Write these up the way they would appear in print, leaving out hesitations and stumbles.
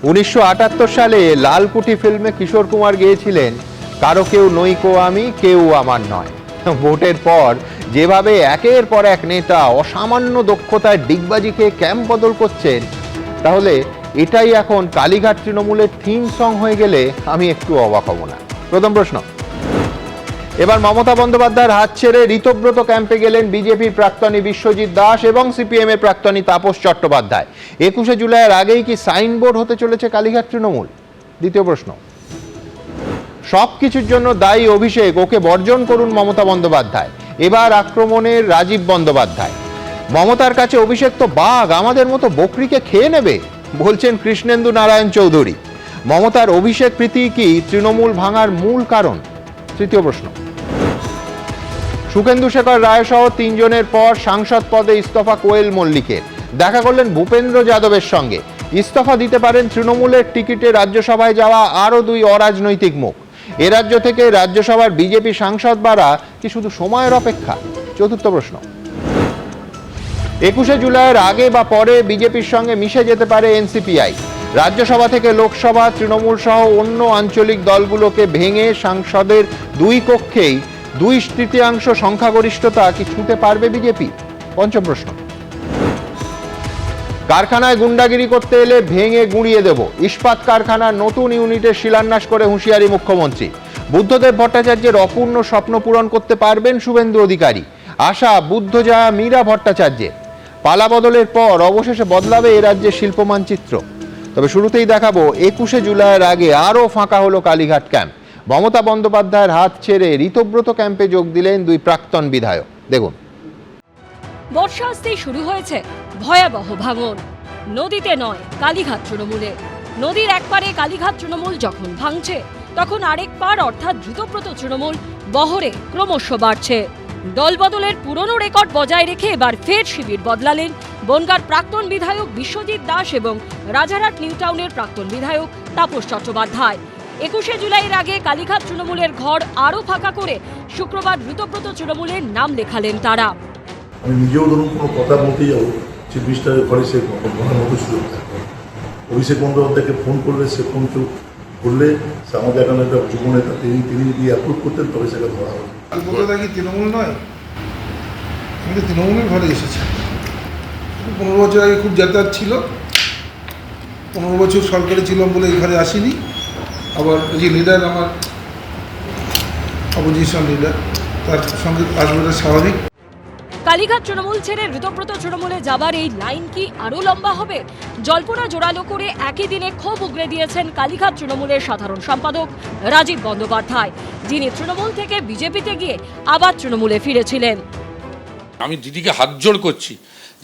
1978 সালে লালকুঠি ফিল্মে কিশোর কুমার গেয়েছিলেন, কারো কেউ নইকো আমি, কেউ আমার নয়। ভোটের পর যেভাবে একের পর এক নেতা অসামান্য দক্ষতায় ডিগবাজিকে ক্যাম্প বদল করছেন, তাহলে এটাই এখন কালীঘাট তৃণমূলের থিম সং হয়ে গেলে আমি একটু অবাক হব না। প্রথম প্রশ্ন, এবার মমতা বন্দ্যোপাধ্যায়ের হাত ছেড়ে ঋতব্রত ক্যাম্পে গেলেন বিজেপির প্রাক্তনী বিশ্বজিৎ দাস এবং সিপিএম এর প্রাক্তনী তাপস চট্টোপাধ্যায়। 21শে জুলাইয়ের আগেই কি সাইনবোর্ড হতে চলেছে কালীঘাট তৃণমূল? দ্বিতীয় প্রশ্ন, সবকিছুর জন্য দায়ী অভিষেক, ওকে বর্জন করুন মমতা বন্দ্যোপাধ্যায়। এবার আক্রমণের রাজীব বন্দ্যোপাধ্যায়। মমতার কাছে অভিষেক তো বাঘ, আমাদের মতো বকরিকে খেয়ে নেবে, বলছেন কৃষ্ণেন্দু নারায়ণ চৌধুরী। মমতার অভিষেক প্রীতি কি তৃণমূল ভাঙার মূল কারণ? তৃতীয় প্রশ্ন, সুখেন্দু শেখর রায় সহ 3 জনের পর সাংসদ পদে ইস্তফা কোয়েল মল্লিকের। দেখা করলেন ভূপেন্দ্র যাদবের সঙ্গে। ইস্তফা দিতে পারেন তৃণমূলের টিকিটে রাজ্যসভায় যাওয়া আরো 2 অরাজনৈতিক মুখ। এ রাজ্য থেকে রাজ্যসভার বিজেপি সাংসদ বাড়া কি শুধু সময়ের অপেক্ষা? চতুর্থ প্রশ্ন, 21শে জুলাইয়ের আগে বা পরে বিজেপির সঙ্গে মিশে যেতে পারে এনসিপিআই। রাজ্যসভা থেকে লোকসভা, তৃণমূল সহ অন্য আঞ্চলিক দলগুলোকে ভেঙে সংসদের 2 কক্ষেই 2/3 সংখ্যাগরিষ্ঠতা কি ছুঁতে পারবে বিজেপি? পঞ্চম প্রশ্ন, কারখানায় গুন্ডাগিরি করতে এলে ভেঙে গুঁড়িয়ে দেব, ইস্পাত কারখানার নতুন ইউনিটের শিলান্যাস করে হুঁশিয়ারি মুখ্যমন্ত্রী। বুদ্ধদেব ভট্টাচার্যের অপূর্ণ স্বপ্ন পূরণ করতে পারবেন শুভেন্দু অধিকারী, আশা বুদ্ধজয়া মীরা ভট্টাচার্যের। পালা বদলের পর অবশেষে বদলাবে এ রাজ্যের শিল্প মানচিত্র। তবে শুরুতেই দেখাবো 21শে জুলাইয়ের আগে আরও ফাঁকা হলো কালীঘাট ক্যাম্প। মমতা বন্দ্যোপাধ্যায়ের হাত ছেড়ে ঋতব্রত ক্যাম্পে যোগ দিলেন 2 প্রাক্তন বিধায়ক। দেখুন, বর্ষা আসতেই শুরু হয়েছে ভয়াবহ ভাঙন। নদীতে নয়, কালীঘাট তৃণমূলে। নদীর একপারে কালীঘাট তৃণমূল যখন ভাঙছে, তখন আরেক পার অর্থাৎ ঋতব্রত তৃণমূল বহরে ক্রমশ বাড়ছে। দলবদলের পুরনো রেকর্ড বজায় রেখে এবার ফের শিবির বদলালেন বনগাঁর প্রাক্তন বিধায়ক বিশ্বজিৎ দাস এবং রাজারহাট নিউ টাউনের প্রাক্তন বিধায়ক তাপস চট্টোপাধ্যায়। 21শে জুলাইয়ের আগে কালীঘাট তৃণমূলের ঘর আরও ফাঁকা করে শুক্রবার ঋতব্রত তৃণমূলের নাম লেখালেন তারা। আমি নিজেও ধরুন কোনো কথা বলতে যাবো, চিফ মিনিস্টারের ঘরে সে ঘরের মতো সুযোগ থাকবে। অভিষেক বন্দ্যোপাধ্যায়কে ফোন করলে সে ফোন করলে সে আমাদের এখানে একটা যুব নেতা, তিনি দিয়ে অ্যাপ্রুভ করতেন, তবে সেটা ধরা হবে। বন্দ্যোপাধ্যায় কি তৃণমূল নয়? আমি তো তৃণমূলের ঘরে এসেছি। 15 বছর আগে খুব যাতায়াত ছিল, 15 বছর সরকারে ছিলাম বলে এই ঘরে আসিনি। আবার যে লিডার আমার অপোজিশন লিডার, তার সঙ্গে আসবেটা স্বাভাবিক। কালীঘাট তৃণমূল ছেড়ে ঋতব্রত তৃণমূলে যাবার এই লাইন কি আরও লম্বা হবে? জল্পনা জোরালো করে একই দিনে ক্ষোভ উগরে দিয়েছেন কালীঘাট তৃণমূলের সাধারণ সম্পাদক রাজীব বন্দ্যোপাধ্যায়, যিনি তৃণমূল থেকে বিজেপিতে গিয়ে আবার তৃণমূলে ফিরেছিলেন। আমি দিদিকে হাত জোড় করছি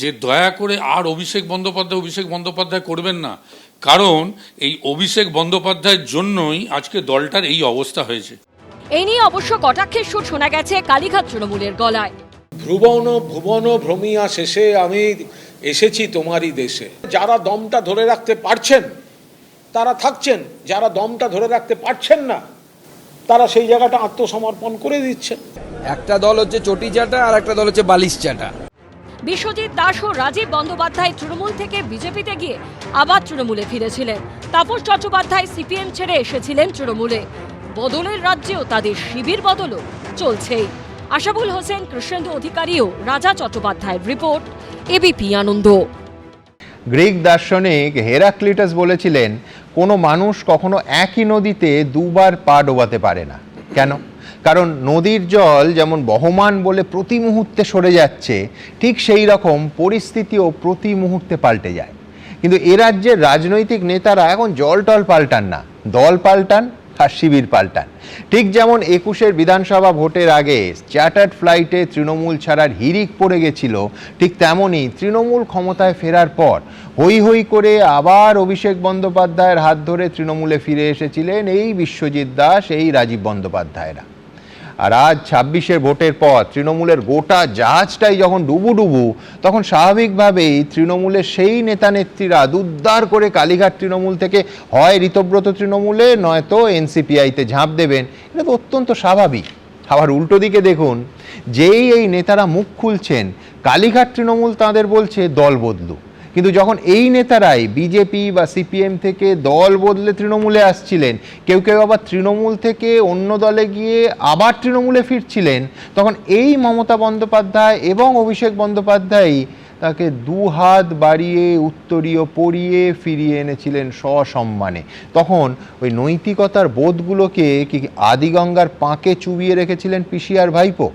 যে দয়া করে আর অভিষেক বন্দ্যোপাধ্যায় করবেন না, কারণ এই অভিষেক বন্দ্যোপাধ্যায়ের জন্যই আজকে দলটার এই অবস্থা হয়েছে। এই নিয়ে অবশ্য কটাক্ষের সুর শোনা গেছে কালীঘাট তৃণমূলের গলায়। ভুবন ভ্রমিয়া শেষে আমি এসেছি তোমারই দেশে। যারা দমটা ধরে রাখতে পারছেন তারা থাকছেন, যারা দমটা ধরে রাখতে পারছেন না তারা সেই জায়গাটা আত্মসমর্পণ করে দিচ্ছেন। একটা দল হচ্ছে চটি চাটা আর একটা দল হচ্ছে বালিশ চাটা। বিশ্বজিৎ দাস ও রাজীব বন্দ্যোপাধ্যায় তৃণমূল থেকে বিজেপিতে গিয়ে আবার তৃণমূলে ফিরেছিলেন। তাপস চট্টোপাধ্যায় সিপিএম ছেড়ে এসেছিলেন তৃণমূলে। বদলের রাজ্যেও তাদের শিবির বদলও চলছেই। আশাবুল হোসেন, কৃষ্ণেন্দু অধিকারী ও রাজা চট্টোপাধ্যায়ের রিপোর্ট, এবিপি আনন্দ। গ্রিক দার্শনিক হেরাক্লিটাস বলেছিলেন, কোনো মানুষ কখনো একই নদীতে 2 বার পা ডোবাতে পারে না। কেন? কারণ নদীর জল যেমন বহমান বলে প্রতি মুহূর্তে সরে যাচ্ছে, ঠিক সেই রকম পরিস্থিতিও প্রতি মুহূর্তে পাল্টে যায়। কিন্তু এ রাজ্যের রাজনৈতিক নেতারা এখন জল টল পাল্টান না, দল পাল্টান আর শিবির পাল্টান। ঠিক যেমন 21শের বিধানসভা ভোটের আগে চার্টার্ড ফ্লাইটে তৃণমূল ছাড়ার হিড়িক পড়ে গেছিল, ঠিক তেমনই তৃণমূল ক্ষমতায় ফেরার পর হই হই করে আবার অভিষেক বন্দ্যোপাধ্যায়ের হাত ধরে তৃণমূলে ফিরে এসেছিলেন এই বিশ্বজিৎ দাস, এই রাজীব বন্দ্যোপাধ্যায়রা। আর আজ 26শের ভোটের পর তৃণমূলের গোটা জাহাজটাই যখন ডুবু, তখন স্বাভাবিকভাবেই তৃণমূলের সেই নেতা নেত্রীরা দুদ্দার করে কালীঘাট তৃণমূল থেকে হয় ঋতব্রত তৃণমূলে নয়তো এনসিপিআইতে ঝাঁপ দেবেন। এটা তো অত্যন্ত স্বাভাবিক। আবার উল্টো দিকে দেখুন, যেই এই নেতারা মুখ খুলছেন, কালীঘাট তৃণমূল তাঁদের বলছে দল বদলু। কিন্তু যখন এই নেতারাই বিজেপি বা সিপিএম থেকে দল বদলে তৃণমূলে আসছিলেন, কেউ কেউ আবার তৃণমূল থেকে অন্য দলে গিয়ে আবার তৃণমূলে ফিরছিলেন, তখন এই মমতা বন্দ্যোপাধ্যায় এবং অভিষেক বন্দ্যোপাধ্যায়ই তাকে দুহাত বাড়িয়ে উত্তরীয় পরিয়ে ফিরিয়ে এনেছিলেন সসম্মানে। তখন ওই নৈতিকতার বোধগুলোকে কি আদিগঙ্গার পাঁকে চুবিয়ে রেখেছিলেন পিসি আর ভাইপো?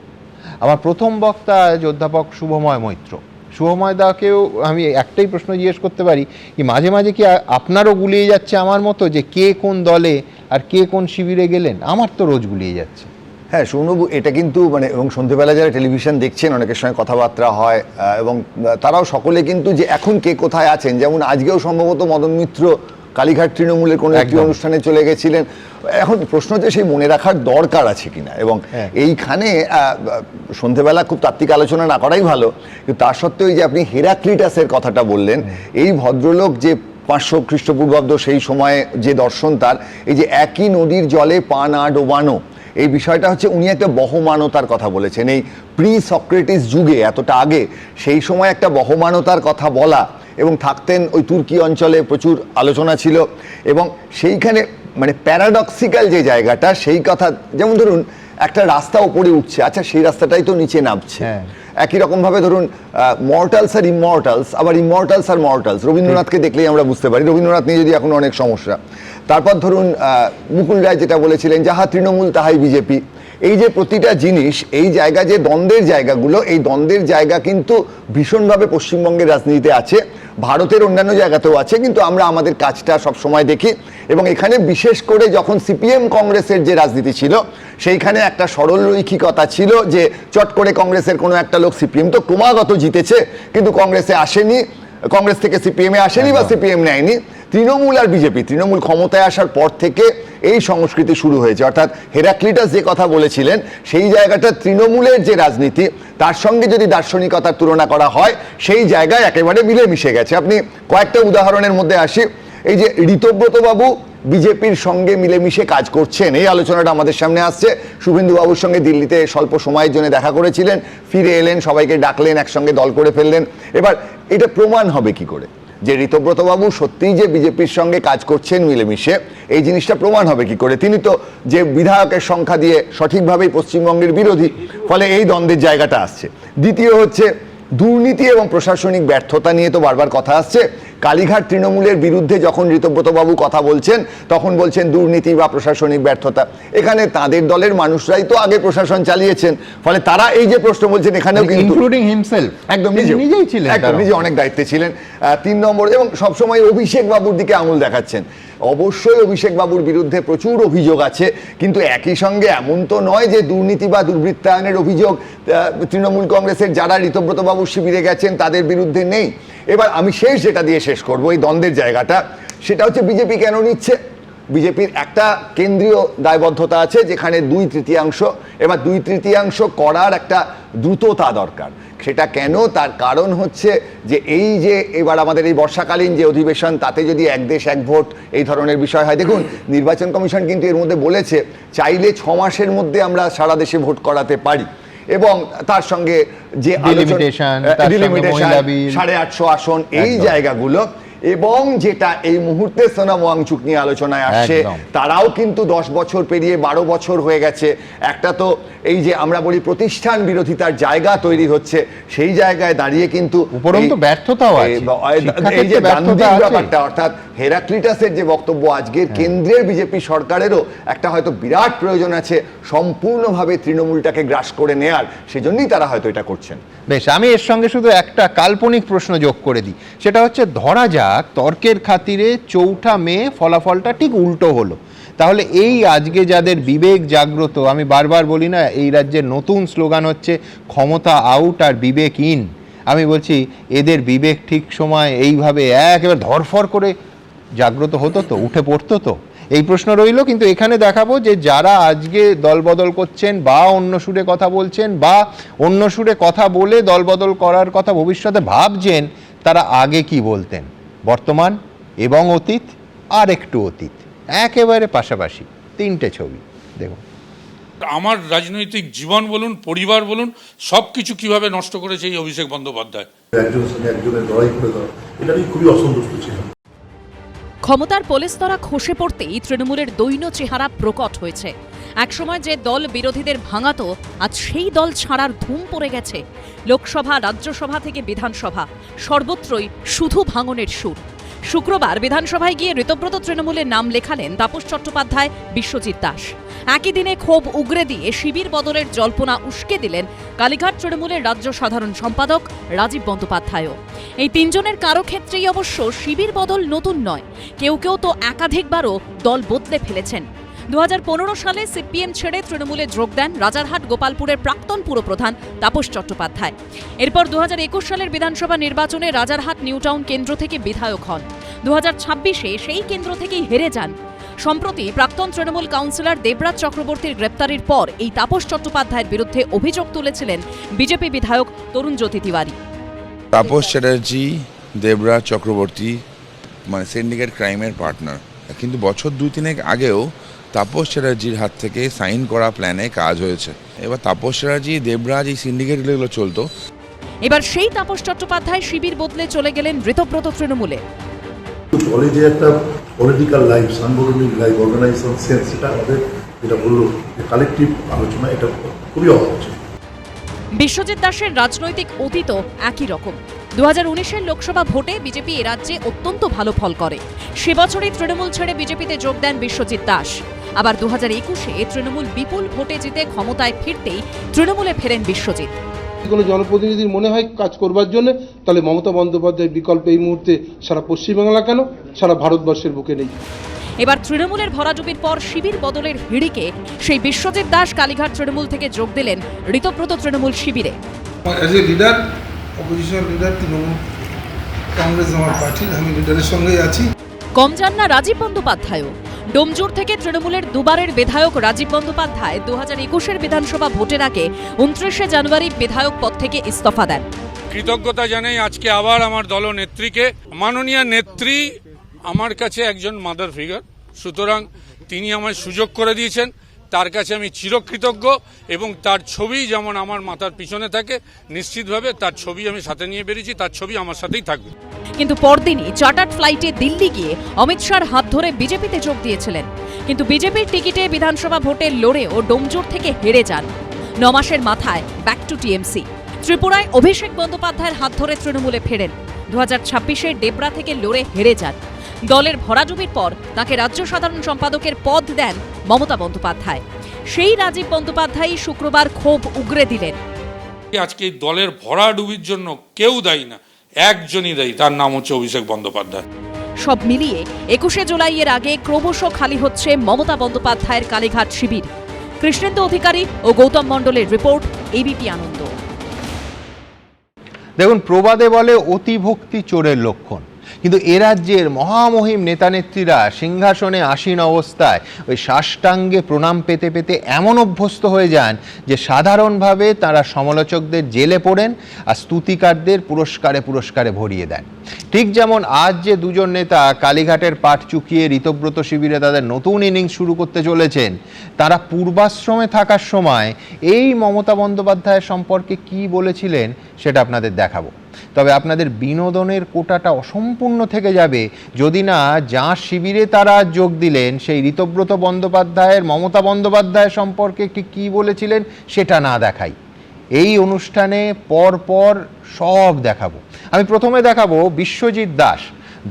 আমার প্রথম বক্তা আজ অধ্যাপক শুভময় মৈত্র। শুভময় দাকেও আমি একটাই প্রশ্ন জিজ্ঞেস করতে পারি, কি মাঝে মাঝে কি আপনারও গুলিয়ে যাচ্ছে আমার মতো যে কে কোন দলে আর কে কোন শিবিরে গেলেন? আমার তো রোজ গুলিয়ে যাচ্ছে। হ্যাঁ সৌম্যবাবু, এটা কিন্তু এবং সন্ধ্যেবেলা যারা টেলিভিশন দেখছেন অনেকের সঙ্গে কথাবার্তা হয় এবং তারাও সকলে কিন্তু যে এখন কে কোথায় আছেন, যেমন আজকেও সম্ভবত মদন মিত্র কালীঘাট তৃণমূলের কোনো একটি অনুষ্ঠানে চলে গেছিলেন। এখন প্রশ্ন হচ্ছে সেই মনে রাখার দরকার আছে কিনা, এবং এইখানে সন্ধ্যেবেলা খুব তাত্ত্বিক আলোচনা না করাই ভালো, কিন্তু তার সত্ত্বেও যে আপনি হেরাক্লিটাসের কথাটা বললেন, এই ভদ্রলোক যে 500 খ্রিস্টপূর্বাব্দ সেই সময়ে যে দর্শন তার, এই যে একই নদীর জলে পা না ডোবানো, এই বিষয়টা হচ্ছে উনি একটা বহমানতার কথা বলেছেন। এই প্রি সক্রেটিস যুগে, এতটা আগে, সেই সময় একটা বহমানতার কথা বলা, এবং থাকতেন ওই তুর্কি অঞ্চলে, প্রচুর আলোচনা ছিল, এবং সেইখানে মানে প্যারাডক্সিক্যাল যে জায়গাটা, সেই কথা, যেমন ধরুন একটা রাস্তা উপরে উঠছে, আচ্ছা সেই রাস্তাটাই তো নিচে নামছে। একই রকমভাবে ধরুন মর্টালস আর ইমর্টালস, আবার ইমর্টালস আর মর্টালস, রবীন্দ্রনাথকে দেখলেই আমরা বুঝতে পারি, রবীন্দ্রনাথ নিয়ে যদি এখন অনেক সমস্যা। তারপর ধরুন মুকুল রায় যেটা বলেছিলেন, যাহা তৃণমূল তাহাই বিজেপি। এই যে প্রতিটা জিনিস, এই জায়গা যে দ্বন্দ্বের জায়গাগুলো, এই দ্বন্দ্বের জায়গা কিন্তু ভীষণভাবে পশ্চিমবঙ্গের রাজনীতিতে আছে, ভারতের অন্যান্য জায়গাতেও আছে, কিন্তু আমরা আমাদের কাজটা সবসময় দেখি। এবং এখানে বিশেষ করে যখন সিপিএম কংগ্রেসের যে রাজনীতি ছিল, সেইখানে একটা সরল রৈখিকতা ছিল যে চট করে কংগ্রেসের কোনো একটা লোক, সিপিএম তো ক্রমাগত জিতেছে কিন্তু কংগ্রেসে আসেনি, কংগ্রেস থেকে সিপিএমে আসেনি বা সিপিএম নেয়নি, তৃণমূল আর বিজেপি, তৃণমূল ক্ষমতায় আসার পর থেকে এই সংস্কৃতি শুরু হয়েছে। অর্থাৎ হেরাক্লিটাস যে কথা বলেছিলেন, সেই জায়গাটা তৃণমূলের যে রাজনীতি, তার সঙ্গে যদি দার্শনিকতার তুলনা করা হয়, সেই জায়গায় একেবারে মিলেমিশে গেছে। আপনি কয়েকটা উদাহরণের মধ্যে আসি, এই যে ঋতব্রত বাবু বিজেপির সঙ্গে মিলেমিশে কাজ করছেন, এই আলোচনাটা আমাদের সামনে আসছে। শুভেন্দু বাবুর সঙ্গে দিল্লিতে স্বল্প সময়ের জন্য দেখা করেছিলেন, ফিরে এলেন, সবাইকে ডাকলেন, একসঙ্গে দল করে ফেললেন। এবার এটা প্রমাণ হবে কি করে যে ঋতব্রত বাবু সত্যিই যে বিজেপির সঙ্গে কাজ করছেন মিলেমিশে, এই জিনিসটা প্রমাণ হবে কি করে? তিনি তো যে বিধায়কের সংখ্যা দিয়ে সঠিকভাবেই পশ্চিমবঙ্গের বিরোধী, ফলে এই দ্বন্দ্বের জায়গাটা আসছে। দ্বিতীয় হচ্ছে দুর্নীতি এবং প্রশাসনিক ব্যর্থতা নিয়ে তো বারবার কথা আসছে। কালীঘাট তৃণমূলের বিরুদ্ধে যখন ঋতব্রতবাবু কথা বলছেন, তখন বলছেন দুর্নীতি বা প্রশাসনিক ব্যর্থতা। এখানে তাদের দলের মানুষরাই তো আগে প্রশাসন চালিয়েছেন, ফলে তারা এই যে প্রশ্ন বলছেন, এখানেও কিন্তু ইনক্লুডিং হিমসেলফ, একদম নিজেই ছিলেন, একদম নিজে অনেক দায়িত্বে ছিলেন। 3 নম্বর, এবং সবসময় অভিষেক বাবুর দিকে আঙুল দেখাচ্ছেন। অবশ্যই অভিষেক বাবুর বিরুদ্ধে প্রচুর অভিযোগ আছে, কিন্তু একই সঙ্গে এমন তো নয় যে দুর্নীতি বা দুর্বৃত্তায়নের অভিযোগ তৃণমূল কংগ্রেসের যারা ঋতব্রত বাবুর শিবিরে গেছেন তাদের বিরুদ্ধে নেই। এবার আমি যেটা দিয়ে শেষ করবো এই দ্বন্দ্বের জায়গাটা, সেটা হচ্ছে বিজেপি কেন নিচ্ছে। বিজেপির একটা কেন্দ্রীয় দায়বদ্ধতা আছে, যেখানে 2/3, এবার 2/3 করার একটা দ্রুততা দরকার। সেটা কেন? তার কারণ হচ্ছে যে এই যে এবার আমাদের এই বর্ষাকালীন যে অধিবেশন, তাতে যদি এক দেশ এক ভোট এই ধরনের বিষয় হয়, দেখুন নির্বাচন কমিশন কিন্তু এর মধ্যে বলেছে চাইলে 6 মাসের মধ্যে আমরা সারা দেশে ভোট করাতে পারি, এবং তার সঙ্গে যে ডিলিমিটেশন 850 আসন, এই জায়গাগুলো, এবং যেটা এই মুহূর্তে সোনাম ওয়াংচুক নিয়ে আলোচনায় আসছে, তারাও কিন্তু 10 বছর পেরিয়ে 12 বছর হয়ে গেছে। একটা তো এই যে আমরা বলি প্রতিষ্ঠান বিরোধিতার জায়গা তৈরি হচ্ছে, সেই জায়গায় দাঁড়িয়ে কিন্তু উপরন্তু ব্যর্থতাও আছে, এই যে গান্ধীর ব্যাপারটা, অর্থাৎ হেরাক্লিটাসের যে বক্তব্য, আজকের কেন্দ্রের বিজেপি সরকারেরও একটা হয়তো বিরাট প্রয়োজন আছে সম্পূর্ণভাবে তৃণমূলটাকে গ্রাস করে নেয়ার, সেজন্যই তারা হয়তো এটা করছেন। বেশ, আমি এর সঙ্গে শুধু একটা কাল্পনিক প্রশ্ন যোগ করে দিই, সেটা হচ্ছে ধরা যাক তর্কের খাতিরে 4 মে ফলাফলটা ঠিক উল্টো হলো, তাহলে এই আজকে যাদের বিবেক জাগ্রত, আমি বারবার বলি না এই রাজ্যের নতুন স্লোগান হচ্ছে ক্ষমতা আউট আর বিবেক ইন, আমি বলছি এদের বিবেক ঠিক সময় এইভাবে একেবারে ধরফর করে জাগ্রত হতো তো, উঠে পড়তো তো? এই প্রশ্ন রইল। কিন্তু এখানে দেখাবো যে যারা আজকে দলবদল করছেন বা অন্য সুরে কথা বলছেন বা অন্য সুরে কথা বলে দলবদল করার কথা ভবিষ্যতে ভাবছেন, তারা আগে কি বলতেন, বর্তমান এবং অতীত আর একটু অতীত একেবারে পাশাপাশি 3টে ছবি দেখুন। আমার রাজনৈতিক জীবন বলুন, পরিবার বলুন, সব কিছু কীভাবে নষ্ট করেছে এই অভিষেক বন্দ্যোপাধ্যায়। একজনের সঙ্গে একজনের লড়াই করে দেওয়া, এটা নিয়ে খুবই অসন্তুষ্ট ছিলাম। ক্ষমতার পলেস্তরা খসে পড়তেই তৃণমূলের দৈন্য চেহারা প্রকট হয়েছে। একসময় যে দল বিরোধীদের ভাঙাতো, আজ সেই দল ছাড়ার ধুম পড়ে গেছে। লোকসভা, রাজ্যসভা থেকে বিধানসভা, সর্বত্রই শুধু ভাঙনের সুর। শুক্রবার বিধানসভায় গিয়ে ঋতব্রত তৃণমূলের নাম লেখালেন তাপস চট্টোপাধ্যায়, বিশ্বজিৎ দাস। একই দিনে ক্ষোভ উগরে দিয়ে শিবির বদলের জল্পনা উস্কে দিলেন কালীঘাট তৃণমূলের রাজ্য সাধারণ সম্পাদক রাজীব বন্দ্যোপাধ্যায়ও। এই তিনজনের কারো ক্ষেত্রেই অবশ্য শিবির বদল নতুন নয়, কেউ কেউ তো একাধিকবারও দল বদলে ফেলেছেন। 2015 সালে সিপিএম ছেড়ে তৃণমূলে যোগ দেন রাজারহাট গোপালপুরের প্রাক্তন পুরপ্রধান তাপস চট্টোপাধ্যায়। এরপর 2021 সালের বিধানসভা নির্বাচনে রাজারহাট নিউটাউন কেন্দ্র থেকে বিধায়ক হন। 2026-এ সেই কেন্দ্র থেকেই হেরে যান। সম্প্রতি প্রাক্তন তৃণমূল কাউন্সিলর দেবরাজ চক্রবর্তীর গ্রেপ্তারির পর এই তাপস চট্টোপাধ্যায়ের বিরুদ্ধে অভিযোগ তুলেছিলেন বিজেপি বিধায়ক তরুণ জ্যোতি তিওয়ারি। তাপস চ্যাটার্জি, দেবরাজ চক্রবর্তী মানে সিন্ডিকেট ক্রাইমের পার্টনার, কিন্তু বছর 2-3 আগেও তাপস চ্যাটার্জির হাত থেকে সাইন করা প্ল্যানে কাজ হয়েছে। এবার তাপস চ্যাটার্জি, দেবরাজ, এই সিন্ডিকেটগুলো চলতো। এবার সেই তাপস চট্টোপাধ্যায় শিবির বদলে চলে গেলেন ঋতব্রত তৃণমূলে। দলে যে একটা পলিটিক্যাল লাইফ, সাংগঠনিক লাইফ, অর্গানাইজেশন সেন্স, সেটা আমাদের যেটা বললো কালেকটিভ আলোচনা, এটা খুবই অভাব ছিল। বিশ্বজিৎ দাসের রাজনৈতিক অতীতও একই রকম। 2019-এর লোকসভা ভোটে বিজেপি এ রাজ্যে অত্যন্ত ভালো ফল করে। সে বছরই তৃণমূল ছেড়ে বিজেপিতে যোগ দেন বিশ্বজিৎ দাস। আবার 2021-এ তৃণমূল বিপুল ভোটে জিতে ক্ষমতায় ফিরতেই তৃণমূলে ফেরেন বিশ্বজিৎ। কোনো জনপ্রতিনিধির মনে হয় কাজ করবার জন্য, তাহলে মমতা বন্দ্যোপাধ্যায়ের বিকল্প এই মুহূর্তে সারা পশ্চিমবাংলা কেন, সারা ভারতবর্ষের বুকে নেই। এবার তৃণমূলের ভরাডুবির পর শিবির বদলের হিড়িকে সেই বিশ্বজিৎ দাস কালীঘাট তৃণমূল থেকে যোগ দিলেন ঋতব্রত তৃণমূল শিবিরে। As a leader, opposition leader, Trinamool Congress আমার পার্টির, আমি লিডারের সঙ্গেই আছি। কম যান না রাজীব বন্দ্যোপাধ্যায়ও। ডোমজুর থেকে তৃণমূলের দুবারের বিধায়ক রাজীব বন্দ্যোপাধ্যায় 2021-এর বিধানসভা ভোটের আগে 29শে জানুয়ারি বিধায়ক পদ থেকে ইস্তফা দেন। কৃতজ্ঞতা জানাই আজকে আবার আমার দলনেত্রীকে। মাননীয় নেত্রী আমার কাছে একজন মাদার ফিগার, সুতরাং তিনি আমায় সুযোগ করে দিয়েছেন, তার কাছে আমি চিরকৃতজ্ঞ। এবং তার ছবি যেমন আমার মাথার পিছনে থাকে, নিশ্চিতভাবে তার ছবি আমি সাথে নিয়ে বেরিয়েছি, তার ছবি আমার সাথেই থাকবে। কিন্তু পরদিনই চার্টার্ড ফ্লাইটে দিল্লি গিয়ে অমিত শাহর হাত ধরে বিজেপিতে যোগ দিয়েছিলেন। কিন্তু বিজেপির টিকিটে বিধানসভা ভোটে লড়েও ডোমজুর থেকে হেরে যান। 9 মাসের মাথায় ব্যাক টু টিএমসি। ত্রিপুরায় অভিষেক বন্দ্যোপাধ্যায়ের হাত ধরে তৃণমূলে ফেরেন। 2026-এ ডেবরা থেকে লড়ে হেরে যান। দলের ভরাডুবির পর তাকে রাজ্য সাধারণ সম্পাদকের পদ দেন মমতা বন্দ্যোপাধ্যায়। সেই রাজীব বন্দ্যোপাধ্যায় শুক্রবার ক্ষোভ উগরে দিলেন। আজকে এই দলের ভরাডুবির জন্য কেউ দায়ী না, একজনই দায়ী, তার নাম হচ্ছে অভিষেক বন্দ্যোপাধ্যায়। সব মিলিয়ে 21শে জুলাইয়ের আগে ক্রমশ খালি হচ্ছে মমতা বন্দ্যোপাধ্যায়ের কালীঘাট শিবির। কৃষ্ণেন্দু অধিকারী ও গৌতম মণ্ডলের রিপোর্ট, এবিপি আনন্দ। দেখুন, প্রবাদে বলে অতি ভক্তি চোরের লক্ষণ, কিন্তু এ রাজ্যের মহামহিম নেতানেত্রীরা সিংহাসনে আসীন অবস্থায় ওই সাষ্টাঙ্গে প্রণাম পেতে পেতে এমন অভ্যস্ত হয়ে যান যে সাধারণভাবে তারা সমালোচকদের জেলে পড়েন আর স্তুতিকারদের পুরস্কারে পুরস্কারে ভরিয়ে দেন। ঠিক যেমন আজ যে দুজন নেতা কালীঘাটের পাট চুকিয়ে ঋতব্রত শিবিরে তাদের নতুন ইনিংস শুরু করতে চলেছেন, তারা পূর্বাশ্রমে থাকার সময় এই মমতা বন্দ্যোপাধ্যায়ের সম্পর্কে কি বলেছিলেন সেটা আপনাদের দেখাবো। তবে আপনাদের বিনোদনের কোটাটা অসম্পূর্ণ থেকে যাবে যদি না যার শিবিরে তারা যোগ দিলেন সেই ঋতব্রত বন্দ্যোপাধ্যায়ের মমতা বন্দ্যোপাধ্যায় সম্পর্কে ঠিক কী বলেছিলেন সেটা না দেখাই। এই অনুষ্ঠানে পর পর সব দেখাবো। আমি প্রথমে দেখাবো বিশ্বজিৎ দাস,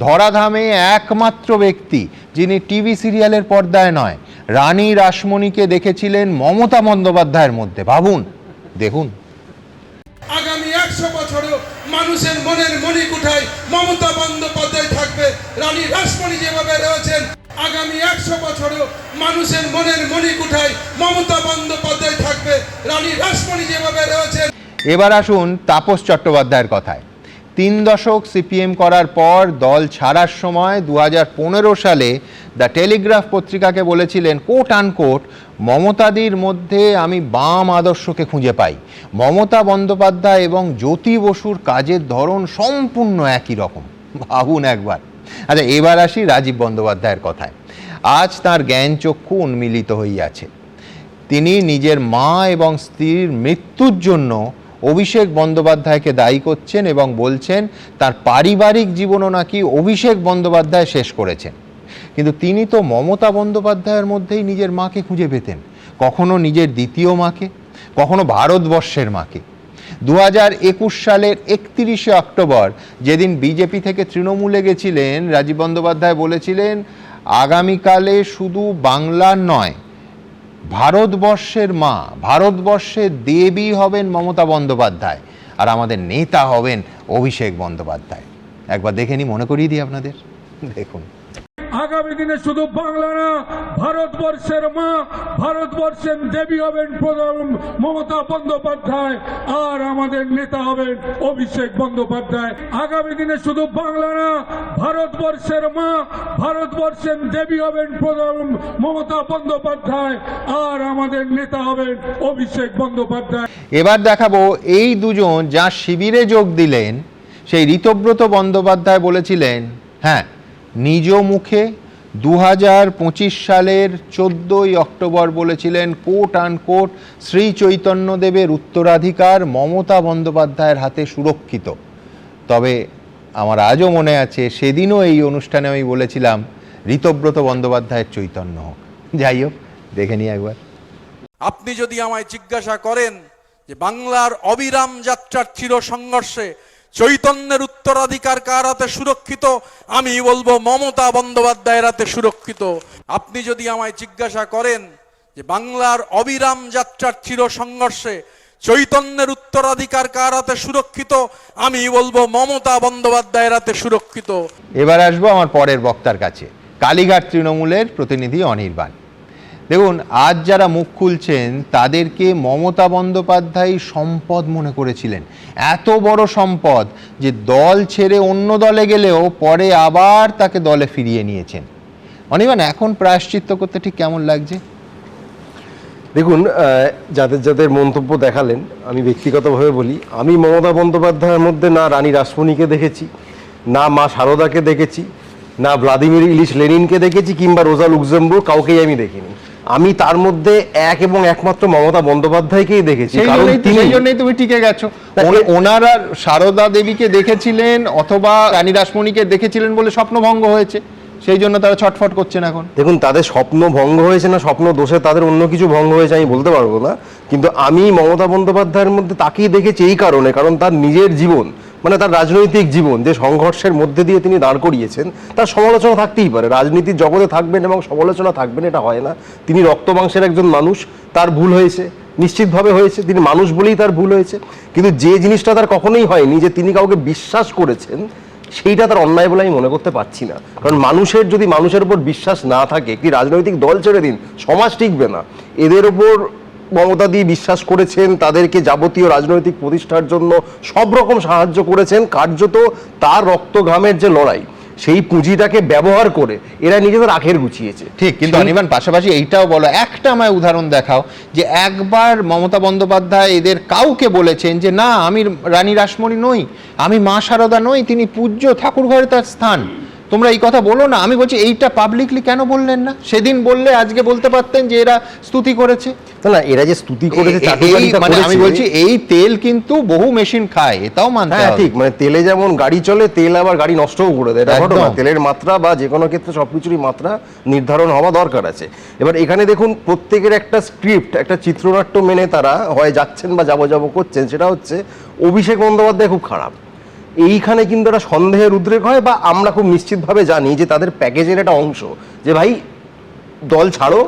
ধরাধামে একমাত্র ব্যক্তি যিনি টিভি সিরিয়ালের পর্দায় নয়, রানী রাসমণিকে দেখেছিলেন মমতা বন্দ্যোপাধ্যায়ের মধ্যে। ভাবুন, দেখুন। আগামী 100 বছরেও মানুষের মনের মণিকুঠায় মমতা বন্দ্যোপাধ্যায় থাকবে। রানী রাসমণি যেভাবে রয়েছেন, আগামী 100 বছরেও মানুষের মনের মণিকুঠায় মমতা বন্দ্যোপাধ্যায় থাকবে। রানী রাসমণি যেভাবে রয়েছেন। এবার আসুন তাপস চট্টোপাধ্যায়ের কথায়। 3 দশক সিপিএম করার পর দল ছাড়ার সময় 2015 সালে দ্য টেলিগ্রাফ পত্রিকাকে বলেছিলেন কোট আনকোট, মমতাদির মধ্যে আমি বাম আদর্শকে খুঁজে পাই। মমতা বন্দ্যোপাধ্যায় এবং জ্যোতি বসুর কাজের ধরন সম্পূর্ণ একই রকম। ভাবুন একবার। আচ্ছা, এবার আসি রাজীব বন্দ্যোপাধ্যায়ের কথায়। আজ তার জ্ঞান চক্ষু উন্মিলিত হইয়াছে। তিনি নিজের মা এবং স্ত্রীর মৃত্যুর জন্য অভিষেক বন্দ্যোপাধ্যায়কে দায়ী করছেন এবং বলছেন তার পারিবারিক জীবনও নাকি অভিষেক বন্দ্যোপাধ্যায় শেষ করেছেন। কিন্তু তিনি তো মমতা বন্দ্যোপাধ্যায়ের মধ্যেই নিজের মাকে খুঁজে পেতেন, কখনো নিজের দ্বিতীয় মাকে, কখনো ভারতবর্ষের মাকে। 2021 সালের 31শে অক্টোবর যেদিন বিজেপি থেকে তৃণমূলে গেছিলেন, রাজীব বন্দ্যোপাধ্যায় বলেছিলেন আগামীকালে শুধু বাংলার নয়, ভারতবর্ষের মা, ভারতবর্ষের দেবী হবেন মমতা বন্দ্যোপাধ্যায়, আর আমাদের নেতা হবেন অভিষেক বন্দ্যোপাধ্যায়। একবার দেখে নি, মনে করিয়ে দিই আপনাদের, দেখুন। আগামী দিনে শুধু বাংলা না, ভারতবর্ষের মা, ভারতবর্ষের দেবী হবেন মমতা বন্দ্যোপাধ্যায়, আর আমাদের নেতা হবেন অভিষেক বন্দ্যোপাধ্যায়। আগামী দিনে শুধু বাংলা না, ভারতবর্ষের মা, ভারতবর্ষের দেবী হবেন মমতা বন্দ্যোপাধ্যায়, আর আমাদের নেতা হবেন অভিষেক বন্দ্যোপাধ্যায়। এবার দেখাবো এই দুজন যা শিবিরে যোগ দিলেন, সেই ঋতব্রত বন্দ্যোপাধ্যায় বলেছিলেন, হ্যাঁ, নিজ মুখে 2025 সালের 14ই অক্টোবর বলেছিলেন কোট আনকোট শ্রী চৈতন্যদেবের উত্তরাধিকার মমতা বন্দ্যোপাধ্যায়ের হাতে সুরক্ষিত। তবে আমার আজও মনে আছে সেদিনও এই অনুষ্ঠানে আমি বলেছিলাম ঋতব্রত বন্দ্যোপাধ্যায়ের চৈতন্য হোক। যাই হোক, দেখে নিই একবার। আপনি যদি আমায় জিজ্ঞাসা করেন যে বাংলার অবিরাম যাত্রার চির সংঘর্ষে চৈতন্যের উত্তরাধিকার কার হাতে সুরক্ষিত, আমি বলবো মমতা বন্দ্যোপাধ্যায়ের হাতে সুরক্ষিত। আপনি যদি আমায় জিজ্ঞাসা করেন যে বাংলার অবিরাম যাত্রার চির সংঘর্ষে চৈতন্যের উত্তরাধিকার কার হাতে সুরক্ষিত, আমি বলবো মমতা বন্দ্যোপাধ্যায়ের হাতে সুরক্ষিত। এবার আসবো আমার পরের বক্তার কাছে, কালীঘাট তৃণমূলের প্রতিনিধি অনির্বাণ। দেখুন, আজ যারা মুখ খুলছেন তাদেরকে মমতা বন্দ্যোপাধ্যায় সম্পদ মনে করেছিলেন, এত বড় সম্পদ যে দল ছেড়ে অন্য দলে গেলেও পরে আবার তাকে দলে ফিরিয়ে নিয়েছেন। অনির্বাণ, এখন প্রায়শ্চিত্ত করতে ঠিক কেমন লাগছে? দেখুন, যাদের যাদের মন্তব্য দেখালেন, আমি ব্যক্তিগতভাবে বলি, আমি মমতা বন্দ্যোপাধ্যায়ের মধ্যে না রানী রাসমণিকে দেখেছি, না মা শারদাকে দেখেছি, না ভ্লাদিমির ইলিশ লেনিনকে দেখেছি, কিংবা রোজা লুক্সেমবুর্গ, কাউকেই আমি দেখিনি। আমি তার মধ্যে এক এবং একমাত্র মমতা বন্দ্যোপাধ্যায়কেই দেখেছি। সেই জন্যই তুমি টিকে গেছো। ওনারা সারদা দেবীকে দেখেছিলেন অথবা রানী রাসমণিকে দেখেছিলেন বলে স্বপ্নভঙ্গ হয়েছে, সেই জন্য তারা ছটফট করছেন এখন। দেখুন, তাদের স্বপ্ন ভঙ্গ হয়েছে না স্বপ্ন দোষে তাদের অন্য কিছু ভঙ্গ হয়েছে আমি বলতে পারবো না, কিন্তু আমি মমতা বন্দ্যোপাধ্যায়ের মধ্যে তাকেই দেখেছি এই কারণে, কারণ তার নিজের জীবন, মানে তার রাজনৈতিক জীবন যে সংঘর্ষের মধ্যে দিয়ে তিনি দাঁড় করিয়েছেন, তার সমালোচনা থাকতেই পারে, রাজনীতির জগতে থাকবেন এবং সমালোচনা থাকবেন, এটা হয় না। তিনি রক্ত মাংসের একজন মানুষ, তার ভুল হয়েছে, নিশ্চিতভাবে হয়েছে, তিনি মানুষ বলেই তার ভুল হয়েছে। কিন্তু যে জিনিসটা তার কখনোই হয়নি, যে তিনি কাউকে বিশ্বাস করেছেন, সেইটা তার অন্যায় বলে আমি মনে করতে পারছি না। কারণ মানুষের যদি মানুষের উপর বিশ্বাস না থাকে, একটি রাজনৈতিক দল ছেড়ে দিন, সমাজ টিকবে না। এদের ওপর মমতা দিয়ে বিশ্বাস করেছেন, তাদেরকে যাবতীয় রাজনৈতিক প্রতিষ্ঠার জন্য সব রকম সাহায্য করেছেন, কার্যত তার রক্ত ঘামের যে লড়াই, সেই পুঁজিটাকে ব্যবহার করে এরা নিজেদের আখের গুছিয়েছে। ঠিক, কিন্তু অনির্বাণ, পাশাপাশি এইটাও বলো, একটা আমায় উদাহরণ দেখাও যে একবার মমতা বন্দ্যোপাধ্যায় এদের কাউকে বলেছেন যে না, আমি রানী রাসমণি নই, আমি মা শারদা নই, তিনি পূজ্য, ঠাকুর ঘরে তার স্থান, তোমরা এই কথা বলো না। আমি বলছি এইটা পাবলিকলি কেন বললেন না? সেদিন বললে আজকে বলতে পারতেন যে এরা স্তুতি করেছে। না, এরা যে স্তুতি করেছে, মানে আমি বলছি এই তেল কিন্তু বহু মেশিন খায়, এটাও মানতে হবে। ঠিক, মানে তেলে যেমন গাড়ি চলে, তেল আবার গাড়ি নষ্টও করে দেয়, এটা ঘটনা। তেলের মাত্রা বা যে কোনো ক্ষেত্রে সবকিছুরই মাত্রা নির্ধারণ হওয়া দরকার আছে। এবার এখানে দেখুন, প্রত্যেকের একটা স্ক্রিপ্ট, একটা চিত্রনাট্য মেনে তারা হয় যাচ্ছেন বা যাবো করছেন। সেটা হচ্ছে অভিষেক বন্দ্যোপাধ্যায় খুব খারাপ, এইখানে কিন্তু একটা সন্দেহের উদ্রেক হয়, বা আমরা খুব নিশ্চিতভাবে জানি যে তাদের প্যাকেজের একটা অংশ, যে ভাই দল ছাড়ো,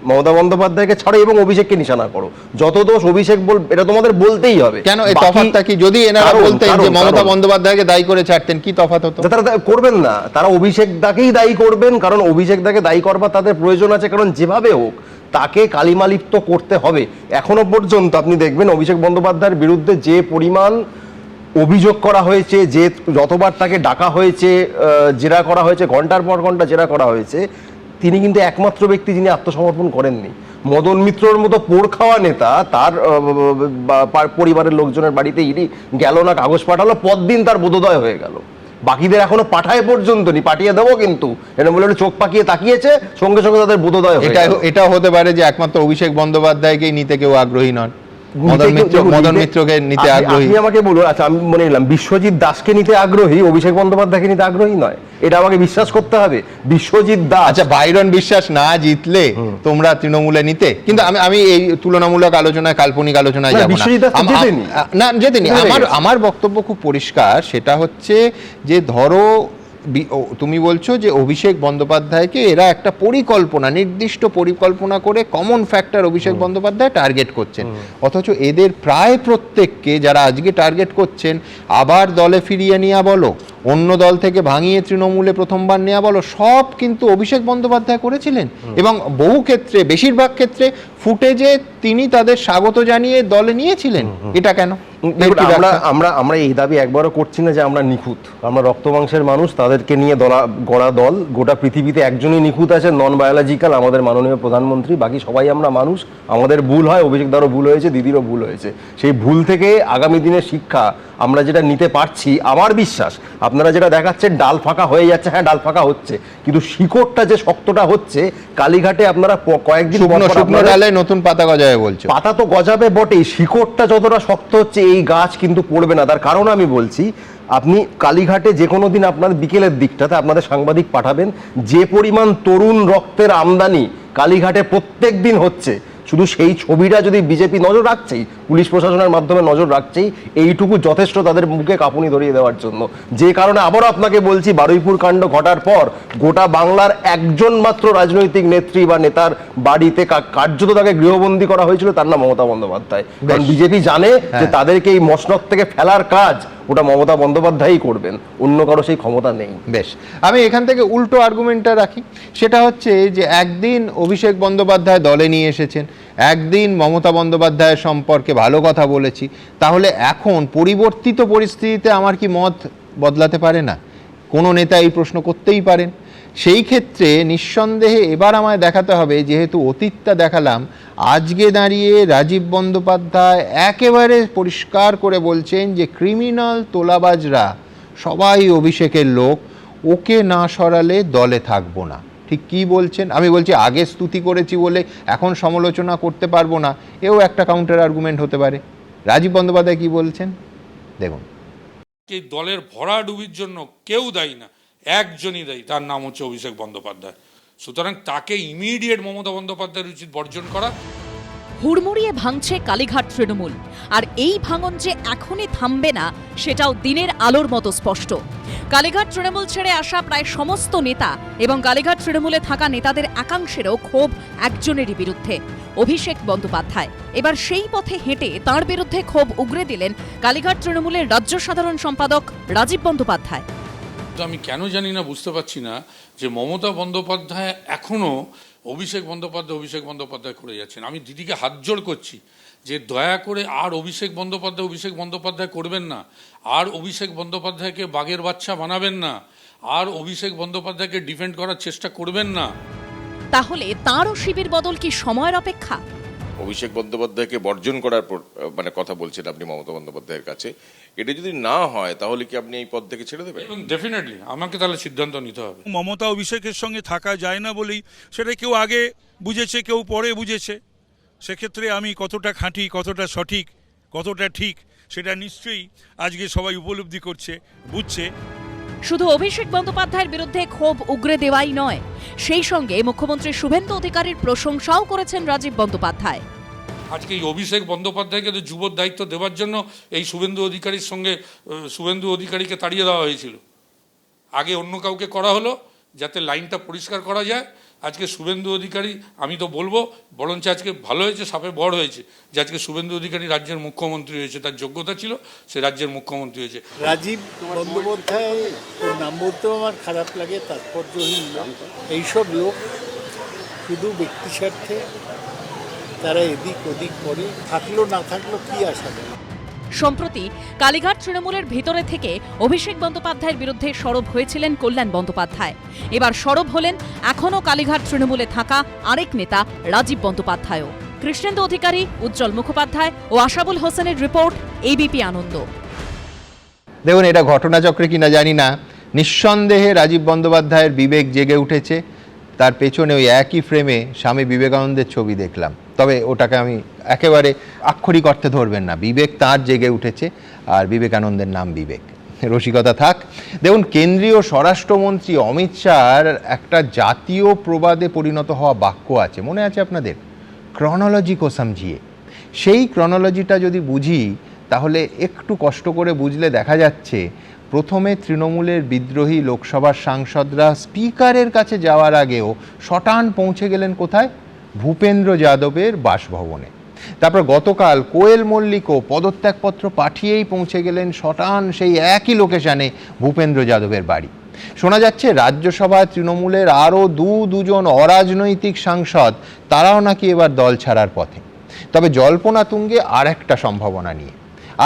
মমতা বন্দ্যোপাধ্যায়কে ছাড়ো এবং অভিষেককে নিশানা করো, যত দোষ অভিষেক বল, এটা তোমাদের বলতেই হবে। কেন এই তফাৎটা কি? যদি এনারা বলতেন যে মমতা বন্দ্যোপাধ্যায়কে দায়ী করে ছাড়তেন, কি তফাৎ হতো? তারা করবেন না, তারা অভিষেক দাকেই দায়ী করবেন, কারণ অভিষেক দাকে দায়ী করবার তাদের প্রয়োজন আছে, কারণ যেভাবে হোক তাকে কালিমালিপ্ত করতে হবে। এখনো পর্যন্ত আপনি দেখবেন অভিষেক বন্দ্যোপাধ্যায়ের বিরুদ্ধে যে পরিমাণ অভিযোগ করা হয়েছে, যে যতবার তাকে ডাকা হয়েছে, জেরা করা হয়েছে, ঘন্টার পর ঘন্টা জেরা করা হয়েছে, তিনি কিন্তু একমাত্র ব্যক্তি যিনি আত্মসমর্পণ করেননি। মদন মিত্রর মতো পোড় খাওয়া নেতা তার পরিবারের লোকজনের বাড়িতে ইডি গেল না, কাগজ পাঠালো, পরদিন তার বোধোদয় হয়ে গেল। বাকিদের এখনো পাঠায় পর্যন্ত নি, পাঠিয়ে দেবো কিন্তু এটা বলে চোখ পাকিয়ে তাকিয়েছে, সঙ্গে সঙ্গে তাদের বোধোদয় হয়ে গেল। এটাও হতে পারে যে একমাত্র অভিষেক বন্দ্যোপাধ্যায়কেই নিতে কেউ আগ্রহী নন, মদন মিত্রকে নিতে আগ্রহী। আপনি আমাকে বলুন, আচ্ছা আমি মনে নিলাম বিশ্বজিৎ দাসকে নিতে আগ্রহী, অভিষেক বন্দ্যোপাধ্যায়কে নিতে আগ্রহী নয়, এটা আমাকে বিশ্বাস করতে হবে। বিশ্বজিৎ দাস, আচ্ছা বাইরন বিশ্বাস না জিতলে তোমরা তৃণমূলে নিতে, কিন্তু আমি এই তুলনামূলক আলোচনায়, কাল্পনিক আলোচনায় যাব না। বিশ্বজিৎ দাস তো জেতেনি। না জেতেনি। আমার বক্তব্য খুব পরিষ্কার, সেটা হচ্ছে যে ধরো তুমি বলছো যে অভিষেক বন্দ্যোপাধ্যায়কে এরা একটা পরিকল্পনা, নির্দিষ্ট পরিকল্পনা করে common factor Abhishek Bandyopadhyay target করছেন, অথচ এদের প্রায় প্রত্যেককে যারা আজকে টার্গেট করছেন আবার দলে ফিরিয়ে নেওয়া বলো, অন্য দল থেকে ভাঙিয়ে তৃণমূলে প্রথমবার নেওয়া বলো, সব কিন্তু অভিষেক বন্দ্যোপাধ্যায় করেছিলেন। এবং বহু ক্ষেত্রে, বেশিরভাগ ক্ষেত্রে ফুটেজে তিনি তাদের স্বাগত জানিয়ে দলে নিয়েছিলেন। এটা কেন? আমরা এই দাবি একবারও করছি না যে আমরা নিখুঁত, আমরা রক্ত মাংসের মানুষ, তাদেরকে নিয়ে গড়া দল। গোটা পৃথিবীতে একজনই নিখুঁত আছে, নন বায়োলজিক্যাল, আমাদের মাননীয় প্রধানমন্ত্রী। বাকি সবাই আমরা মানুষ, আমাদের ভুল হয়, অভিষেকদারও ভুল হয়েছে, দিদিরও ভুল হয়েছে। সেই ভুল থেকে আগামী দিনের শিক্ষা আমরা যেটা নিতে পারছি, আমার বিশ্বাস আপনারা যেটা দেখাচ্ছেন ডাল ফাঁকা হয়ে যাচ্ছে, হ্যাঁ ডাল ফাঁকা হচ্ছে, কিন্তু শিকড়টা যে শক্তটা হচ্ছে, কালীঘাটে আপনারা কয়েকদিন শুকনো ডালে নতুন পাতা গজাবে বলছো। পাতা তো গজাবে বটেই, শিকড়টা যতটা শক্ত হচ্ছে এই গাছ কিন্তু পড়বে না। তার কারণ আমি বলছি, আপনি কালীঘাটে যে কোনো দিন আপনার বিকেলের দিকটাতে আপনাদের সাংবাদিক পাঠাবেন, যে পরিমাণ তরুণ রক্তের আমদানি কালীঘাটে প্রত্যেক দিন হচ্ছে, শুধু সেই ছবিটা যদি বিজেপি নজর রাখছেই, পুলিশ প্রশাসনের মাধ্যমে নজর রাখছেই, এইটুকু যথেষ্ট তাদের মুখে কাঁপুনি ধরিয়ে দেওয়ার জন্য। যে কারণে আবারও আপনাকে বলছি, বারুইপুর কাণ্ড ঘটার পর গোটা বাংলার একজন মাত্র রাজনৈতিক নেত্রী বা নেতার বাড়িতে কার্যত তাকে গৃহবন্দী করা হয়েছিল, তার নাম মমতা বন্দ্যোপাধ্যায়। কারণ বিজেপি জানে যে তাদেরকে এই মসনদ থেকে ফেলার কাজ ওটা মমতা বন্দ্যোপাধ্যায়ই করবেন, অন্য কারো সেই ক্ষমতা নেই। বেশ, আমি এখান থেকে উল্টো আর্গুমেন্টটা রাখি, সেটা হচ্ছে যে একদিন অভিষেক বন্দ্যোপাধ্যায় দলে নিয়ে এসেছেন, একদিন মমতা বন্দ্যোপাধ্যায়ের সম্পর্কে ভালো কথা বলেছি, তাহলে এখন পরিবর্তিত পরিস্থিতিতে আমার কি মত বদলাতে পারে না? কোনো নেতা এই প্রশ্ন করতেই পারেন। সেই ক্ষেত্রে নিঃসন্দেহে এবার আমায় দেখাতে হবে, যেহেতু অতীতটা দেখালাম, আজকে দাঁড়িয়ে রাজীব বন্দ্যোপাধ্যায় একেবারে পরিষ্কার করে বলছেন যে ক্রিমিনাল তোলাবাজরা সবাই অভিষেকের লোক, ওকে না সরালে দলে থাকবো না। ঠিক কি বলছেন? আমি বলছি আগে স্তুতি করেছি বলে এখন সমালোচনা করতে পারবো না, এও একটা কাউন্টার আর্গুমেন্ট হতে পারে। রাজীব বন্দ্যোপাধ্যায় কি বলছেন দেখুন। এই দলের ভরাডুবির জন্য কেউ দায়ী না, একজনই দায়ী, তার নাম হচ্ছে অভিষেক বন্দ্যোপাধ্যায়। সুতরাং তাকে ইমিডিয়েট মমতা বন্দ্যোপাধ্যায়ের উচিত বর্জন করা। হুড়মুড়িয়ে ভাঙছে কালীঘাট তৃণমূল, আর এই ভাঙন যে এখনই থামবে না সেটাও দিনের আলোর মতো স্পষ্ট। কালীঘাট তৃণমূল ছেড়ে আসা প্রায় সমস্ত নেতা এবং কালীঘাট তৃণমূলে থাকা নেতাদের একাংশেরও ক্ষোভ একজনেরই বিরুদ্ধে, অভিষেক বন্দ্যোপাধ্যায়। এবার সেই পথে হেঁটে তার বিরুদ্ধে ক্ষোভ উগরে দিলেন কালীঘাট তৃণমূলের রাজ্য সাধারণ সম্পাদক রাজীব বন্দ্যোপাধ্যায়। আমি কেন জানি না, বুঝতে পারছি না যে মমতা বন্দ্যোপাধ্যায় এখনো অভিষেক বন্দ্যোপাধ্যায় করে যাচ্ছেন। আমি দিদিকে হাত জোড় করছি যে দয়া করে আর অভিষেক বন্দ্যোপাধ্যায় করবেন না, আর অভিষেক বন্দ্যোপাধ্যায়কে বাঘের বাচ্চা বানাবেন না, আর অভিষেক বন্দ্যোপাধ্যায়কে ডিফেন্ড করার চেষ্টা করবেন না। তাহলে তাঁরও শিবির বদল কি সময়ের অপেক্ষা? অভিষেক বন্দ্যোপাধ্যায়কে বর্জন করার মানে কথা বলছেন আপনি মমতা বন্দ্যোপাধ্যায়ের কাছে, এটা যদি না হয় তাহলে কি আপনি এই পদ থেকে ছেড়ে দেবেন? ডেফিনেটলি আমাকে তাহলে সিদ্ধান্ত নিতে হবে। মমতা অভিষেকের সঙ্গে থাকা যায় না বলেই সেটা কেউ আগে বুঝেছে, কেউ পরে বুঝেছে। সেক্ষেত্রে আমি কতটা খাঁটি, কতটা সঠিক, কতটা ঠিক, সেটা নিশ্চয়ই আজকে সবাই উপলব্ধি করছে, বুঝছে। শুধু অভিষেক বন্দ্যোপাধ্যায়ের বিরুদ্ধে ক্ষোভ উগরে দেওয়াই নয়, সেই সঙ্গে মুখ্যমন্ত্রী শুভেন্দু অধিকারীর প্রশংসাও করেছেন রাজীব বন্দ্যোপাধ্যায়। আজকে এই অভিষেক বন্দ্যোপাধ্যায়কে তো যুবর দায়িত্ব দেওয়ার জন্য এই শুভেন্দু অধিকারীকে তাড়িয়ে দেওয়া হয়েছিল। আগে অন্য কাউকে করা হলো যাতে লাইনটা পরিষ্কার করা যায়। আজকে শুভেন্দু অধিকারী, আমি তো বলবো বরঞ্চ আজকে ভালো হয়েছে, সাপে বড় হয়েছে যে আজকে শুভেন্দু অধিকারী রাজ্যের মুখ্যমন্ত্রী হয়েছে, তার যোগ্যতা ছিল, সে রাজ্যের মুখ্যমন্ত্রী হয়েছে। রাজীব বন্দ্যোপাধ্যায় নাম বলতেও আমার খারাপ লাগে, তাৎপর্যহীন লোক। এইসব লোক শুধু ব্যক্তি স্বার্থে তারা এদিক ওদিক করে, থাকলো না থাকলো কি আশা করে। সম্প্রতি কালীঘাট তৃণমূলের ভিতরে থেকে অভিষেক বন্দ্যোপাধ্যায়ের বিরুদ্ধে সরব হয়েছিলেন কল্যাণ বন্দ্যোপাধ্যায়। এবার সরব হলেন এখনও কালীঘাট তৃণমূলে থাকা আরেক নেতা রাজীব বন্দ্যোপাধ্যায়ও। কৃষ্ণেন্দু অধিকারী, উজ্জ্বল মুখোপাধ্যায় ও আশাবুল হোসেনের রিপোর্ট, এবিপি আনন্দ। দেখুন, এটা ঘটনাচক্রে কিনা জানি না, নিঃসন্দেহে রাজীব বন্দ্যোপাধ্যায়ের বিবেক জেগে উঠেছে, তার পেছনে ওই একই ফ্রেমে স্বামী বিবেকানন্দের ছবি দেখলাম। তবে ওটাকে আমি একেবারে আক্ষরিক অর্থে ধরবেন না, বিবেক তার জেগে উঠেছে, আর বিবেকানন্দের নাম বিবেক। রসিকতা থাক। দেখুন, কেন্দ্রীয় স্বরাষ্ট্রমন্ত্রী অমিত শাহর একটা জাতীয় প্রবাদে পরিণত হওয়া বাক্য আছে, মনে আছে আপনাদের? ক্রনোলজি কো সমঝিয়ে। সেই ক্রনোলজিটা যদি বুঝি তাহলে একটু কষ্ট করে বুঝলে দেখা যাচ্ছে প্রথমে তৃণমূলের বিদ্রোহী লোকসভার সাংসদরা স্পিকারের কাছে যাওয়ার আগেও শটান পৌঁছে গেলেন কোথায়? ভূপেন্দ্র যাদবের বাসভবনে। তারপর গতকাল কোয়েল মল্লিকও পদত্যাগপত্র পাঠিয়েই পৌঁছে গেলেন শটান সেই একই লোকেশানে ভূপেন্দ্র যাদবের বাড়ি। শোনা যাচ্ছে রাজ্যসভায় তৃণমূলের আরও দুজন অরাজনৈতিক সাংসদ, তারাও নাকি এবার দল ছাড়ার পথে। তবে জল্পনা তুঙ্গে আর একটা সম্ভাবনা নিয়ে।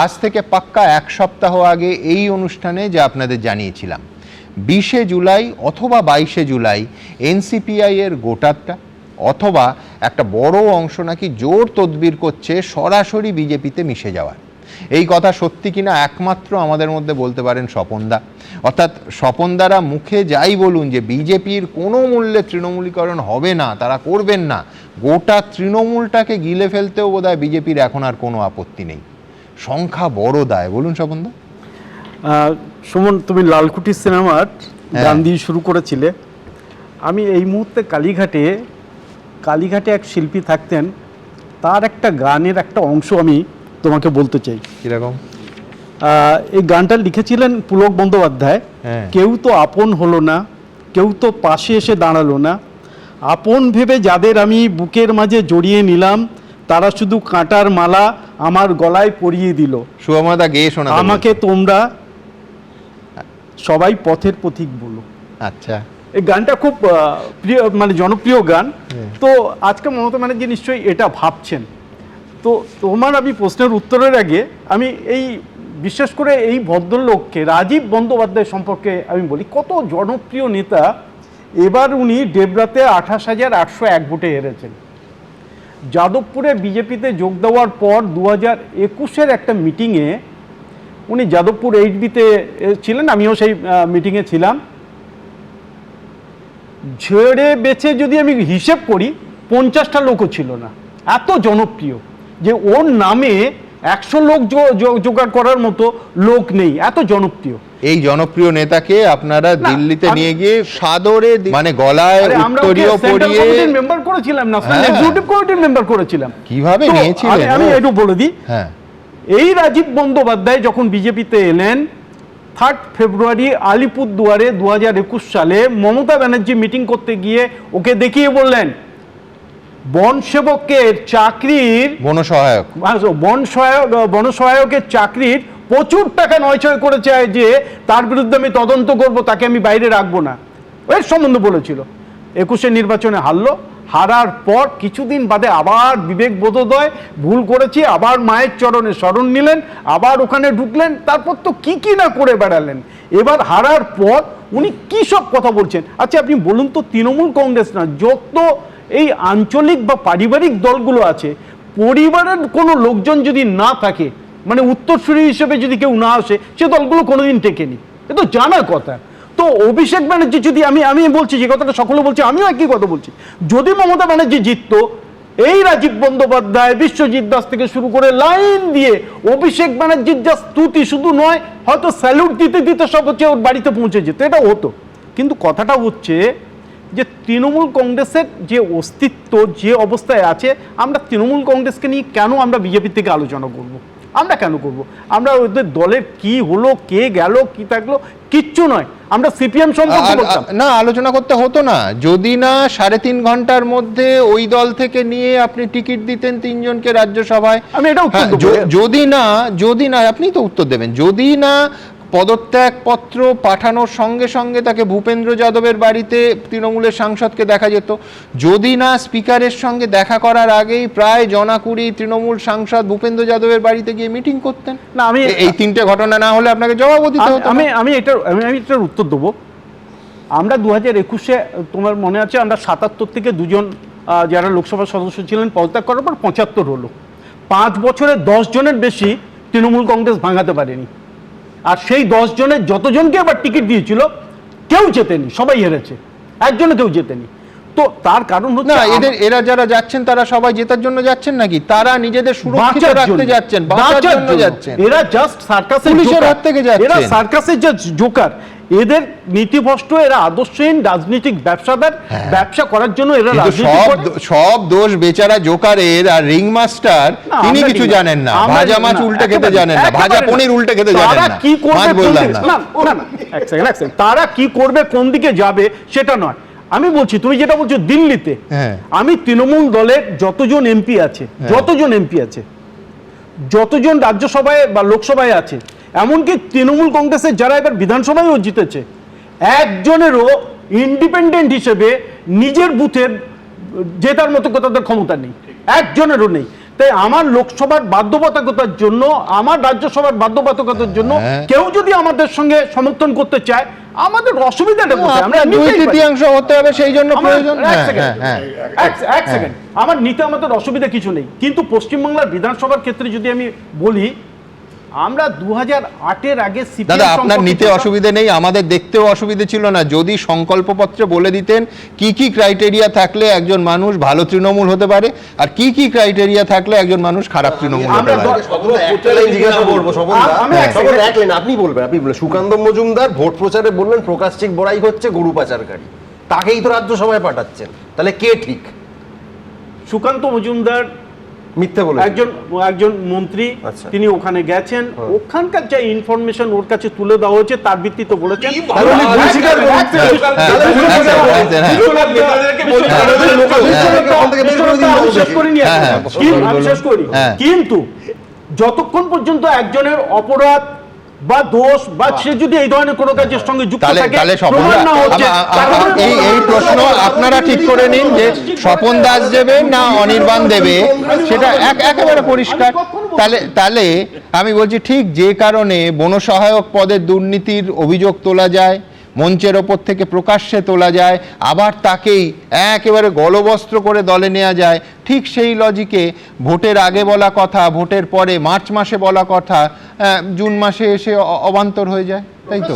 আজ থেকে পাক্কা এক সপ্তাহ আগে এই অনুষ্ঠানে যা আপনাদের জানিয়েছিলাম, 20শে জুলাই অথবা 22শে জুলাই এনসিপিআই এর গোটাটা অথবা একটা বড় অংশ নাকি জোর তদবির করছে সরাসরি বিজেপিতে মিশে যাওয়ার। এই কথা সত্যি কিনা একমাত্র আমাদের মধ্যে বলতে পারেন স্বপনদা। অর্থাৎ স্বপনদারা মুখে যাই বলুন যে বিজেপির কোনো মূল্যে তৃণমূলীকরণ হবে না, তারা করবেন না, গোটা তৃণমূলটাকে গিলে ফেলতেও বোধহয় বিজেপির এখন আর কোনো আপত্তি নেই। সংখ্যা বড় দায়, বলুন স্বপনদা। সুমন, তুমি লালকুটি সিনেমার গান দিয়ে শুরু করেছিলে। আমি এই মুহূর্তে কালীঘাটে এক শিল্পী থাকতেন, তার একটা গানের একটা অংশ আমি তোমাকে বলতে চাই। কিরকম? এই গানটা লিখেছিলেন পুলক বন্দ্যোপাধ্যায়। কেউ তো আপন হলো না, কেউ তো পাশে এসে দাঁড়ালো না, আপন ভেবে যাদের আমি বুকের মাঝে জড়িয়ে নিলাম, তারা শুধু কাঁটার মালা আমার গলায় পরিয়ে দিল। সুমাদা গেয়ে শোনা, আমাকে তোমরা সবাই পথের পথিক বলো। আচ্ছা, এই গানটা খুব প্রিয়, মানে জনপ্রিয় গান। তো আজকে মমতা ব্যানার্জি নিশ্চয়ই এটা ভাবছেন। তো তোমার আমি প্রশ্নের উত্তরের আগে আমি এই বিশেষ করে এই ভদ্রলোককে, রাজীব বন্দ্যোপাধ্যায় সম্পর্কে আমি বলি, কত জনপ্রিয় নেতা। এবার উনি ডেবরাতে 28,801 ভোটে হেরেছেন। যাদবপুরে বিজেপিতে যোগ দেওয়ার পর 2021-এর একটা মিটিংয়ে উনি যাদবপুর এইচবিতে ছিলেন, আমিও সেই মিটিংয়ে ছিলাম। ঝেড়ে বেছে যদি আমি হিসেব করি 50টা লোকও ছিল না, এত জনপ্রিয় যে ওর নামে 100 লোক জোগাড় করার মতো লোক নেই, এত জনপ্রিয়। এই জনপ্রিয় নেতাকে আপনারা দিল্লিতে নিয়ে গিয়ে সাদরে, মানে গলায় উত্তরীয় পরিয়ে মেম্বার করেছিলাম, ন্যাশনাল এক্সিকিউটিভ কমিটির মেম্বার করেছিলাম। কিভাবে নিয়েছিলেন আমি একটু বলে দিই। হ্যাঁ, এই রাজীব বন্দ্যোপাধ্যায় যখন বিজেপিতে এলেন 3 ফেব্রুয়ারি আলিপুরদুয়ারে 2021 সালে মমতা ব্যানার্জি মিটিং করতে গিয়ে ওকে দেখিয়ে বললেন বন সেবকের চাকরির বনসহায়কের চাকরির প্রচুর টাকা নয়ছয় করেছে, যে তার বিরুদ্ধে আমি তদন্ত করব, তাকে আমি বাইরে রাখবো না, এর সম্বন্ধে বলেছিল। 21-এর নির্বাচনে হারলো। হারার পর কিছুদিন বাদে আবার বিবেক বোধোদয়, ভুল করেছি, আবার মায়ের চরণে শরণ নিলেন, আবার ওখানে ঢুকলেন, তারপর তো কি না করে বেড়ালেন। এবার হারার পর উনি কি সব কথা বলছেন। আচ্ছা, আপনি বলুন তো, তৃণমূল কংগ্রেস না, যত এই আঞ্চলিক বা পারিবারিক দলগুলো আছে, পরিবারের কোনো লোকজন যদি না থাকে, মানে উত্তরসূরি হিসেবে যদি কেউ না আসে, সে দলগুলো কোনোদিন টেকেনি, এ তো জানা কথা। তো অভিষেক ব্যানার্জি যদি, আমি বলছি যে কথাটা সকলে বলছি, আমিও একই কথা বলছি, যদি মমতা ব্যানার্জি জিততো, এই রাজীব বন্দ্যোপাধ্যায়, বিশ্বজিৎ দাস থেকে শুরু করে লাইন দিয়ে অভিষেক ব্যানার্জির যা স্তুতি, শুধু নয়, হয়তো স্যালুট দিতে দিতে সব হচ্ছে ওর বাড়িতে পৌঁছে যেত, এটা হতো। কিন্তু কথাটা হচ্ছে যে তৃণমূল কংগ্রেসের যে অস্তিত্ব যে অবস্থায় আছে, আমরা তৃণমূল কংগ্রেসকে নিয়ে কেন আমরা বিজেপি থেকে আলোচনা করব? আমরা কেন করব? আমরা ওদের দলের কি হলো, কে গেল, কি থাকলো, কিচ্ছু নয়। আমরা সিপিএম সম্পর্কে বলতাম না, আলোচনা করতে হতো না যদি না 3.5 ঘন্টার মধ্যে ওই দল থেকে নিয়ে আপনি টিকিট দিতেন 3 জনকে রাজ্যসভায়। আমি এটা উত্তর দেব। যদি না আপনি তো উত্তর দেবেন, যদি না পদত্যাগপত্র পাঠানোর সঙ্গে সঙ্গে তাকে ভূপেন্দ্র যাদবের বাড়িতে তৃণমূলের সাংসদকে দেখা যেত, যদি না স্পিকারের সঙ্গে দেখা করার আগেই প্রায় 20 তৃণমূল সাংসদ ভূপেন্দ্র যাদবের বাড়িতে গিয়ে মিটিং করতেন না, আমি এই 3টে ঘটনা না হলে আপনাকে জবাবও দিতে হতো। আমি এটার উত্তর দেবো। আমরা 2021-এ, তোমার মনে আছে, আমরা 77 থেকে 2 জন যারা লোকসভা সদস্য ছিলেন পদত্যাগ করার পর 75 হলো। 5 বছরে 10 জনের বেশি তৃণমূল কংগ্রেস ভাঙাতে পারেনি। আর সেই 10 জনের যতজনকে আবার টিকিট দিয়েছিল কেউ জেতেনি, সবাই হেরেছে, একজনও কেউ জেতেনি। তো তার কারণ হচ্ছে না, এরা যারা যাচ্ছেন তারা সবাই জেতার জন্য যাচ্ছেন নাকি? তারা নিজেদের সুরক্ষিত রাখতে যাচ্ছেন, বাঁচার জন্য যাচ্ছেন। এরা জাস্ট সার্কাসের পুলিশের হাত থেকে যাচ্ছেন। এরা সার্কাসের যে জোকার, এদের নীতিভ্রষ্ট, এরা আদর্শহীন রাজনৈতিক ব্যবসাদার, ব্যবসা করার জন্য এরা রাজনীতি করে। সব দোষ বেচারা জোকারের, আর রিং মাস্টার তিনি কিছু জানেন না, ভাজা মাছ উল্টে খেতে জানেন না, ভাজা পনির উল্টে খেতে জানেন না, কি করবে বললাম না। এক সেকেন্ড, তারা কি করবে, কোন দিকে যাবে সেটা নয়, আমি বলছি তুমি যেটা বলছো দিল্লিতে, আমি তৃণমূল দলের যতজন এমপি আছে, যতজন রাজ্যসভায় বা লোকসভায় আছে, এমনকি তৃণমূল কংগ্রেসের যারা এবার বিধানসভায়ও জিতেছে, একজনেরও ইন্ডিপেন্ডেন্ট হিসেবে নিজের বুথের জেতার মতো তাদের ক্ষমতা নেই, একজনেরও নেই। তাই আমার লোকসভার বাধ্যবাধকতার জন্য, আমার রাজ্যসভার বাধ্যবাধকতার জন্য কেউ যদি আমাদের সঙ্গে সমর্থন করতে চায়, আমাদের অসুবিধাটা কোথায়? আমরা 2/3 হতে হবে, সেই জন্য প্রয়োজন। এক সেকেন্ড, আমার নিতে আমাদের অসুবিধা কিছু নেই, কিন্তু পশ্চিমবাংলার বিধানসভার ক্ষেত্রে যদি আমি বলি, আমরা 2008-এর আগে দাদা আপনার নিতে অসুবিধা নেই, আমাদের দেখতেও অসুবিধা ছিল না যদি সংকল্পপত্রে বলে দিতেন কি কি ক্রাইটেরিয়া থাকলে একজন মানুষ ভালো তৃণমূল হতে পারে, আর কি কি ক্রাইটেরিয়া থাকলে একজন মানুষ খারাপ তৃণমূল হতে পারে। আপনি বলবেন সুকান্ত মজুমদার ভোট প্রচারে বললেন প্রকাশ চিক বড়াই হচ্ছে গরু পাচারকারী, তাকেই তো রাজ্যসভায় পাঠাচ্ছেন, তাহলে কে ঠিক? সুকান্ত মজুমদার মিথ্যে বলে একজন মন্ত্রী, তিনি ওখানে গেছেন, ওখানকার যে ইনফরমেশন ওর কাছে তুলে দেওয়া হয়েছে তার ভিত্তিতে বলেছেন। কিন্তু যতক্ষণ পর্যন্ত একজনের অপরাধ বা দোষ বা সে যদি এই ধরনের কোনো কাজের সঙ্গে যুক্ত থাকে, এই প্রশ্ন আপনারা ঠিক করে নিন যে স্বপন দাস দেবে না অনির্বাণ দেবে, সেটা একেবারে পরিষ্কার। তাহলে আমি বলছি ঠিক যে কারণে বনসহায়ক পদের দুর্নীতির অভিযোগ তোলা যায়, মঞ্চের ওপর থেকে প্রকাশ্যে তোলা যায়, আবার তাকেই একেবারে গলবস্ত্র করে দলে নেওয়া যায়, ঠিক সেই লজিকে ভোটের আগে বলা কথা, ভোটের পরে মার্চ মাসে বলা কথা জুন মাসে এসে অবান্তর হয়ে যায়, তাই তো?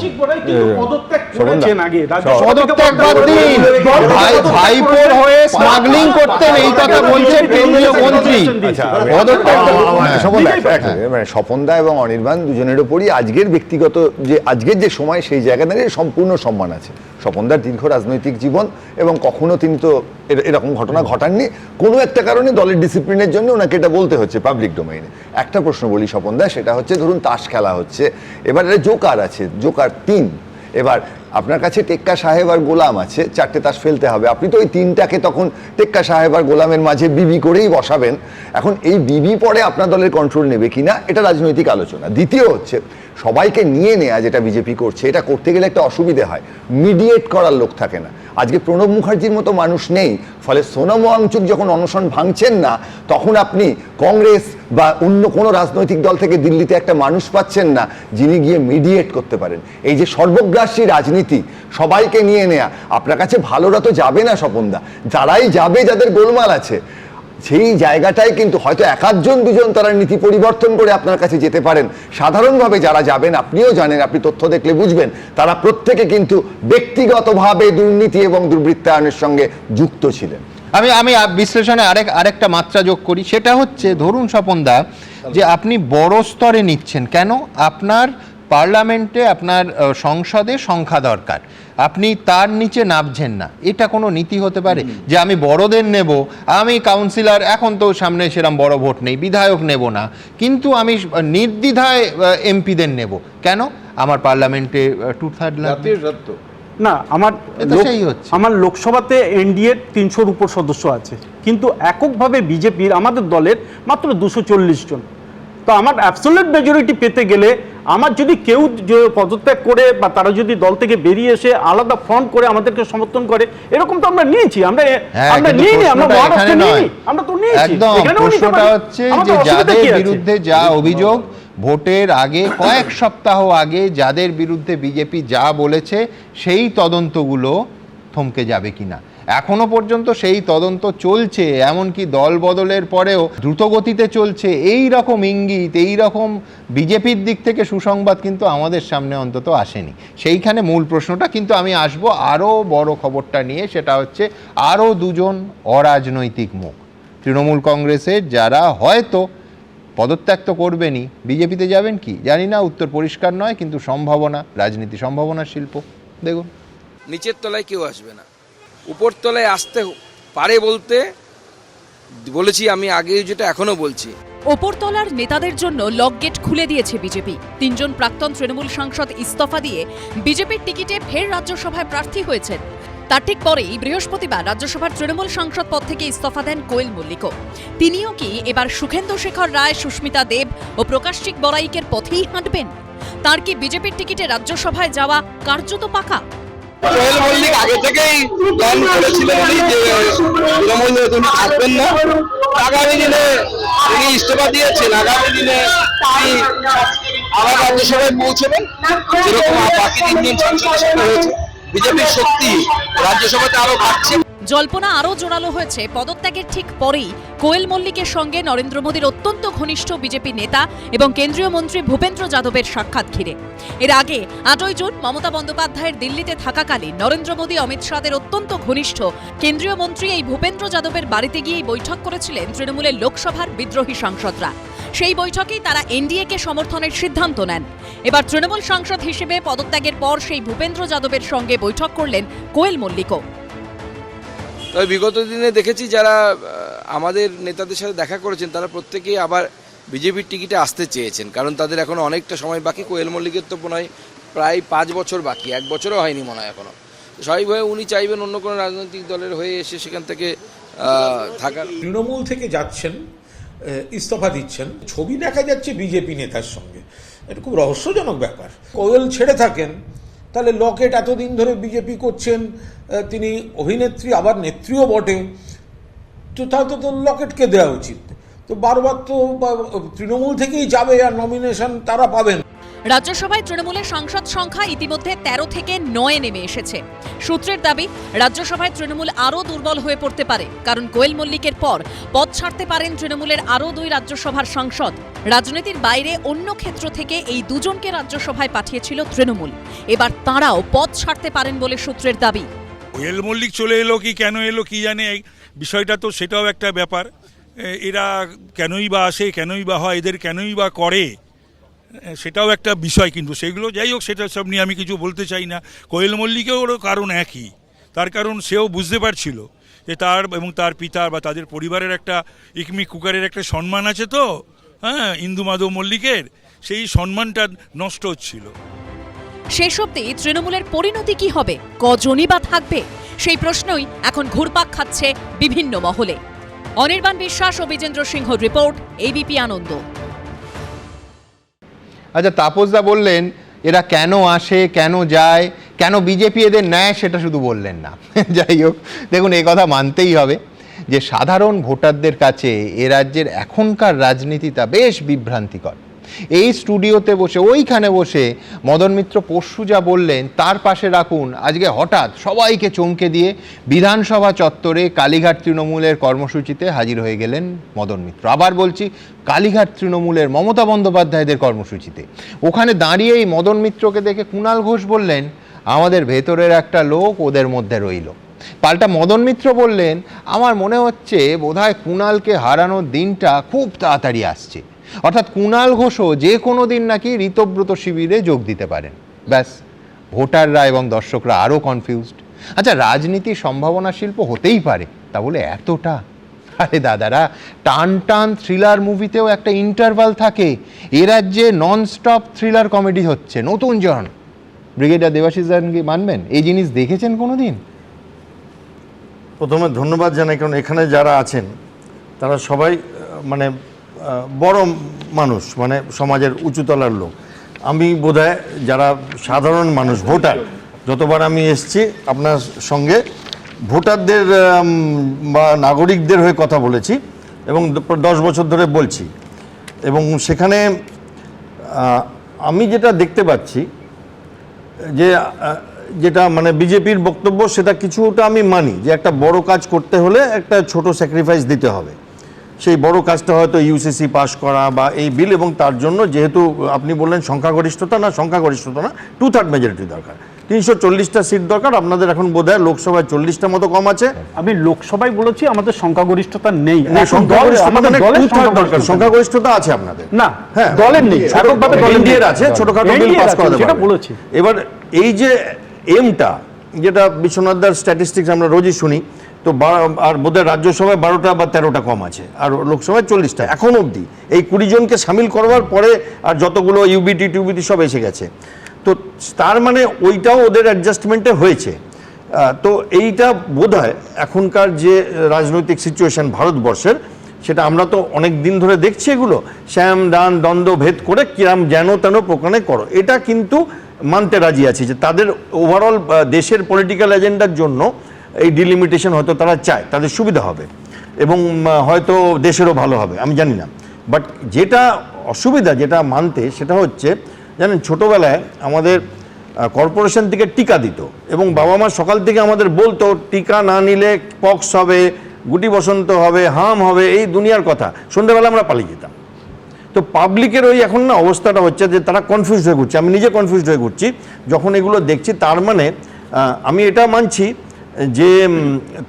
ভাইপোর হয়ে স্মাগলিং করতেন এই কথা বলছেন কেন্দ্রীয় মন্ত্রী। স্বপনদা এবং অনির্বাণ দুজনের উপরই আজকের ব্যক্তিগত যে আজকের যে সময়, সেই জায়গা দাঁড়িয়ে সম্পূর্ণ সম্মান আছে। স্বপনদার দীর্ঘ রাজনৈতিক জীবন, এবং কখনো তিনি তো এরকম ঘটনা ঘটাননি, কোনো একটা কারণে দলের ডিসিপ্লিনের জন্য ওনাকে এটা বলতে হচ্ছে পাবলিক ডোমেইনে। একটা প্রশ্ন বলি স্বপনদা, সেটা হচ্ছে ধরুন তাস খেলা হচ্ছে, এবার জোকার আছে, জোকার 3, এবার আপনার কাছে টেক্কা সাহেব আর গোলাম আছে, 4টে তাস ফেলতে হবে, আপনি তো ওই 3টাকে তখন টেক্কা সাহেব আর গোলামের মাঝে বিবি করেই বসাবেন। এখন এই বিবি পরে আপনার দলের কন্ট্রোল নেবে কিনা, এটা রাজনৈতিক আলোচনা। দ্বিতীয় হচ্ছে সবাইকে নিয়ে নেয়া, যেটা বিজেপি করছে, এটা করতে গেলে একটা অসুবিধে হয়, মিডিয়েট করার লোক থাকে না। আজকে প্রণব মুখার্জির মতো মানুষ নেই, ফলে সোনাম ওয়াংচুক যখন অনশন ভাঙছেন না, তখন আপনি কংগ্রেস বা অন্য কোনো রাজনৈতিক দল থেকে দিল্লিতে একটা মানুষ পাচ্ছেন না যিনি গিয়ে মিডিয়েট করতে পারেন। এই যে সর্বগ্রাসী রাজনীতি, সবাইকে নিয়ে নেয়া, আপনার কাছে ভালোরা তো যাবে না স্বপনদা, যারাই যাবে, যাদের গোলমাল আছে, সেই জায়গাটায় কিন্তু হয়তো 1-2 জন তারা নীতি পরিবর্তন করে আপনার কাছে যেতে পারেন। সাধারণভাবে যারা যাবেন, আপনিও জানেন, আপনি তথ্য দেখলে বুঝবেন, তারা প্রত্যেকে কিন্তু ব্যক্তিগতভাবে দুর্নীতি এবং দুর্বৃত্তায়নের সঙ্গে যুক্ত ছিলেন। আমি বিশ্লেষণে আরেকটা মাত্রা যোগ করি, সেটা হচ্ছে ধরুন স্বপনদা যে আপনি বড় স্তরে নিচ্ছেন কেন, আপনার পার্লামেন্টে, আপনার সংসদে সংখ্যা দরকার, আপনি তার নিচে নামছেন না, এটা কোনো নীতি হতে পারে? যে আমি বড়দের নেব, আমি কাউন্সিলর, এখন তো সামনে সেরকম বড় ভোট নেই, বিধায়ক নেব না, কিন্তু আমি নির্দ্বিধায় এমপিদের নেব, কেন? আমার পার্লামেন্টে 2/3 লাগবে না। আমার লোকসভাতে এনডিএ 300-র উপর সদস্য আছে, কিন্তু এককভাবে বিজেপির আমাদের দলের মাত্র 240 জন। তো আমার অ্যাবসলিউট মেজরিটি পেতে গেলে আমার যদি কেউ পদত্যাগ করে বা তারা যদি দল থেকে বেরিয়ে এসে আলাদা ফ্রন্ট করে আমাদেরকে সমর্থন করে, এরকম তো আমরা নিয়েছি, আমরা নিইনি, আমরা মহারাষ্ট্রে নিইনি, আমরা তো নিয়েছি। প্রশ্নটা হচ্ছে যে যাদের বিরুদ্ধে যা অভিযোগ, ভোটের আগে কয়েক সপ্তাহ আগে যাদের বিরুদ্ধে বিজেপি যা বলেছে, সেই তদন্তগুলো থমকে যাবে কিনা। এখনো পর্যন্ত সেই তদন্ত চলছে, এমনকি দল বদলের পরেও দ্রুতগতিতে চলছে। এই রকম ইঙ্গিত, এই রকম বিজেপির দিক থেকে সুসংবাদ কিন্তু আমাদের সামনে অন্তত আসেনি। সেইখানে মূল প্রশ্নটা কিন্তু আমি আসবো আরও বড় খবরটা নিয়ে, সেটা হচ্ছে আরও দুজন অরাজনৈতিক মুখ তৃণমূল কংগ্রেসের, যারা হয়তো পদত্যাগ তো করবেনই, বিজেপিতে যাবেন কি জানি না, উত্তর পরিষ্কার নয়, কিন্তু সম্ভাবনা, রাজনীতি সম্ভাবনার শিল্প। দেখুন, নিচের তলায় কেউ আসবে না, উপর তলায় আসতে পারে বলতে বলেছি আমি আগে, যেটা এখনো বলছি। ওপরতলার নেতাদের জন্য লকগেট খুলে দিয়েছে বিজেপি। 3 জন প্রাক্তন তৃণমূল সাংসদ ইস্তফা দিয়ে বিজেপির টিকিটে ফের রাজ্যসভায় প্রার্থী হয়েছেন। তার ঠিক পরেই বৃহস্পতিবার রাজ্যসভার তৃণমূল সাংসদ পদ থেকে ইস্তফা দেন কোয়েল মল্লিকও। তিনিও কি এবার সুখেন্দু শেখর রায়, সুস্মিতা দেব ও প্রকাশিক বড়াইকের পথেই হাঁটবেন? তার কি বিজেপির টিকিটে রাজ্যসভায় যাওয়া কার্যত পাকা? কোয়েল মল্লিক আগে থেকেই প্ল্যান করেছিলেন যে তৃণমূলে তিনি থাকবেন না। আগামী দিনে তিনি ইস্তফা দিয়েছেন, আগামী দিনে তিনি আবার রাজ্যসভায় পৌঁছবেন, যেরকম বাকি 3 জন সাংসদের সাথে হয়েছে। বিজেপির শক্তি রাজ্যসভাতে আরো বাড়ছে। জল্পনা আরও জোরালো হয়েছে পদত্যাগের ঠিক পরেই কোয়েল মল্লিকের সঙ্গে নরেন্দ্র মোদীর অত্যন্ত ঘনিষ্ঠ বিজেপি নেতা এবং কেন্দ্রীয় মন্ত্রী ভূপেন্দ্র যাদবের সাক্ষাৎ ঘিরে। এর আগে 8ই জুন মমতা বন্দ্যোপাধ্যায়ের দিল্লিতে থাকাকালীন নরেন্দ্র মোদী, অমিত শাহের অত্যন্ত ঘনিষ্ঠ কেন্দ্রীয় মন্ত্রী এই ভূপেন্দ্র যাদবের বাড়িতে গিয়েই বৈঠক করেছিলেন তৃণমূলের লোকসভার বিদ্রোহী সাংসদরা। সেই বৈঠকেই তারা এনডিএকে সমর্থনের সিদ্ধান্ত নেন। এবার তৃণমূল সাংসদ হিসেবে পদত্যাগের পর সেই ভূপেন্দ্র যাদবের সঙ্গে বৈঠক করলেন কোয়েল মল্লিকও। তবে বিগত দিনে দেখেছি যারা আমাদের নেতাদের সাথে দেখা করেছেন তারা প্রত্যেকেই আবার বিজেপির টিকিটে আসতে চেয়েছেন, কারণ তাদের এখনো অনেকটা সময় বাকি। কোয়েল মল্লিকের তো মনে হয় প্রায় 5 বছর বাকি, 1 বছরও হয়নি মনে হয় এখনো। স্বাভাবিকভাবে উনি চাইবেন অন্য কোনো রাজনৈতিক দলের হয়ে এসে সেখান থেকে থাকার। তৃণমূল থেকে যাচ্ছেন, ইস্তফা দিচ্ছেন, ছবি দেখা যাচ্ছে বিজেপি নেতার সঙ্গে। এটা খুব রহস্যজনক ব্যাপার। কোয়েল ছেড়ে থাকেন, তাহলে লকেট এতদিন ধরে বিজেপি করছেন, তিনি অভিনেত্রী আবার নেত্রীও বটে, তো তাহলে তো লকেটকে দেওয়া উচিত। তো বারবার তো তৃণমূল থেকেই যাবে আর নমিনেশন তারা পাবেন। রাজ্যসভায় তৃণমূলের সাংসদ সংখ্যা ইতিমধ্যে 13 থেকে 9 নেমে এসেছে। সূত্রের দাবি, রাজ্যসভায় তৃণমূল আরও দুর্বল হয়ে পড়তে পারে, কারণ কোয়েল মল্লিকের পর পদ ছাড়তে পারেন তৃণমূলের আরও 2 রাজ্যসভার সাংসদ। রাজনীতির বাইরে অন্য ক্ষেত্র থেকে এই দুজনকে রাজ্যসভায় পাঠিয়েছিল তৃণমূল। এবার তাঁরাও পদ ছাড়তে পারেন বলে সূত্রের দাবি। কোয়েল মল্লিক চলে এলো কি কেন এলো কি জানে, বিষয়টা তো সেটাও একটা ব্যাপার। এরা কেনই বা আসে, কেনই বা হয়, এদের কেনই বা করে, সেটাও একটা বিষয়। কিন্তু সেগুলো যাই হোক, সেটা সব নিয়ে আমি কিছু বলতে চাই না। কোয়েল মল্লিকেরও কারণ একই, তার কারণ সেও বুঝতে পারছিল যে তার এবং তার পিতার বা তাদের পরিবারের একটা ইকমি কুকারের একটা সম্মান আছে, তো হ্যাঁ, ইন্দু মাধব মল্লিকের সেই সম্মানটা নষ্ট হচ্ছিল। শেষ অবধি তৃণমূলের পরিণতি কি হবে, কজনই বা থাকবে, সেই প্রশ্নই এখন ঘুরপাক খাচ্ছে বিভিন্ন মহলে। অনির্বাণ বিশ্বাস ও বিজেন্দ্র সিংহ রিপোর্ট, এবিপি আনন্দ। আচ্ছা, তাপসদা বললেন এরা কেন আসে, কেন যায়, কেন বিজেপি এদের নেয়, সেটা শুধু বললেন না। যাই হোক, দেখুন, এই কথা মানতেই হবে যে সাধারণ ভোটারদের কাছে এ রাজ্যের এখনকার রাজনীতিটা বেশ বিভ্রান্তিকর। এই স্টুডিওতে বসে, ওইখানে বসে মদন মিত্র পরশু যা বললেন তার পাশে রাখুন আজকে হঠাৎ সবাইকে চমকে দিয়ে বিধানসভা চত্বরে কালীঘাট তৃণমূলের কর্মসূচিতে হাজির হয়ে গেলেন মদন মিত্র। আবার বলছি, কালীঘাট তৃণমূলের মমতা বন্দ্যোপাধ্যায়দের কর্মসূচিতে। ওখানে দাঁড়িয়েই মদন মিত্রকে দেখে কুণাল ঘোষ বললেন, আমাদের ভেতরের একটা লোক ওদের মধ্যে রইল। পাল্টা মদন মিত্র বললেন, আমার মনে হচ্ছে বোধহয় কুণালকে হারানোর দিনটা খুব তাড়াতাড়ি আসছে। অর্থাৎ কুণাল ঘোষও যে কোনো দিন নাকি ঋতব্রত শিবিরে যোগ দিতে পারেন। ব্যাস, ভোটাররা এবং দর্শকরা আরও কনফিউজড। আচ্ছা, রাজনীতির সম্ভাবনা শিল্প হতেই পারে, তা বলে এতটা? আরে দাদারা, টান টান থ্রিলার মুভিতেও একটা ইন্টারভাল থাকে। এ রাজ্যে নন স্টপ থ্রিলার কমেডি হচ্ছে। নতুন জন ব্রিগেডিয়ার দেবাশিস কি মানবেন? এই জিনিস দেখেছেন কোনো দিন? প্রথমে ধন্যবাদ জানাই, কারণ এখানে যারা আছেন তারা সবাই মানে বড় মানুষ, মানে সমাজের উঁচুতলার লোক। আমি বোধহয় যারা সাধারণ মানুষ, ভোটার, যতবার আমি এসছি আপনার সঙ্গে ভোটারদের বা নাগরিকদের হয়ে কথা বলেছি এবং 10 বছর ধরে বলছি। এবং সেখানে আমি যেটা দেখতে পাচ্ছি যে যেটা মানে বিজেপির বক্তব্য সেটা কিছুটা আমি মানি, যে একটা বড় কাজ করতে হলে একটা ছোট স্যাক্রিফাইস দিতে হবে। সেই বড় কাজটা হয়তো ইউসিসি পাস করা বা এই বিল, এবং তার জন্য যেহেতু আপনি বললেন সংখ্যাগরিষ্ঠতা না 2/3 মেজরিটি দরকার, 340টা সিট দরকার। আপনাদের এখন বোধহয় লোকসভায় 40টা মতো কম আছে। আমি লোকসভায় বলেছি আমাদের সংখ্যাগরিষ্ঠতা নেই, সংখ্যাগরিষ্ঠতা আছে আপনাদের, না হ্যাঁ দলের নেই, এককভাবে এনডিএর আছে, ছোটখাটো বিল পাস করা সেটা বলেছি। এবার এই যে এমটা, যেটা বিশ্বনাথদার স্ট্যাটিস্টিক্স আমরা রোজই শুনি, তো আর বোধহয় রাজ্যসভায় 12টা বা 13টা কম আছে, আর লোকসভায় 40টা এখন অবধি। এই 20 জনকে সামিল করবার পরে আর যতগুলো ইউবিটি টিউবিটি সব এসে গেছে, তো তার মানে ওইটাও ওদের অ্যাডজাস্টমেন্টে হয়েছে। তো এইটা বোধহয় এখনকার যে রাজনৈতিক সিচুয়েশন ভারতবর্ষের, সেটা আমরা তো অনেক দিন ধরে দেখছি, এগুলো শ্যাম দান দ্বন্দ্ব ভেদ করে কিরাম যেন তেন প্রকারে করো, এটা কিন্তু মানতে রাজি আছি যে তাদের ওভারঅল দেশের পলিটিক্যাল এজেন্ডার জন্য এই ডিলিমিটেশন হয়তো তারা চায়, তাদের সুবিধা হবে এবং হয়তো দেশেরও ভালো হবে, আমি জানি না। বাট যেটা অসুবিধা, যেটা মানতে, সেটা হচ্ছে জানেন ছোটোবেলায় আমাদের কর্পোরেশন থেকে টিকা দিত এবং বাবা মা সকাল থেকে আমাদের বলতো টিকা না নিলে পক্স হবে, গুটি বসন্ত হবে, হাম হবে, এই দুনিয়ার কথা। সন্ধ্যাবেলা আমরা পালিয়ে যেতাম। তো পাবলিকের ওই এখন না অবস্থাটা হচ্ছে যে তারা কনফিউজড হয়ে ঘুরছে, আমি নিজে কনফিউজড হয়ে ঘুরছি যখন এগুলো দেখছি। তার মানে আমি এটা মানছি যে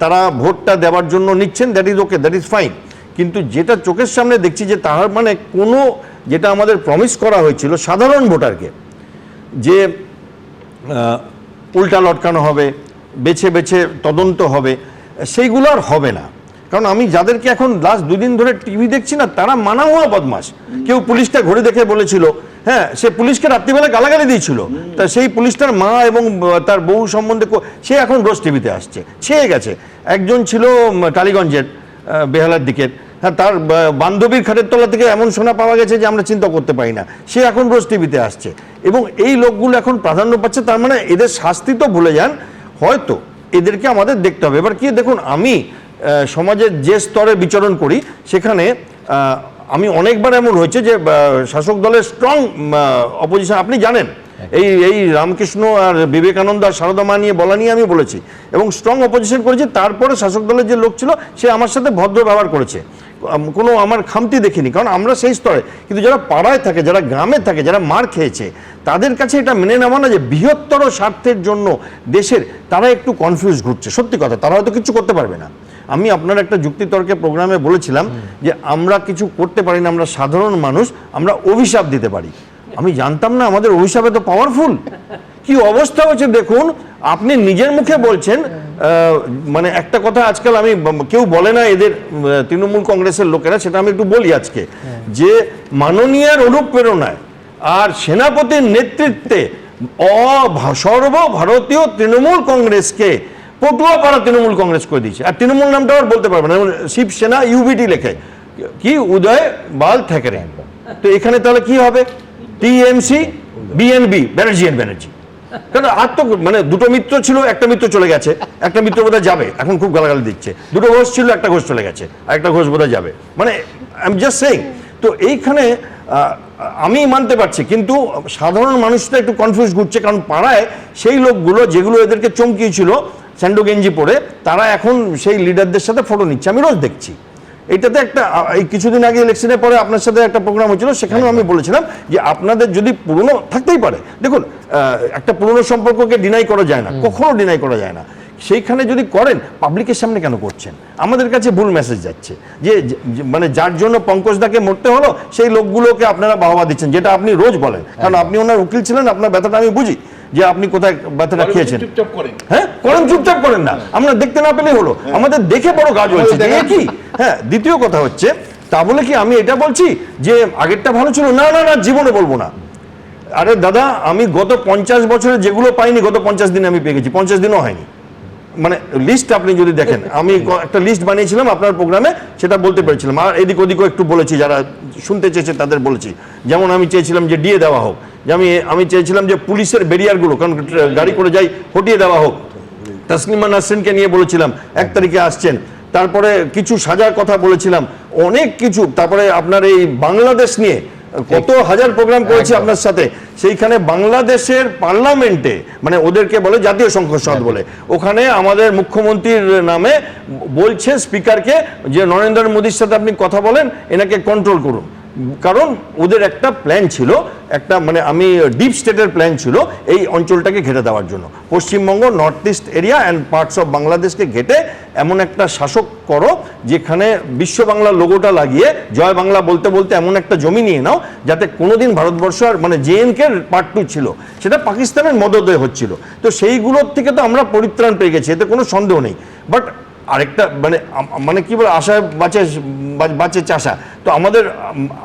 তারা ভোটটা দেওয়ার জন্য নিচ্ছেন, that is okay, that is fine. কিন্তু যেটা চোখের সামনে দেখছি যে তার মানে কোনো, যেটা আমাদের প্রমিস করা হয়েছিল সাধারণ ভোটারকে, যে উল্টা লটকানো হবে, বেছে বেছে তদন্ত হবে, সেইগুলো আর হবে না। কারণ আমি যাদেরকে এখন লাস্ট 2 দিন ধরে টিভি দেখছি না, তারা মানা হওয়া বদমাস। কেউ পুলিশটা ঘুরে দেখে বলেছিল, হ্যাঁ সে পুলিশকে রাত্রিবেলা গালাগালি দিয়েছিল, তা সেই পুলিশটার মা এবং তার বউ সম্বন্ধে সে এখন রোজ টিভিতে আসছে, ছেয়ে গেছে। একজন ছিল টালিগঞ্জের বেহালার দিকের, হ্যাঁ তার বান্ধবীর খাটের তলা থেকে এমন শোনা পাওয়া গেছে যে আমরা চিন্তা করতে পারি না, সে এখন রোজ টিভিতে আসছে এবং এই লোকগুলো এখন প্রাধান্য পাচ্ছে। তার মানে এদের শাস্তি তো ভুলে যান, হয়তো এদেরকে আমাদের দেখতে হবে। এবার কি দেখুন, আমি সমাজের যে স্তরে বিচরণ করি সেখানে আমি অনেকবার এমন হয়েছে যে শাসক দলের স্ট্রং অপোজিশন, আপনি জানেন এই রামকৃষ্ণ আর বিবেকানন্দ আর সারদা মা নিয়ে বলা নিয়ে আমি বলেছি এবং স্ট্রং অপোজিশন করেছি। তারপরে শাসক দলের যে লোক ছিল সে আমার সাথে ভদ্র ব্যবহার করেছে, কোনো আমার খামতি দেখিনি, কারণ আমরা সেই স্তরে। কিন্তু যারা পাড়ায় থাকে, যারা গ্রামে থাকে, যারা মার খেয়েছে, তাদের কাছে এটা মেনে নেওয়া না যে বৃহত্তর স্বার্থের জন্য দেশের, তারা একটু কনফিউজ ঘুরছে। সত্যি কথা, তারা হয়তো কিছু করতে পারবে না। আমি আপনার একটা যুক্তিতর্কের প্রোগ্রামে বলেছিলাম যে আমরা কিছু করতে পারি না, আমরা সাধারণ মানুষ, আমরা অভিশাপ দিতে পারি। আমি জানতাম না আমাদের অভিশাপ এত পাওয়ারফুল। কি অবস্থা হচ্ছে দেখুন, আপনি নিজের মুখে বলছেন। মানে একটা কথা আজকাল আমি, কেউ বলে না এদের তৃণমূল কংগ্রেসের লোকেরা, সেটা আমি একটু বলি আজকে, যে মাননীয়ার অনুপ্রেরণায় আর সেনাপতির নেতৃত্বে সর্বভারতীয় তৃণমূল কংগ্রেসকে পটুয়াপাড়া তৃণমূল কংগ্রেস করে দিয়েছে। আর তৃণমূল নামটা আবার বলতে পারবে না, শিবসেনা ইউবিটি লেখে, কি উদয় বাল ঠেকরে। তো এখানে তাহলে কি হবে? TMC BNB, Banerjee. কারণ আর তো মানে দুটো মিত্র ছিল, একটা মিত্র চলে গেছে, একটা মিত্র বোধহয় যাবে, এখন খুব গালাগালি দিচ্ছে। দুটো ঘোষ ছিল, একটা ঘোষ চলে গেছে, আর একটা ঘোষ বোধহয় যাবে। মানে আই এম জাস্ট সেইং। তো এইখানে আমি মানতে পারছি, কিন্তু সাধারণ মানুষটা একটু কনফিউজ ঘুরছে, কারণ পাড়ায় সেই লোকগুলো যেগুলো এদেরকে চমকিয়েছিল স্যান্ডো গেঞ্জি পরে, তারা এখন সেই লিডারদের সাথে ফটো নিচ্ছে, আমি রোজ দেখছি। এইটাতে একটা, এই কিছুদিন আগে ইলেকশনের পরে আপনার সাথে একটা প্রোগ্রাম হচ্ছিল, সেখানেও আমি বলেছিলাম যে আপনাদের যদি পুরনো থাকতেই পারে, দেখুন একটা পুরনো সম্পর্ককে ডিনাই করা যায় না, কখনো ডিনাই করা যায় না। সেইখানে যদি করেন, পাবলিকের সামনে কেন করছেন? আমাদের কাছে ভুল মেসেজ যাচ্ছে যে মানে যার জন্য পঙ্কজদাকে মরতে হলো সেই লোকগুলোকে আপনারা বাহবা দিচ্ছেন, যেটা আপনি রোজ বলেন, কারণ আপনি ওনার উকিল ছিলেন, আপনার ব্যথাটা আমি বুঝি যে আপনি কোথায় ব্যথাটা খেয়েছেন। হ্যাঁ করেন, চুপচাপ করেন না, আমরা দেখতে না পেলেই হলো, আমাদের দেখে বড় কাজ হয়েছে কি। হ্যাঁ, দ্বিতীয় কথা হচ্ছে, তা বলে কি আমি এটা বলছি যে আগেরটা ভালো ছিল? না না না, জীবনে বলবো না। আরে দাদা, আমি গত 50 বছরে যেগুলো পাইনি, গত 50 দিনে আমি পেয়ে গেছি, 50 দিনও হয়নি। মানে লিস্ট আপনি যদি দেখেন, আমি একটা লিস্ট বানিয়েছিলাম আপনার প্রোগ্রামে, সেটা বলতে পেরেছিলাম। আর এদিক ওদিকও একটু বলেছি, যারা শুনতে চেয়েছে তাদের বলেছি। যেমন আমি চেয়েছিলাম যে ডিএ দেওয়া হোক, যে আমি চেয়েছিলাম যে পুলিশের ব্যারিয়ারগুলো, কারণ গাড়ি করে যাই, হটিয়ে দেওয়া হোক। তাসলিমা নাসরিনকে নিয়ে বলেছিলাম, 1 তারিখে আসছেন। তারপরে কিছু সাজার কথা বলেছিলাম, অনেক কিছু। তারপরে আপনার এই বাংলাদেশ নিয়ে কত হাজার প্রোগ্রাম করেছি আপনার সাথে, সেইখানে বাংলাদেশের পার্লামেন্টে মানে ওদেরকে বলে জাতীয় সংসদ বলে, ওখানে আমাদের মুখ্যমন্ত্রীর নামে বলছে স্পিকারকে যে নরেন্দ্র মোদীর সাথে আপনি কথা বলেন, এনাকে কন্ট্রোল করুন। কারণ ওদের একটা প্ল্যান ছিল, একটা মানে আমি ডিপ স্টেটের প্ল্যান ছিল এই অঞ্চলটাকে ঘেটে দেওয়ার জন্য, Paschimbanga, north east area and parts of বাংলাদেশকে ঘেটে এমন একটা শাসক করো যেখানে বিশ্ব বাংলার লোগোটা লাগিয়ে জয় বাংলা বলতে বলতে এমন একটা জমি নিয়ে নাও যাতে কোনোদিন ভারতবর্ষ আর মানে জেএনকে পার্ট 2 ছিল, সেটা পাকিস্তানের মদদে হচ্ছিল। তো সেইগুলোর থেকে তো আমরা পরিত্রাণ পেয়ে গেছি, এতে কোনো সন্দেহ নেই। বাট আরেকটা মানে কি বলে, আশায় বাঁচে চাষা, তো আমাদের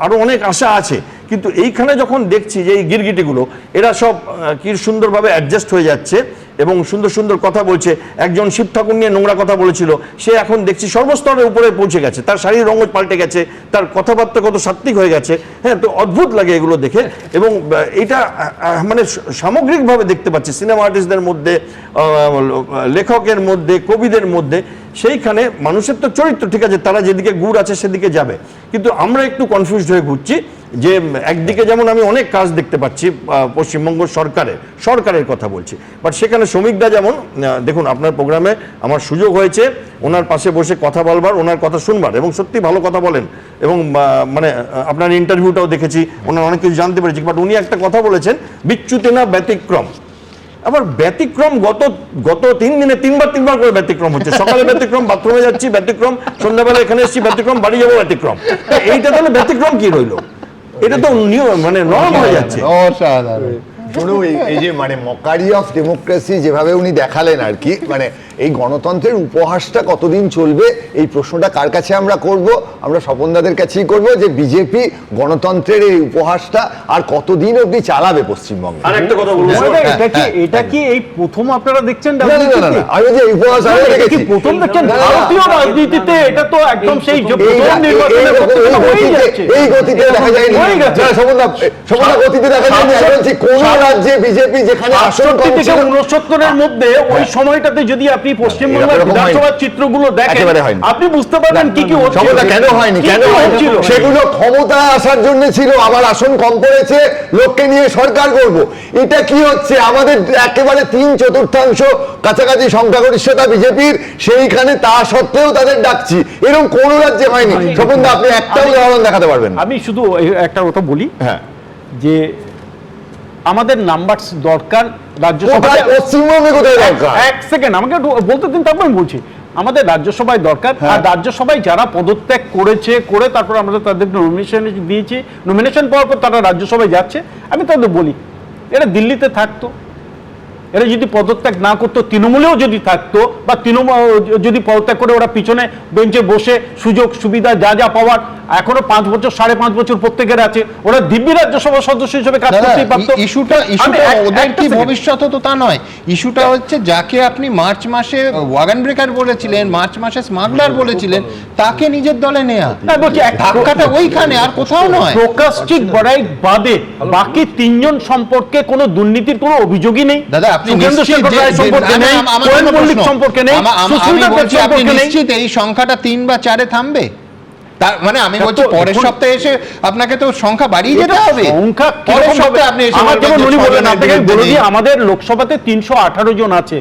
আরো অনেক আশা আছে, কিন্তু এইখানে যখন দেখছি যে এই গিরগিটিগুলো এরা সব কি সুন্দরভাবে অ্যাডজাস্ট হয়ে যাচ্ছে এবং সুন্দর সুন্দর কথা বলছে। একজন শিব ঠাকুর নিয়ে নোংরা কথা বলেছিল, সে এখন দেখছি সর্বস্তরের উপরে পৌঁছে গেছে, তার শাড়ির রঙ পাল্টে গেছে, তার কথাবার্তা কত সাত্ত্বিক হয়ে গেছে। হ্যাঁ, তো অদ্ভুত লাগে এগুলো দেখে। এবং এটা মানে সামগ্রিকভাবে দেখতে পাচ্ছি সিনেমা আর্টিস্টদের মধ্যে, লেখকের মধ্যে, কবিদের মধ্যে, সেইখানে মানুষের তো চরিত্র ঠিক আছে, তারা যেদিকে গুড় আছে সেদিকে যাবে, কিন্তু আমরা একটু কনফিউজড হয়ে ঘুরছি যে একদিকে যেমন আমি অনেক কাজ দেখতে পাচ্ছি পশ্চিমবঙ্গ সরকারের কথা বলছি, বাট সেখানে শ্রমিকরা যেমন, দেখুন আপনার প্রোগ্রামে আমার সুযোগ হয়েছে ওনার পাশে বসে কথা বলবার, ওনার কথা শুনবার, এবং সত্যি ভালো কথা বলেন, এবং মানে আপনার ইন্টারভিউটাও দেখেছি, ওনার অনেক কিছু জানতে পেরেছি। বাট উনি একটা কথা বলেছেন, বিচ্যুতি না ব্যতিক্রম। আবার ব্যতিক্রম গত 3 দিনে 3বার করে ব্যতিক্রম হচ্ছে। সকালে ব্যতিক্রম, বাথরুমে যাচ্ছি ব্যতিক্রম, সন্ধ্যাবেলা এখানে এসেছি ব্যতিক্রম, বাড়ি যাবো ব্যতিক্রম। এইটা তাহলে ব্যতিক্রম কি রইলো? এটা তো মানে নরম হয়ে যাচ্ছে। এই যে মানে মকারি অফ ডেমোক্রেসি যেভাবে উনি দেখালেন আর কি, মানে এই গণতন্ত্রের উপহাসটা কতদিন চলবে, এই প্রশ্নটা কার কাছে আমরা করব? আমরা স্বপনদাদের কাছেই করব যে বিজেপি গণতন্ত্রের এই উপহাসটা আর কতদিন অবধি চালাবে পশ্চিমবঙ্গে। আরেকটা কথা বলবো, এটা কি এই প্রথম আপনারা দেখছেন? আমি যে এই উপহাস আমি দেখেছি, প্রথম দেখছেন ভারতীয় রাজনীতিতে, এটা তো একদম সেই এই গতিতে দেখা যায়নি। সমতা গতিতে দেখা যায়নি। কোন রাজ্যে বিজেপি যেখানে 68 থেকে 69 মধ্যে ওই সময়টাতে যদি আপনি পশ্চিমবঙ্গের বিধানসভার চিত্রগুলো দেখেন, আপনি বুঝতে পারবেন কি কি হচ্ছিল। কেন হয়নি? সেগুলো ক্ষমতায় আসার জন্য ছিল, আমার আসন কম পড়েছে, লোককে নিয়ে সরকার করব। এটা কি হচ্ছে? আমাদের একেবারে 3/4 কাছাকাছি সংখ্যাগরিষ্ঠতা বিজেপির, সেইখানে তা সত্ত্বেও তাদের ডাকছি, এরকম কোন রাজ্যে হয়নি। স্বপনদা, আপনি একটা উদাহরণ দেখাতে পারবেন? আমি শুধু একটা কথা বলি, হ্যাঁ, যে আমাদের নাম্বার দরকার রাজ্যসভায়। পশ্চিমবঙ্গে কোথায় দরকার? এক সেকেন্ড আমাকে বলতে দিন, তারপর আমি বলছি। আমাদের রাজ্যসভায় দরকার, আর রাজ্যসভায় যারা পদত্যাগ করে তারপর আমরা তাদের নমিনেশন দিয়েছি, নমিনেশন পাওয়ার পর তারা রাজ্যসভায় যাচ্ছে। আমি তাদের বলি, এরা দিল্লিতে থাকতো, এরা যদি পদত্যাগ না করতো, তৃণমূলেও যদি থাকতো, বা তৃণমূল যদি পদত্যাগ করে ওরা পিছনে বেঞ্চে বসে সুযোগ সুবিধা যা পাওয়ার, এখনো 5 বছর 5.5 বছর প্রত্যেকের আছে, ওরা দিব্যি রাজ্যসভা সদস্য হিসেবে কাজ করতেই পারতো। ইস্যুটা ওদের কি ভবিষ্যৎ তো তা নয়। ইস্যুটা হচ্ছে যাকে আপনি মার্চ মাসে ওয়াগন ব্রেকার বলেছিলেন, মার্চ মাসে স্মাগলার বলেছিলেন, তাকে নিজের দলে নেয়া। ধাক্কাটা ওইখানে, আর কোথাও নয়। প্রকাশিক বড়াই বাদে বাকি 3 জন সম্পর্কে কোনো দুর্নীতির কোনো অভিযোগই নেই। দাদা, আপনি নিশ্চিত এই সংখ্যাটা 3 বা 4-এ থামবে? তার মানে আমি বলছি পরের সপ্তাহে এসে আপনাকে তো সংখ্যা বাড়িয়ে যেতে হবে। পরের সপ্তাহে আপনি এসে আমাদের লোকসভাতে 318 জন আছে,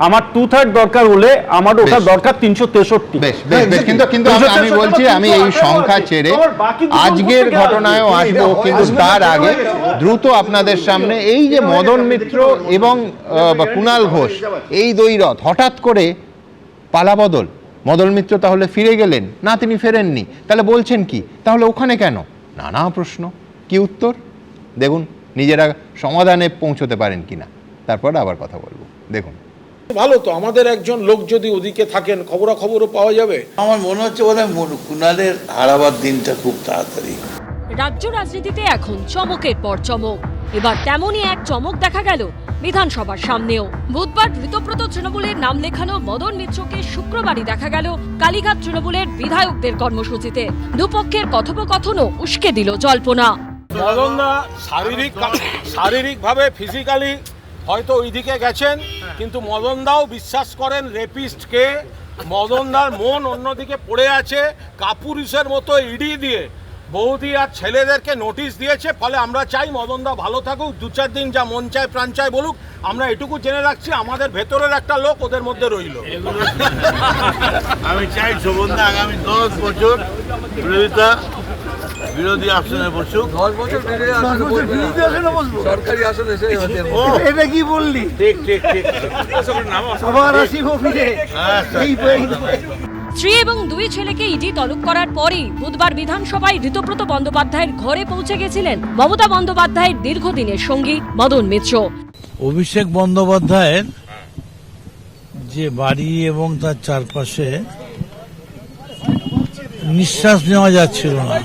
আমার 2/3 দরকার হলে আমার ওটা দরকার 363। কিন্তু আমি বলছি, আমি এই সংখ্যা ছেড়ে আজকের ঘটনায়ও আসবো, কিন্তু তার আগে দ্রুত আপনাদের সামনে এই যে মদন মিত্র এবং কুণাল ঘোষ, এই দ্বৈরথ হঠাৎ করে পালাবদল। মদন মিত্র তাহলে ফিরে গেলেন না? তিনি ফেরেননি, তাহলে বলছেন কি? তাহলে ওখানে কেন? নানা প্রশ্ন, কি উত্তর? দেখুন নিজেরা সমাধানে পৌঁছতে পারেন কিনা, তারপর আবার কথা বলবো। দেখুন, ভালো তো, আমাদের একজন লোক যদি ওদিকে থাকেন, খবরাখবরও পাওয়া যাবে। আমার মনে হচ্ছে বোধহয় কুণালের হারাবার দিনটা খুব তাড়াতাড়ি। রাজ্য রাজনীতিতে এখন চমকের পর চমক। এবার তেমনই এক চমক দেখা গেল বিধানসভার সামনেও। বুধবার ঋতব্রত তৃণমূলের নাম লেখানো মদন মিত্রকে শুক্রবারই দেখা গেল কালীঘাট তৃণমূলের বিধায়কদের কর্মসূচিতে। দুপক্ষের কথোপকথনও উস্কে দিল জল্পনা। মদনদা শারীরিকভাবে ফিজিক্যালি হয়তো ওইদিকে গেছেন, কিন্তু মদনদাও বিশ্বাস করেন রেপিস্টকে। মদনদার মন অন্যদিকে পড়ে আছে, কাপুরুষের মতো ইডি দিয়ে বৌদি আর ছেলেদেরকে নোটিশ দিয়েছে, ফলে আমরা চাই মদনদা ভালো থাকুক, 2-4 দিন যা মন চায় প্রাণ চায় বলুক। আমরা এটুকু জেনে রাখছি, আমাদের ভেতরের একটা লোক ওদের মধ্যে রইল। আমি চাই শোভনদা আগামী 10 বছর বিরোধী আসনে বসুক। 10 বছর বিরোধী আসনে বসবো, সরকারি আসনে এটা কি বললি? ঠিক ঠিক ঠিক, সবার আসিব ফিরে। স্ত্রী এবং 2 ছেলেকে ইডি তলব করার পরেই বুধবার বিধানসভায় ঋতব্রত বন্দ্যোপাধ্যায়ের ঘরে পৌঁছে গেছিলেন মমতা বন্দ্যোপাধ্যায়ের দীর্ঘদিনের সঙ্গী মদন মিত্র। অভিষেক বন্দ্যোপাধ্যায়ের যে বাড়ি এবং তার চারপাশে নিঃশ্বাস নেওয়া যাচ্ছিল না,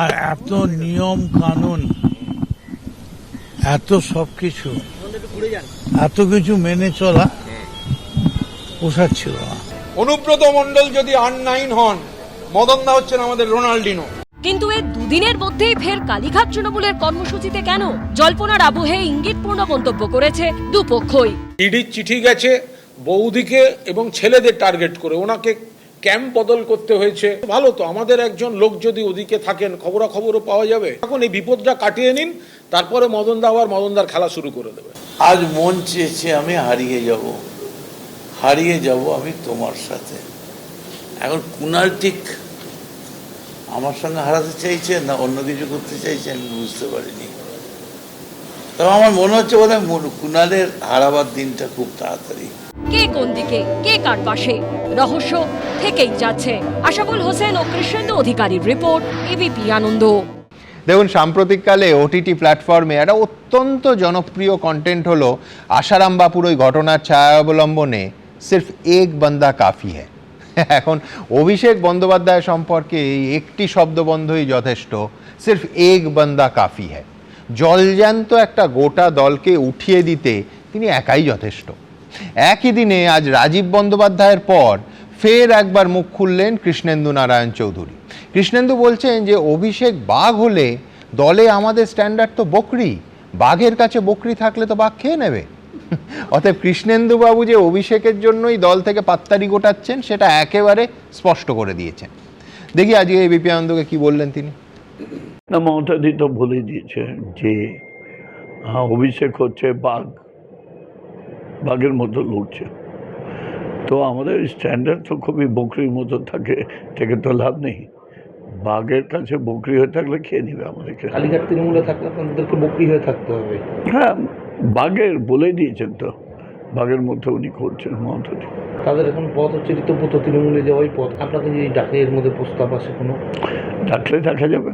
আর এত নিয়ম কানুন, এত সবকিছু, এত কিছু মেনে চলা পোষাচ্ছিল না। অনুব্রত মণ্ডল যদি আননাইন হন, মদনদা হচ্ছেন আমাদের রোনাল্ডিনো। কিন্তু এর দুদিনের মধ্যেই ফের কালীঘাট তৃণমূলের কর্মসূচিতে কেন? জল্পনার আবহে ইঙ্গিতপূর্ণ মন্তব্য করেছে দুপক্ষই। ইডির চিঠি গেছে বৌদিকে এবং ছেলেদের টার্গেট করে, ওনাকে ক্যাম্প বদল করতে হয়েছে। ভালো তো, আমাদের একজন লোক যদি ওদিকে থাকেন, খবরাখবরও পাওয়া যাবে। এখন এই বিপদটা কাটিয়ে নিন, তারপরে মদনদা আবার মদনদার খেলা শুরু করে দেবে। আজ মন চেয়েছে আমি হারিয়ে যাব আমি তোমার সাথে। এখন কুনাল ঠিক আমার সঙ্গে হারাতে চাইছেন না অন্য কিছু করতে চাইছেন বুঝতে পারিনি। তবে আমার মনে হচ্ছে বোধহয় কুনালের হারাবার দিনটা খুব তাড়াতাড়ি। কে কোন দিকে, কে কার পাশে, রহস্য থেকেই যাচ্ছে। আশাফুল হোসেন ও কৃষ্ণেন্দু অধিকারীর রিপোর্ট, এবিপি আনন্দ। দেখুন, সাম্প্রতিককালে ওটিটি প্ল্যাটফর্মে একটা অত্যন্ত জনপ্রিয় কন্টেন্ট হলো আশারাম বাপুর ওই ঘটনার ছায়া অবলম্বনে সির্ফ এক বান্দা কাফি হ্যায়। এখন অভিষেক বন্দ্যোপাধ্যায় সম্পর্কে এই একটি শব্দবন্ধই যথেষ্ট, সির্ফ এক বান্দা কাফি হ্যায়। জলজ্যান্ত একটা গোটা দলকে উঠিয়ে দিতে তিনি একাই যথেষ্ট। একই দিনে আজ রাজীব বন্দ্যোপাধ্যায়ের পর ফের একবার মুখ খুললেন কৃষ্ণেন্দু নারায়ণ চৌধুরী। কৃষ্ণেন্দু বলছেন যে অভিষেক বাঘ হলে দলে আমাদের স্ট্যান্ডার্ড তো বকরি, বাঘের কাছে বকরি থাকলে তো বাঘ খেয়ে নেবে। অতএব কৃষ্ণেন্দু বাবু যে অভিষেকের জন্যই দল থেকে পাত্তারি গোটাচ্ছেন সেটা একেবারে স্পষ্ট করে দিয়েছেন। দেখি আজকে এবিপি আনন্দকে কি বললেন তিনি। না, মমতাদি তো বলে দিয়েছে যে অভিষেক হচ্ছে বাঘের মতো লড়ছে। তো আমাদের স্ট্যান্ডার্ড তো খুবই বকরির মতো থেকে তো লাভ নেই। বাঘের কাছে বকরি হয়ে থাকলে খেয়ে নিবে আমাদেরকে। কালীঘাট তৃণমূলে থাকলে আপনাদেরকে বকরি হয়ে থাকতে হবে। হ্যাঁ, বাঘের বলে দিয়েছেন তো, বাঘের মধ্যে উনি করছেন মমতাদি। তাদের এখন পথ হচ্ছে ঋতব্রত তৃণমূলে যাওয়াই পথ। আপনাকে যদি ডাকে এর মধ্যে প্রস্তাব আসে কোনো? ডাকলে দেখা যাবে।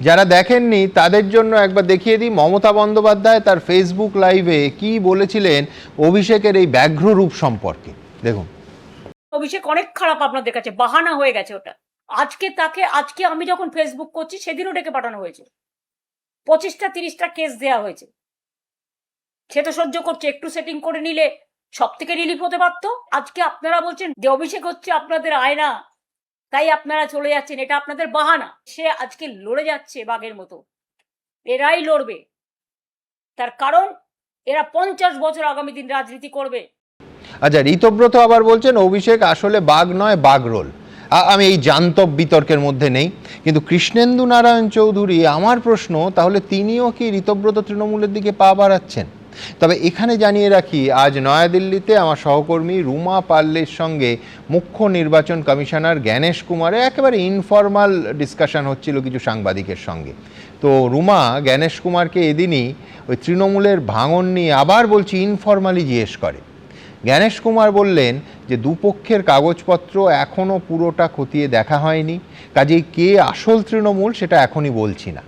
যারা দেখেননি তাদের জন্য একবার দেখিয়ে দিই মমতা বন্দ্যোপাধ্যায় তার ফেসবুক লাইভে কি বলেছিলেন অভিষেকের এই ব্যাঘ্র রূপ সম্পর্কে। দেখুন, অভিষেক অনেক খারাপ আপনাদের কাছে, বাহানা হয়ে গেছে ওটা। আজকে আমি যখন ফেসবুক করছি সেদিনও ডেকে পাঠানো হয়েছে, 25টা 30টা কেস দেওয়া হয়েছে। সে তো সহ্য করছে, একটু সেটিং করে নিলে সব থেকে রিলিফ হতে পারতো। আজকে আপনারা বলছেন যে অভিষেক হচ্ছে আপনাদের আয়না, তাই আপনারা চলে যাচ্ছেন, এটা আপনাদের বাহানা। সে আজকে লড়ে যাচ্ছে বাঘের মতো, এরাই লড়বে। তার কারণ এরা 50 বছর আগামী দিন রাজনীতি করবে। আচ্ছা, ঋতব্রত আবার বলছেন অভিষেক আসলে বাঘ নয়, বাঘরোল। আমি এই জান্তব বিতর্কের মধ্যে নেই, কিন্তু কৃষ্ণেন্দু নারায়ণ চৌধুরী, আমার প্রশ্ন, তাহলে তিনিও কি ঋতব্রত তৃণমূলের দিকে পা বাড়াচ্ছেন? তবে এখানে জানিয়ে রাখি, আজ নয়াদিল্লিতে আমার সহকর্মী রুমা পাল্লের সঙ্গে মুখ্য নির্বাচন কমিশনার জ্ঞানেশ কুমারের একেবারে ইনফর্মাল ডিসকাশন হচ্ছিল কিছু সাংবাদিকের সঙ্গে। তো রুমা জ্ঞানেশ কুমারকে এদিনই ওই তৃণমূলের ভাঙন নিয়ে আবার বলছি ইনফর্মালি জিজ্ঞেস করে। জ্ঞানেশ কুমার বললেন যে দুপক্ষের কাগজপত্র এখনও পুরোটা খতিয়ে দেখা হয়নি, কাজেই কে আসল তৃণমূল সেটা এখনই বলছি না।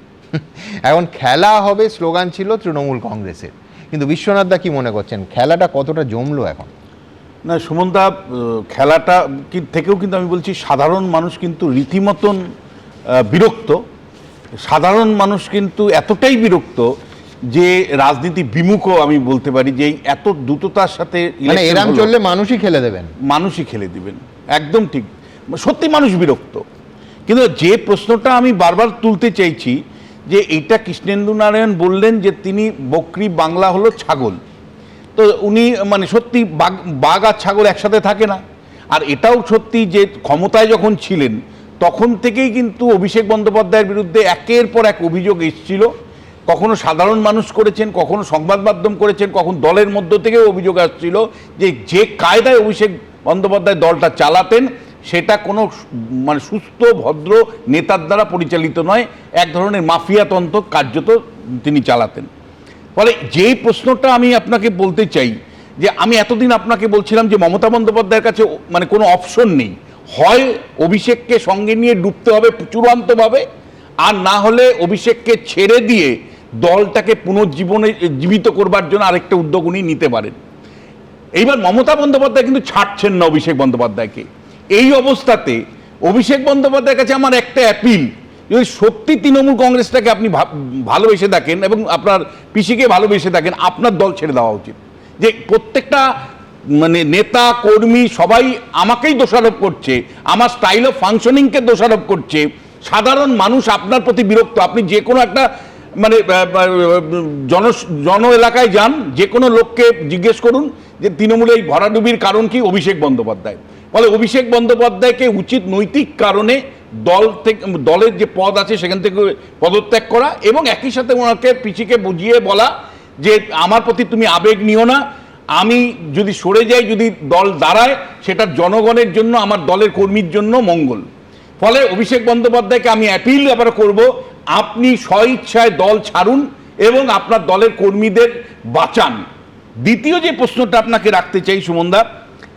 এখন খেলা হবে স্লোগান ছিল তৃণমূল কংগ্রেসের, কিন্তু বিশ্বনাথ দা কি মনে করছেন খেলাটা কতটা জমলো এখন? না সুমনদা, খেলাটা থেকেও কিন্তু আমি বলছি সাধারণ মানুষ কিন্তু রীতিমতন বিরক্ত। সাধারণ মানুষ কিন্তু এতটাই বিরক্ত যে রাজনীতি বিমুখও আমি বলতে পারি, যে এত দ্রুততার সাথে মানে এরকম চললে মানুষই খেলে দিবেন। একদম ঠিক, সত্যি মানুষ বিরক্ত। কিন্তু যে প্রশ্নটা আমি বারবার তুলতে চাইছি, যে এইটা কৃষ্ণেন্দু নারায়ণ বললেন যে তিনি বকরি বাংলা হলো ছাগল, তো উনি মানে সত্যি বাঘ আর ছাগল একসাথে থাকে না। আর এটাও সত্যি যে ক্ষমতায় যখন ছিলেন তখন থেকেই কিন্তু অভিষেক বন্দ্যোপাধ্যায়ের বিরুদ্ধে একের পর এক অভিযোগ এসেছিল। কখনো সাধারণ মানুষ করেছেন, কখনো সংবাদ মাধ্যম করেছেন, কখনো দলের মধ্য থেকেও অভিযোগ আসছিল যে কায়দায় অভিষেক বন্দ্যোপাধ্যায় দলটা চালাতেন সেটা কোনো মানে সুস্থ ভদ্র নেতার দ্বারা পরিচালিত নয়, এক ধরনের মাফিয়াতন্ত্র কার্যত তিনি চালাতেন। ফলে যেই প্রশ্নটা আমি আপনাকে বলতে চাই যে আমি এতদিন আপনাকে বলছিলাম যে মমতা বন্দ্যোপাধ্যায়ের কাছে মানে কোনো অপশন নেই, হয় অভিষেককে সঙ্গে নিয়ে ডুবতে হবে চূড়ান্তভাবে, আর না হলে অভিষেককে ছেড়ে দিয়ে দলটাকে পুনর্জীবনে জীবিত করবার জন্য আরেকটা উদ্যোগ উনি নিতে পারেন। এইবার মমতা বন্দ্যোপাধ্যায় কিন্তু ছাড়ছেন না অভিষেক বন্দ্যোপাধ্যায়কে। এই অবস্থাতে অভিষেক বন্দ্যোপাধ্যায়ের কাছে আমার একটা অ্যাপিল, যদি সত্যি তৃণমূল কংগ্রেসটাকে আপনি ভালোবেসে থাকেন এবং আপনার পিসিকে ভালোবেসে থাকেন, আপনার দল ছেড়ে দেওয়া উচিত। যে প্রত্যেকটা মানে নেতা কর্মী সবাই আমাকেই দোষারোপ করছে, আমার স্টাইল অফ ফাংশনিংকে দোষারোপ করছে, সাধারণ মানুষ আপনার প্রতি বিরক্ত। আপনি যে কোনো একটা মানে জন এলাকায় যান, যে কোনো লোককে জিজ্ঞেস করুন যে তৃণমূলে এই ভরাডুবির কারণ কি, অভিষেক বন্দ্যোপাধ্যায়। ফলে অভিষেক বন্দ্যোপাধ্যায়কে উচিত নৈতিক কারণে দল থেকে, দলের যে পদ আছে সেখান থেকে পদত্যাগ করা, এবং একই সাথে ওনাকে পিছিকে বুঝিয়ে বলা যে আমার প্রতি তুমি আবেগ নিও না, আমি যদি সরে যাই, যদি দল দাঁড়ায় সেটা জনগণের জন্য, আমার দলের কর্মীর জন্য মঙ্গল। ফলে অভিষেক বন্দ্যোপাধ্যায়কে আমি অ্যাপিল আবার করব, আপনি স্বইচ্ছায় দল ছাড়ুন এবং আপনার দলের কর্মীদের বাঁচান। দ্বিতীয় যে প্রশ্নটা আপনাকে রাখতে চাই সুমনদা,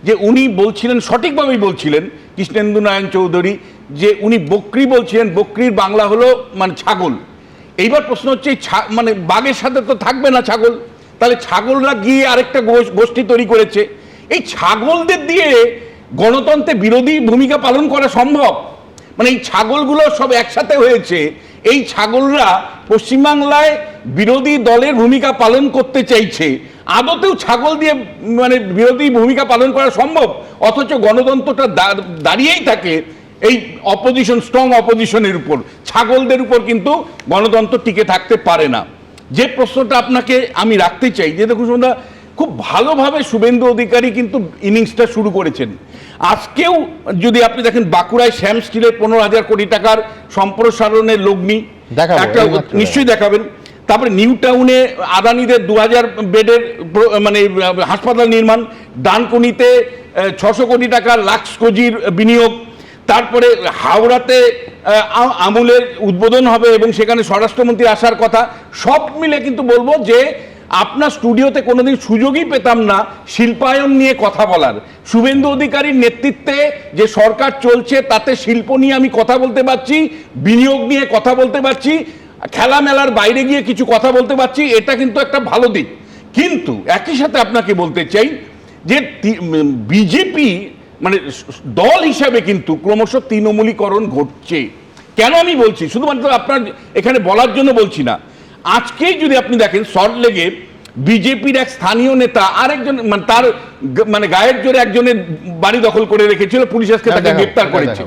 যে উনি বলছিলেন, সঠিকভাবেই বলছিলেন কৃষ্ণেন্দু নারায়ণ চৌধুরী, যে উনি বকরি বলছিলেন, বকরির বাংলা হলো মানে ছাগল। এইবার প্রশ্ন হচ্ছে মানে বাঘের সাথে তো থাকবে না ছাগল, তাহলে ছাগলরা গিয়ে আরেকটা গোষ্ঠী তৈরি করেছে। এই ছাগলদের দিয়ে গণতন্ত্রে বিরোধী ভূমিকা পালন করা সম্ভব? মানে এই ছাগলগুলো সব একসাথে হয়েছে, এই ছাগলরা পশ্চিমবাংলায় বিরোধী দলের ভূমিকা পালন করতে চাইছে। আদতেও ছাগল দিয়ে মানে বিরোধী ভূমিকা পালন করা সম্ভব? অথচ গণতন্ত্রটা দাঁড়িয়েই থাকে এই অপোজিশন, স্ট্রং অপোজিশনের উপর। ছাগলদের উপর কিন্তু গণতন্ত্র টিকে থাকতে পারে না। যে প্রশ্নটা আপনাকে আমি রাখতে চাই, যে দেখুন সুমনদা, খুব ভালোভাবে শুভেন্দু অধিকারী কিন্তু ইনিংসটা শুরু করেছেন। আজকেও যদি আপনি দেখেন, বাঁকুড়ায় শ্যাম স্টিলের 15,000 কোটি টাকার সম্প্রসারণের লগ্নি একটা নিশ্চয়ই দেখাবেন। তারপরে নিউ টাউনে আদানিদের 2000 বেডের মানে হাসপাতাল নির্মাণ, ডানকুনিতে 600 কোটি টাকা লাক্স কোজির বিনিয়োগ, তারপরে হাওড়াতে আমুলের উদ্বোধন হবে এবং সেখানে স্বরাষ্ট্রমন্ত্রী আসার কথা। সব মিলে কিন্তু বলবো যে আপনার স্টুডিওতে কোনোদিন সুযোগই পেতাম না শিল্পায়ন নিয়ে কথা বলার। শুভেন্দু অধিকারীর নেতৃত্বে যে সরকার চলছে তাতে শিল্প নিয়ে আমি কথা বলতে পারছি, বিনিয়োগ নিয়ে কথা বলতে পারছি, খেলা মেলার বাইরে গিয়ে কিছু কথা বলতে পারছি, এটা কিন্তু একটা ভালো দিক। কিন্তু একই সাথে আপনাকে বলতে চাই যে বিজেপি মানে দল হিসাবে কিন্তু ক্রমশ তৃণমূলীকরণ ঘটছে। কেন আমি বলছি, শুধুমাত্র আপনার এখানে বলার জন্য বলছি না। আজকেই যদি আপনি দেখেন, সল্টলেকে বিজেপির এক স্থানীয় নেতা আরেকজন মানে তার মানে গায়ের জোরে একজনের বাড়ি দখল করে রেখেছিল, পুলিশ আজকে তাকে গ্রেপ্তার করেছে।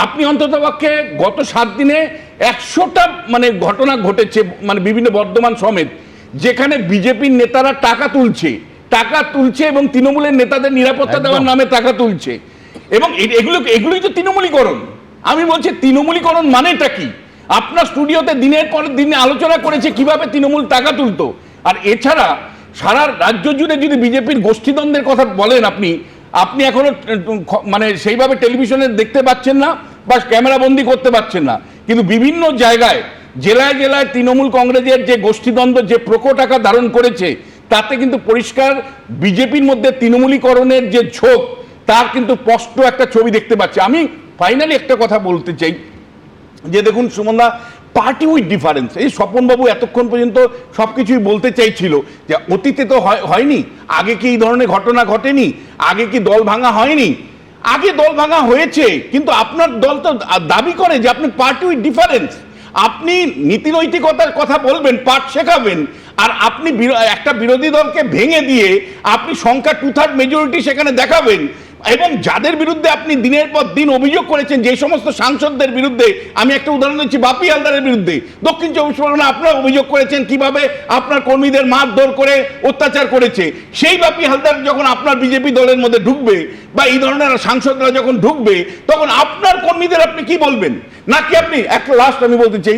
আপনি অন্ততপক্ষে গত 7 দিনে 100টা মানে ঘটনা ঘটেছে, মানে বিভিন্ন বর্ধমান সমেত, যেখানে বিজেপির নেতারা টাকা তুলছে এবং তৃণমূলের নেতাদের নিরাপত্তা দেওয়ার নামে টাকা তুলছে। এবং এগুলোই তো তৃণমূলীকরণ। আমি বলছি তৃণমূলীকরণ মানেটা কি? আপনার স্টুডিওতে দিনের পর দিন আলোচনা করেছে কিভাবে তৃণমূল টাকা তুলতো। আর এছাড়া সারা রাজ্য জুড়ে যদি বিজেপির গোষ্ঠীদ্বন্দ্বের কথা বলেন, আপনি এখনো মানে সেইভাবে টেলিভিশনে দেখতে পাচ্ছেন না বা ক্যামেরা বন্দি করতে পারছেন না, কিন্তু বিভিন্ন জায়গায় জেলায় জেলায় তৃণমূল কংগ্রেসের যে গোষ্ঠীদ্বন্দ্ব যে প্রকট আকার ধারণ করেছে, তাতে কিন্তু পরিষ্কার বিজেপির মধ্যে তৃণমূলীকরণের যে ঝোঁক, তার কিন্তু স্পষ্ট একটা ছবি দেখতে পাচ্ছি। আমি ফাইনালি একটা কথা বলতে চাই, যে দেখুন সুমনদা, পার্টি উইথ ডিফারেন্স, এই স্বপনবাবু এতক্ষণ পর্যন্ত সব কিছুই বলতে চাইছিল যে অতীতে তো হয়নি, আগে কি এই ধরনের ঘটনা ঘটেনি, আগে কি দল ভাঙা হয়নি? আগে দল ভাঙা হয়েছে, কিন্তু আপনার দল তো দাবি করে যে আপনি পার্টি উইথ ডিফারেন্স। আপনি নীতিনৈতিকতার কথা বলবেন, পাঠ শেখাবেন, আর আপনি একটা বিরোধী দলকে ভেঙে দিয়ে আপনি সংখ্যা 2/3 মেজরিটি সেখানে দেখাবেন। এবং যাদের বিরুদ্ধে আপনি দিনের পর দিন অভিযোগ করেছেন, যে সমস্ত সাংসদদের বিরুদ্ধে, আমি একটা উদাহরণ দিচ্ছি বাপি হালদারের বিরুদ্ধে, দক্ষিণ চব্বিশ পরগনা আপনারা অভিযোগ করেছেন কিভাবে আপনার কর্মীদের মারধর করে অত্যাচার করেছে। সেই বাপি হালদার যখন আপনার বিজেপি দলের মধ্যে ঢুকবে বা এই ধরনের সাংসদরা যখন ঢুকবে, তখন আপনার কর্মীদের আপনি কি বলবেন? নাকি আপনি একটা লাস্ট আমি বলতে চাই,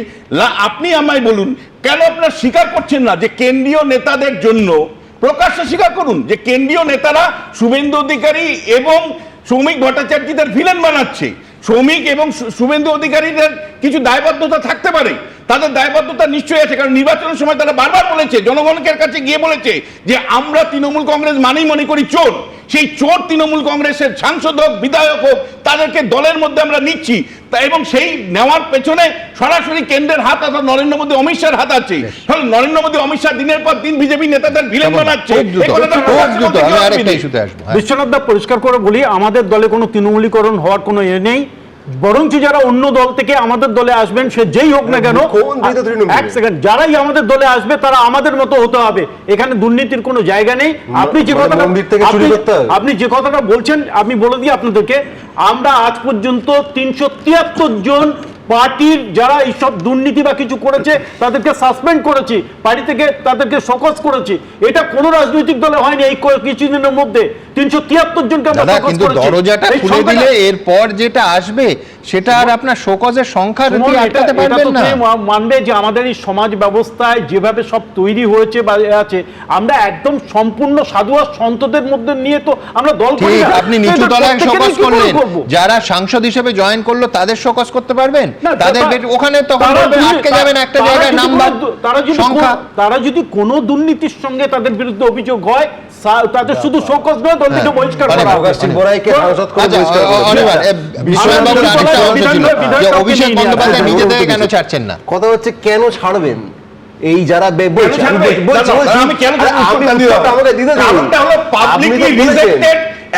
আপনি আমায় বলুন কেন আপনারা স্বীকার করছেন না যে কেন্দ্রীয় নেতাদের জন্য প্রকাশ্যে স্বীকার করুন যে কেন্দ্রীয় নেতারা শুভেন্দু অধিকারী এবং সৌমিক ভট্টাচার্যদের ভিলেন বানাচ্ছে। সৌমিক এবং শুভেন্দু অধিকারীদের কিছু দায়বদ্ধতা থাকতে পারে, তাদের দায়বদ্ধতা নিশ্চয়ই আছে, কারণ নির্বাচনের সময় তারা বারবার বলেছে, জনগণের কাছে গিয়ে বলেছে যে আমরা তৃণমূল কংগ্রেস মানেই মনে করি চোর। সেই চোর তৃণমূল কংগ্রেসের সাংসদ হোক, বিধায়ক হোক, তাদেরকে দলের মধ্যে আমরা নিচ্ছি, এবং সেই নেওয়ার পেছনে সরাসরি কেন্দ্রের হাত অর্থাৎ নরেন্দ্র মোদী অমিত শাহর হাত আছে। ফলে নরেন্দ্র মোদী অমিত শাহ দিনের পর দিন বিজেপি নেতাদের ভিলেন বানাচ্ছে। বিশ্বনাথ দা পরিষ্কার করে বলি, আমাদের দলে কোনো তৃণমূলীকরণ হওয়ার কোনো নেই, বরঞ্চ যারা অন্য দল থেকে আমাদের দলে আসবেন, সে যেই হোক না কেন, এক সেকেন্ড, যারাই আমাদের দলে আসবে তারা আমাদের মতো হতে হবে। এখানে দুর্নীতির কোনো জায়গা নেই। আপনি যে কথাটা বলছেন আমি বলে দিই আপনাদেরকে, আমরা আজ পর্যন্ত 373 জন পার্টির যারা এইসব দুর্নীতি বা কিছু করেছে তাদেরকে সাসপেন্ড করেছি, পার্টি থেকে তাদেরকে শোকজ করেছি। এটা কোনো রাজনৈতিক দলে হয়নি এই কিছুদিনের মধ্যে। 373 জনকে আমরা শোকজ কিন্তু করেছি। দরজাটা খুলে দিলে এরপর যেটা আসবে সেটা আর আপনার শোকজের সংখ্যা আটকাতে পারবেন না। মানবে যে আমাদের এই সমাজ ব্যবস্থায় যেভাবে সব তৈরি হয়েছে বা আছে, আমরা একদম সম্পূর্ণ সাধু আর সন্তদের মধ্যে নিয়ে তো আমরা দল করি না। আপনি নিচু তলায় শোকজ করলেন, যারা সাংসদ হিসেবে জয়েন করলো তাদের শোকজ করতে পারবেন? তাদের ওখানে তখন আটকে যাবেন একটা জায়গায় নাম্বার। তারা যদি কোনো দুর্নীতির সঙ্গে তাদের বিরুদ্ধে অভিযোগ হয়, তাদের শুধু শোকজ নয়, দল থেকে বহিষ্কার করা হবে। অভিষেক বন্দ্যোপাধ্যায় নিজে থেকে কেন ছাড়ছেন না? কথা হচ্ছে কেন ছাড়বেন এই যারা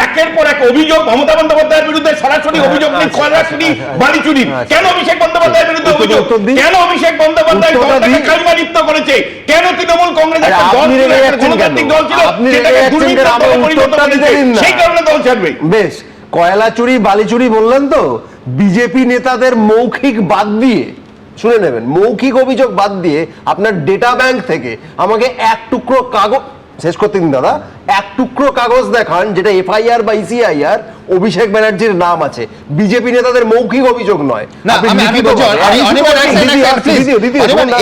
একের পর এক অভিযোগ মমতা বন্দ্যোপাধ্যায়ের বিরুদ্ধে, সরাসরি অভিযোগ নেই, সরাসরি বাড়ি চুরি। কেন অভিষেক বন্দ্যোপাধ্যায়ের বিরুদ্ধে অভিযোগ? কেন অভিষেক বন্দ্যোপাধ্যায় দলটাকে কালমালিপ্ত করেছে? কেন তৃণমূল কংগ্রেস একটা দল ছিল, একটা গণতান্ত্রিক দল ছিল, সেটাকে দুর্নীতির দলে পরিণত করেছে, সেই কারণে দল ছাড়বে। বেশ, কয়লা চুরি বালি চুরি বললেন তো, বিজেপি নেতাদের মৌখিক বাদ দিয়ে, শুনে নেবেন, মৌখিক অভিযোগ বাদ দিয়ে আপনার ডেটা ব্যাংক থেকে আমাকে এক টুকরো কাগজ, শেষ করতে দিন দাদা, এক টুকরো কাগজ দেখান যেটা এফআইআর বা ইসিআইআর অভিষেক ব্যানার্জির নাম আছে। বিজেপি নেতাদের মৌখিক অভিযোগ নয়।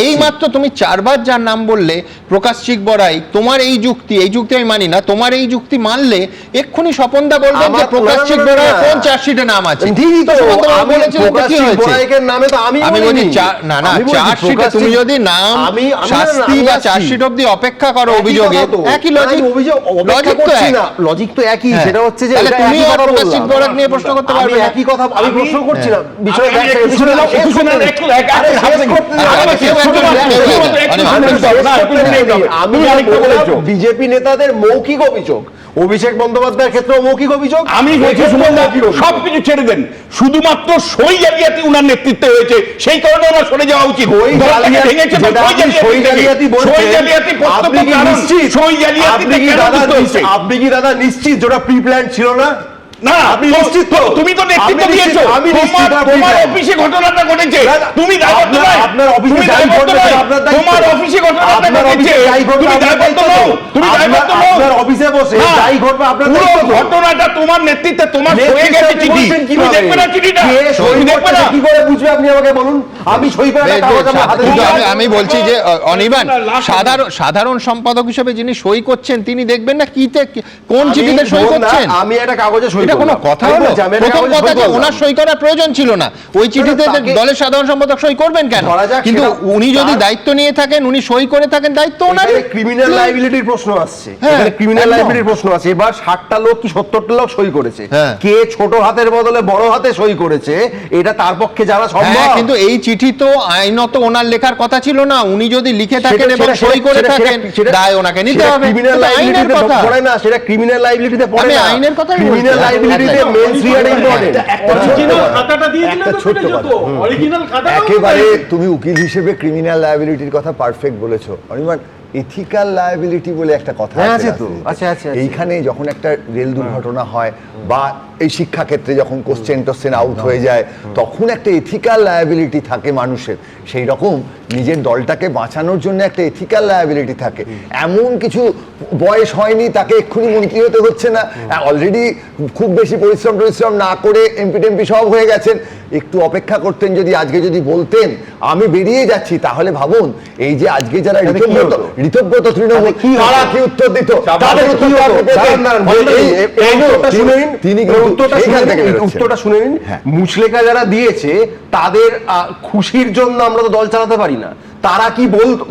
এই মাত্র তুমি 4 বার যার নাম বললে, প্রকাশ চিক বড়াই, তোমার এই যুক্তি আমি মানি না। তোমার এই যুক্তি মানলে এক্ষুনি স্বপনদা বলবেন যে প্রকাশ চিক বড়াই কোন চার্জশিটে নাম আছে। আমি বলি না, চার্জশিটে তুমি যদি নাম, শাস্তি বা চার্জশিট অব্দি অপেক্ষা করো অভিযোগে, একই লজিক তো একই। সেটা হচ্ছে যে তুমি প্রকাশ চিক বড়াই নিয়ে প্রশ্ন করতে পারবে একই কথা আমি প্রশ্ন করছি না। বিজেপি নেতাদের মৌখিক অভিযোগ, অভিষেক বন্দ্যোপাধ্যায়ের ক্ষেত্রে মৌখিক অভিযোগ। আমি সবকিছু ছেড়ে দেন, শুধুমাত্র সই জালিয়াতি উনার নেতৃত্বে হয়েছে, সেই কারণে ওনার সরে যাওয়া উচিত। আপনি কি দাদা নিশ্চিত যেটা প্রি প্ল্যান ছিল না? না, আপনি নিশ্চিত তো? তুমি তো নেতৃত্ব দিয়েছো, তোমার অফিসে ঘটনাটা ঘটেছে, তুমি দায়বদ্ধ নয়। আপনার অফিসে যাই ঘটবে আপনার দায়িত্ব। তোমার অফিসে ঘটনাটা ঘটেছে, তুমি দায়বদ্ধ নও। তুমি দায়বদ্ধ নও। আপনার অফিসে বসে যাই ঘটবে আপনার দায়িত্ব। ঘটনাটা তোমার নেতৃত্বে, তোমার হয়ে গেছে চিঠি, তুমি দেখবে না চিঠিটা? সই দেখবে না? কি করে বুঝবে আপনি আমাকে বলুন? আমি সই করে কাগজ আমার হাতে দিয়ে, আমি বলছি যে অনির্বাণ, সাধারণ সম্পাদক হিসেবে যিনি সই করছেন তিনি দেখবেন না কিতে কোন চিঠিতে সই করছেন। আমি একটা কাগজে সই, এটা কোনো কথা হলো? প্রথম কথা যে ওনার সই করার প্রয়োজন ছিল না, ওই চিঠিতে দলের সাধারণ সম্পাদক সই করবেন কেন? কিন্তু উনি যদি দায়িত্ব নিয়ে থাকেন, উনি সই করে থাকেন, দায়িত্ব ওনার। ক্রিমিনাল লায়াবিলিটির প্রশ্ন আসছে, এখানে ক্রিমিনাল লায়াবিলিটির প্রশ্ন আছে। এবার 60টা লোক কি 70টা লোক সই করেছে, কে ছোট হাতের বদলে বড় হাতে সই করেছে, এটা তার পক্ষে জানা সম্ভব। কিন্তু এই চিঠি তো আইনত ওনার লেখার কথা ছিল না। উনি যদি লিখে থাকেন এবং সই করে থাকেন, দায় ওনাকে নিতে হবে। ক্রিমিনাল লায়াবিলিটিতে পড়ে না, সেটা ক্রিমিনাল লায়াবিলিটিতে পড়ে না। আইনের কথা ক্রিমিনাল লায়াবিলিটিতে মেন্স রিয়ার ইম্পর্টেন্ট। একেবারে তুমি উকিল হিসেবে ক্রিমিনাল লায়াবিলিটির কথা পারফেক্ট বলেছো অনির্বাণ। এথিক্যাল লায়াবিলিটি বলে একটা কথা হ্যাঁ, আছে আছে তো। রাজনীতিতে। আছে, আছে, আছে। এইখানে যখন একটা রেল দুর্ঘটনা হয় বা এই শিক্ষাক্ষেত্রে যখন কোশ্চেন টোশ্চেন আউট হয়ে যায়, তখন একটা এথিক্যাল লায়াবিলিটি থাকে মানুষের। সেই রকম নিজের দলটাকে বাঁচানোর জন্য একটা এথিক্যাল লায়াবিলিটি থাকে। এমন কিছু বয়স হয়নি তাকে এক্ষুনি মন্ত্রী হতে হচ্ছে না, অলরেডি খুব বেশি পরিশ্রম না করে এমপি টেমপি সব হয়ে গেছেন। একটু অপেক্ষা করতেন, যদি আজকে যদি বলতেন আমি বেরিয়ে যাচ্ছি, তাহলে ভাবুন এই যে আজকে যারা ঋতব্রত তৃণমূল তারা কি উত্তর দিত, তাদের উত্তর আপনি পেতেন। তিনি উত্তরটা শুনে নিন। মুচলেকা যারা দিয়েছে তাদের খুশির জন্য আমরা তো দল চালাতে পারি না। তারা কি বলতো,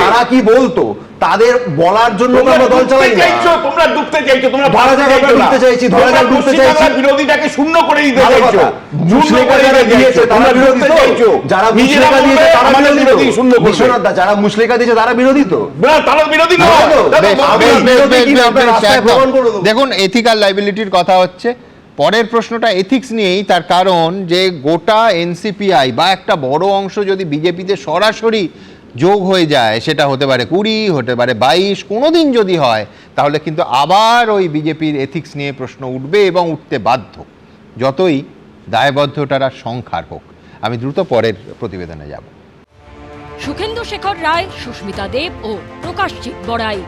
তারা কি বলতো, তাদের বলার জন্য আমরা দল চালাই না। তোমরা ডুবতে চাইছো, তোমরা ডুবতে চাইছি, বিরোধীটাকে শূন্য করে দিতে চাইছো। মুচলেকা যারা দিয়েছে তারা বিরোধী তো, যারা মুচলেকা দিয়েছে তারা বিরোধী তো। বিশ্বনাথ দা, যারা মুচলেকা দিয়েছে তারা বিরোধী তো, তারা বিরোধী নয়। দেখুন, এথিক্যাল লাইবিলিটির কথা হচ্ছে, পরের প্রশ্নটা এথিক্স নিয়েই। তার কারণ যে গোটা এনসিপিআই বা একটা বড় অংশ যদি বিজেপিতে সরাসরি যোগ হয়ে যায়, সেটা হতে পারে 20, হতে পারে 22, কোনো দিন যদি হয়, তাহলে কিন্তু আবার ওই বিজেপির এথিক্স নিয়ে প্রশ্ন উঠবে এবং উঠতে বাধ্য, যতই দায়বদ্ধতার সংখ্যার হোক। আমি দ্রুত পরের প্রতিবেদনে যাব। সুখেন্দু শেখর রায়, সুস্মিতা দেব ও প্রকাশজিৎ বড়াই।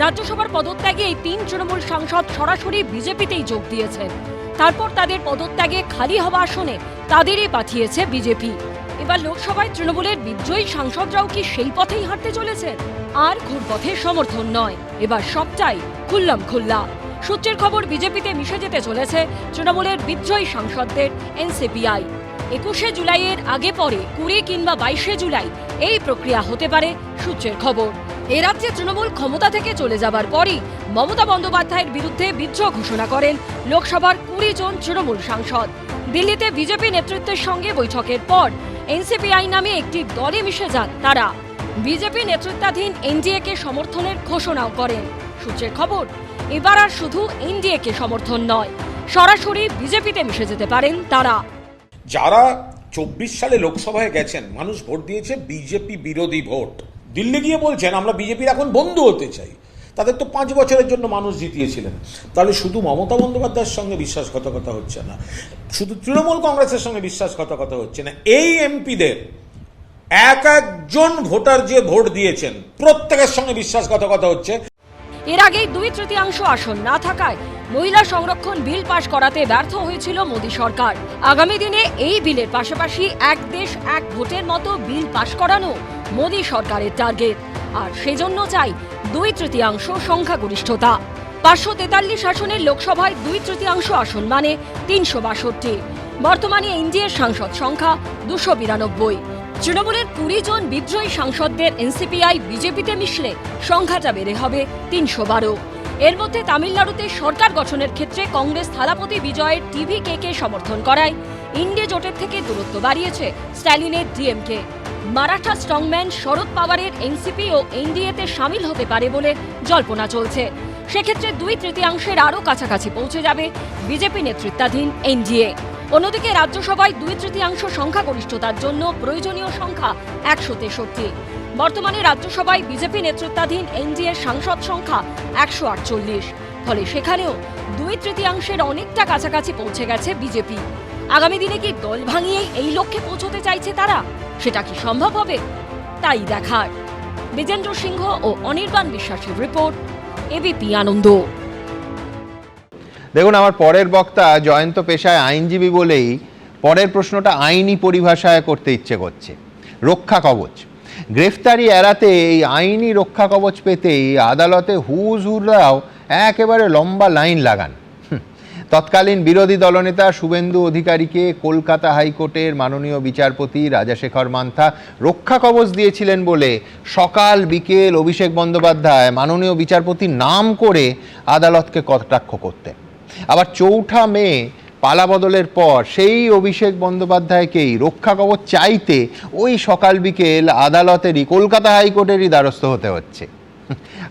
রাজ্যসভার পদত্যাগে এই 3 তৃণমূল সাংসদ সরাসরি বিজেপিতেই যোগ দিয়েছেন। তারপর তাদের পদত্যাগে খালি হওয়া আসনে তাদেরই পাঠিয়েছে বিজেপি। এবার লোকসভায় তৃণমূলের বিজয়ী সাংসদরাও কি সেই পথেই হাঁটতে চলেছেন? আর ঘুরপথের সমর্থন নয়, এবার সবটাই খুল্লা। সূত্রের খবর, বিজেপিতে মিশে যেতে চলেছে তৃণমূলের বিজয়ী সাংসদদের এনসিপিআই। 21শে জুলাইয়ের আগে পরে 20 কিংবা 22শে জুলাই এই প্রক্রিয়া হতে পারে সূত্রের খবর। এ রাজ্যে তৃণমূল ক্ষমতা থেকে চলে যাবার পরই মমতা বন্দ্যোপাধ্যায়ের বিরুদ্ধে বিদ্রোহ ঘোষণা করেন লোকসভার 20 জন তৃণমূল সাংসদ। দিল্লিতে বিজেপি নেতৃত্বের সঙ্গে বৈঠকের পর এনসিপিআই নামে একটি দলে মিশে যান তারা। বিজেপি নেতৃত্বাধীন এনডিএ-কে সমর্থনের ঘোষণাও করেন। সূত্রের খবর, এবার আর শুধু এনডিএ-কে সমর্থন নয়, সরাসরি বিজেপিতে মিশে যেতে পারেন তারা। যারা 24 সালে লোকসভায় গেছেন, মানুষ ভোট দিয়েছে বিজেপি বিরোধী ভোট, দিল্লি গিয়ে বলছেন আমরা বিজেপির এখন বন্ধু হতে চাই, তাদের তো 5 বছরের জন্য মানুষ জিতিয়েছিলেন। তাহলে শুধু মমতা বন্দ্যোপাধ্যায়ের সঙ্গে বিশ্বাসঘাতকতা হচ্ছে না, শুধু তৃণমূল কংগ্রেসের সঙ্গে বিশ্বাসঘাতকতা হচ্ছে না, এই এমপিদের একজন ভোটার যে ভোট দিয়েছেন প্রত্যেকের সঙ্গে বিশ্বাসঘাতকতা হচ্ছে। এর আগেই 2/3 আসন না থাকায় মহিলা সংরক্ষণ বিল পাশ করাতে ব্যর্থ হয়েছিল মোদী সরকার। আগামী দিনে এই বিলের পাশাপাশি এক দেশ এক ভোটের মতো বিল পাশ করানো মোদী সরকারের টার্গেট। আর সেজন্য চাই 2/3 সংখ্যাগরিষ্ঠতা। 543 আসনের লোকসভায় 2/3 আসন মানে 362। বর্তমানে এনডিএর সাংসদ সংখ্যা 292। তৃণমূলের 20 জন বিদ্রোহী সাংসদদের এনসিপিআই বিজেপিতে মিশলে সংখ্যাটা বেড়ে হবে 312। এর মধ্যে তামিলনাড়ুতে সরকার গঠনের ক্ষেত্রে কংগ্রেস থালাপতি বিজয়ের টিভিকে সমর্থন করায় ইন্ডিয়া জোটের থেকে দূরত্ব বাড়িয়েছে স্ট্যালিনের ডিএমকে। মারাঠা স্ট্রংম্যান শরদ পাওয়ারের এনসিপি ও এনডিএতে সামিল হতে পারে বলে জল্পনা চলছে। সেক্ষেত্রে 2/3 আরও কাছাকাছি পৌঁছে যাবে বিজেপি নেতৃত্বাধীন এনডিএ। অন্যদিকে রাজ্যসভায় 2/3 সংখ্যাগরিষ্ঠতার জন্য প্রয়োজনীয় সংখ্যা 163। বর্তমানে রাজ্যসভায় বিজেপি নেতৃত্বাধীন এনডিএর সাংসদ সংখ্যা 148। ফলে সেখানেও 2/3 অনেকটা কাছাকাছি পৌঁছে গেছে বিজেপি। আগামী দিনে কি দল ভাঙিয়েই এই লক্ষ্যে পৌঁছতে চাইছে তারা? সেটা কি সম্ভব হবে? তাই দেখার। বিজেন্দ্র সিংহ ও অনির্বাণ বিশ্বাসের রিপোর্ট, এবিপি আনন্দ। দেখুন, আমার পরের বক্তা জয়ন্ত পেশায় আইনজীবী বলেই পরের প্রশ্নটা আইনি পরিভাষায় করতে ইচ্ছে করছে। রক্ষা কবচ, গ্রেফতারি এড়াতে এই আইনি রক্ষা কবচ পেতেই আদালতে হুজুরাও একেবারে লম্বা লাইন লাগান। তৎকালীন বিরোধী দলনেতা শুভেন্দু অধিকারীকে কলকাতা হাইকোর্টের মাননীয় বিচারপতি রাজাশেখর মান্থা রক্ষা কবচ দিয়েছিলেন বলে সকাল বিকেল অভিষেক বন্দ্যোপাধ্যায় মাননীয় বিচারপতির নাম করে আদালতকে কটাক্ষ করতেন। আবার 4 মে পালাবদলের পর সেই অভিষেক বন্দ্যোপাধ্যায়কেই রক্ষা কবচ চাইতে ওই সকাল বিকেল আদালতেরই, কলকাতা হাইকোর্টেরই দ্বারস্থ হতে হচ্ছে।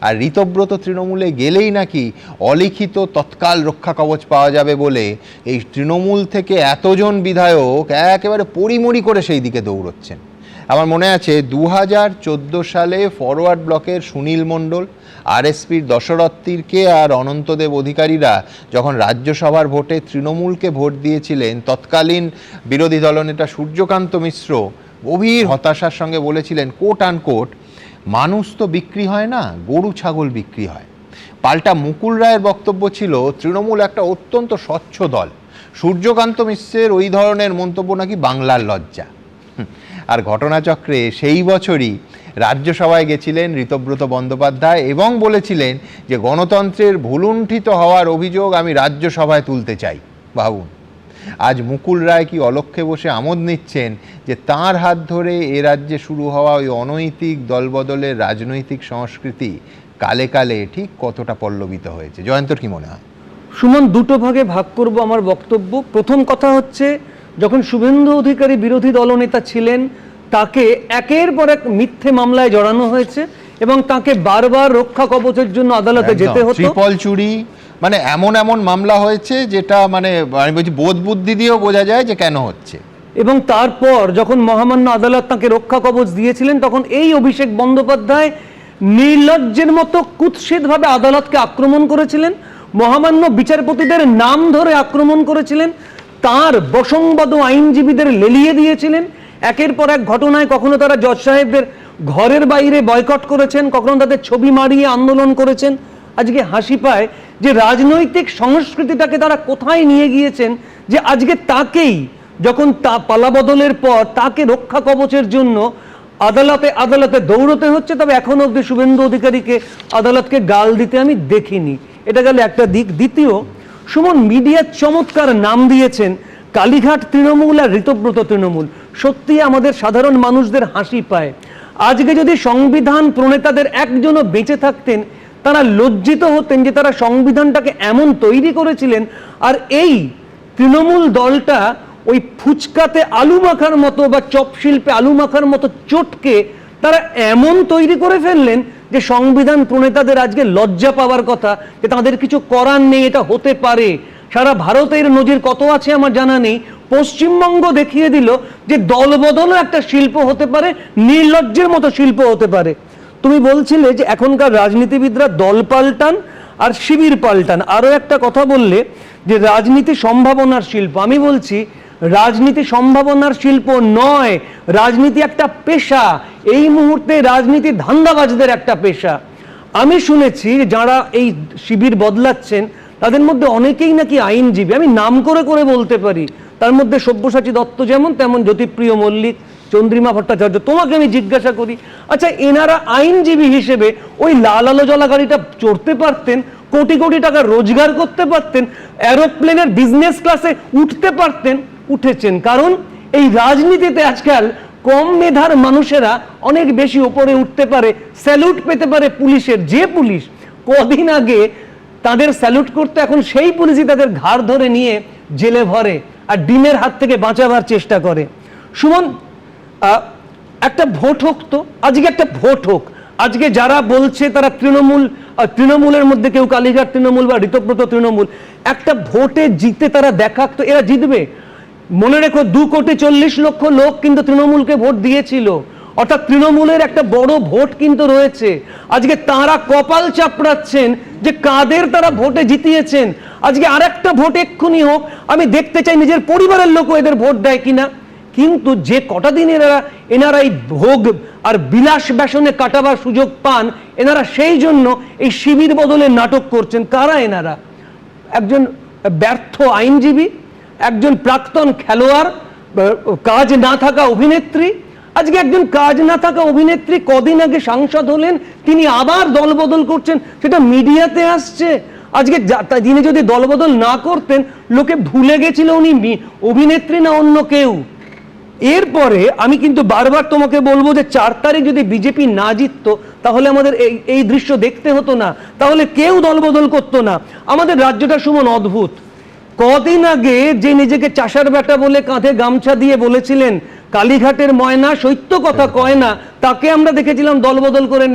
আর ঋতব্রত তৃণমূলে গেলেই নাকি অলিখিত তৎকাল রক্ষা কবচ পাওয়া যাবে বলে এই তৃণমূল থেকে এতজন বিধায়ক একেবারে পরিমরি করে সেই দিকে দৌড়চ্ছেন। আমার মনে আছে 2014 সালে ফরওয়ার্ড ব্লকের সুনীল মণ্ডল, আরএসপির দশরথ তির্কে আর অনন্তদেব অধিকারীরা যখন রাজ্যসভার ভোটে তৃণমূলকে ভোট দিয়েছিলেন, তৎকালীন বিরোধী দলনেতা সূর্যকান্ত মিশ্র গভীর হতাশার সঙ্গে বলেছিলেন, কোট আনকোট, মানুষ তো বিক্রি হয় না, গরু ছাগল বিক্রি হয়। পাল্টা মুকুল রায়ের বক্তব্য ছিল তৃণমূল একটা অত্যন্ত স্বচ্ছ দল। সূর্যকান্ত মিশ্রের ওই ধরনের মন্তব্য নাকি বাংলার লজ্জা। আর ঘটনাচক্রে সেই বছরই রাজ্যসভায় গেছিলেন ঋতব্রত বন্দ্যোপাধ্যায় এবং বলেছিলেন যে গণতন্ত্রের ভুলুণ্ঠিত হওয়ার অভিযোগ আমি রাজ্যসভায় তুলতে চাই। ভাবুন, আজ মুকুল রায় কি অলক্ষ্যে বসে আমোদ নিচ্ছেন যে তাঁর হাত ধরে এ রাজ্যে শুরু হওয়া ওই অনৈতিক দলবদলের রাজনৈতিক সংস্কৃতি কালে কালে ঠিক কতটা পল্লবিত হয়েছে। জয়ন্তর কি মনে হয়? সুমন, দুটো ভাগে ভাগ করব আমার বক্তব্য। প্রথম কথা হচ্ছে, যখন শুভেন্দু অধিকারী বিরোধী দলনেতা ছিলেন, তাকে একের পর এক মিথ্যে মামলায় জড়ানো হয়েছে এবং তাকে বারবার রক্ষা কবচের জন্য আদালতে যেতে হতো। ট্রিপল চুরি, মানে এমন এমন মামলা হয়েছে যেটা মানে আমি বলছি বোধ বুদ্ধি দিয়েও বোঝা যায় যে কেন হচ্ছে। এবং তারপর যখন মহামান্য আদালত তাকে রক্ষা কবচ দিয়েছিলেন, তখন এই অভিষেক বন্দ্যোপাধ্যায় নির্লজ্জের মতো কুৎসিতভাবে আদালতকে আক্রমণ করেছিলেন, মহামান্য বিচারপতিদের নাম ধরে আক্রমণ করেছিলেন, তার বসংবাদ আইনজীবীদের লেলিয়ে দিয়েছিলেন। একের পর এক ঘটনায় কখনো তারা জজ সাহেবদের ঘরের বাইরে বয়কট করেছেন, কখনো তাদের ছবি মারিয়ে আন্দোলন করেছেন। আজকে হাসি পায় যে রাজনৈতিক সংস্কৃতিটাকে তারা কোথায় নিয়ে গিয়েছেন, যে আজকে তাকেই যখন তা পালাবদলের পর তাকে রক্ষা কবচের জন্য আদালতে আদালতে দৌড়তে হচ্ছে। তবে এখনো অব্দি শুভেন্দু অধিকারীকে আদালতকে গাল দিতে আমি দেখিনি। এটা গেল একটা দিক। দ্বিতীয়, সুমন, মিডিয়ার চমৎকার নাম দিয়েছেন কালীঘাট তৃণমূল আর ঋতব্রত তৃণমূল। সত্যি আমাদের সাধারণ মানুষদের হাসি পায়। আজকে যদি সংবিধান প্রণেতাদের একজনও বেঁচে থাকতেন, তারা লজ্জিত হতেন যে তারা সংবিধানটাকে এমন তৈরি করেছিলেন, আর এই তৃণমূল দলটা ওই ফুচকাতে আলু মাখার মতো বা চপ শিল্পে আলু মাখার মতো চটকে তারা এমন তৈরি করে ফেললেন যে সংবিধান প্রণেতাদের আজকে লজ্জা পাওয়ার কথা, যে তাদের কিছু করার নেই, এটা হতে পারে। সারা ভারতের নজির কত আছে আমার জানা নেই। পশ্চিমবঙ্গ দেখিয়ে দিল যে দলবদলও একটা শিল্প হতে পারে, নির্লজ্জের মতো শিল্প হতে পারে। তুমি বলছিলে যে এখনকার রাজনীতিবিদরা দল পাল্টান আর শিবির পাল্টান। আরও একটা কথা বললে যে রাজনীতি সম্ভাবনার শিল্প। আমি বলছি রাজনীতি সম্ভাবনার শিল্প নয়, রাজনীতি একটা পেশা। এই মুহূর্তে রাজনীতি ধান্দাবাজদের একটা পেশা। আমি শুনেছি যারা এই শিবির বদলাচ্ছেন তাদের মধ্যে অনেকেই নাকি আইনজীবী। আমি নাম করে করে বলতে পারি, তার মধ্যে সব্যসাচী দত্ত যেমন, তেমন জ্যোতিপ্রিয় মল্লিক, চন্দ্রিমা ভট্টাচার্য। তোমাকে আমি জিজ্ঞাসা করি, আচ্ছা এনারা আইনজীবী হিসেবে ওই লাল আলো জ্বলা গাড়িটা চড়তে পারতেন, কোটি কোটি টাকা রোজগার করতে পারতেন, এরোপ্লেনের বিজনেস ক্লাসে উঠতে পারতেন, উঠেছেন। কারণ এই রাজনীতিতে আজকাল কম মেধার মানুষেরা অনেক বেশি উপরে উঠতে পারে, স্যালুট পেতে পারে পুলিশের। যে পুলিশ কদিন আগে তাদের স্যালুট করতে, এখন সেই পুলিশই তাদের ঘাড় ধরে নিয়ে জেলে ভরে আর ডিমের হাত থেকে বাঁচাবার চেষ্টা করে। সুমন, একটা ভোট হোক তো, আজকে একটা ভোট হোক। আজকে যারা বলছে তারা তৃণমূলের মধ্যে কেউ কালীঘাট তৃণমূল বা ঋতব্রত তৃণমূল, একটা ভোটে জিতে তারা দেখাক তো এরা জিতবে। মনে রেখো 2,40,00,000 লোক কিন্তু তৃণমূলকে ভোট দিয়েছিল, অর্থাৎ তৃণমূলের একটা বড় ভোট কিন্তু রয়েছে। আজকে তারা কপাল চাপড়াচ্ছেন যে কাদের তারা ভোটে জিতিয়েছেন। আজকে আরেকটা ভোট এক্ষুনি হোক, আমি দেখতে চাই নিজের পরিবারের লোকও এদের ভোট দেয় কিনা। কিন্তু যে কটা দিন এনারা এই ভোগ আর বিলাস ব্যসনে কাটাবার সুযোগ পান, এনারা সেই জন্য এই শিবির বদলে নাটক করছেন। কারা এনারা? একজন ব্যর্থ আইনজীবী, একজন প্রাক্তন খেলোয়াড়, কাজ না থাকা অভিনেত্রী। আজকে একজন কাজ না থাকা অভিনেত্রী কদিন আগে সাংসদ হলেন, তিনি আবার দলবদল করছেন, সেটা মিডিয়াতে আসছে। আজকে তিনি যদি দলবদল না করতেন, লোকে ভুলে গেছিল উনি অভিনেত্রী না অন্য কেউ। এরপরে আমি কিন্তু বারবার তোমাকে বলবো যে 4 তারিখ যদি বিজেপি না জিততো, তাহলে আমাদের এই দৃশ্য দেখতে হতো না, তাহলে কেউ দলবদল করতো না। আমাদের রাজ্যটা সুমন অদ্ভুত। কদিন আগে যে নিজেকে চাষার বেটা বলে কাঁধে গামছা দিয়ে বলেছিলেন কালীঘাটের ময়না সত্য কথা কয় না, তাকে আমরা দেখেছিলাম দলবদল করে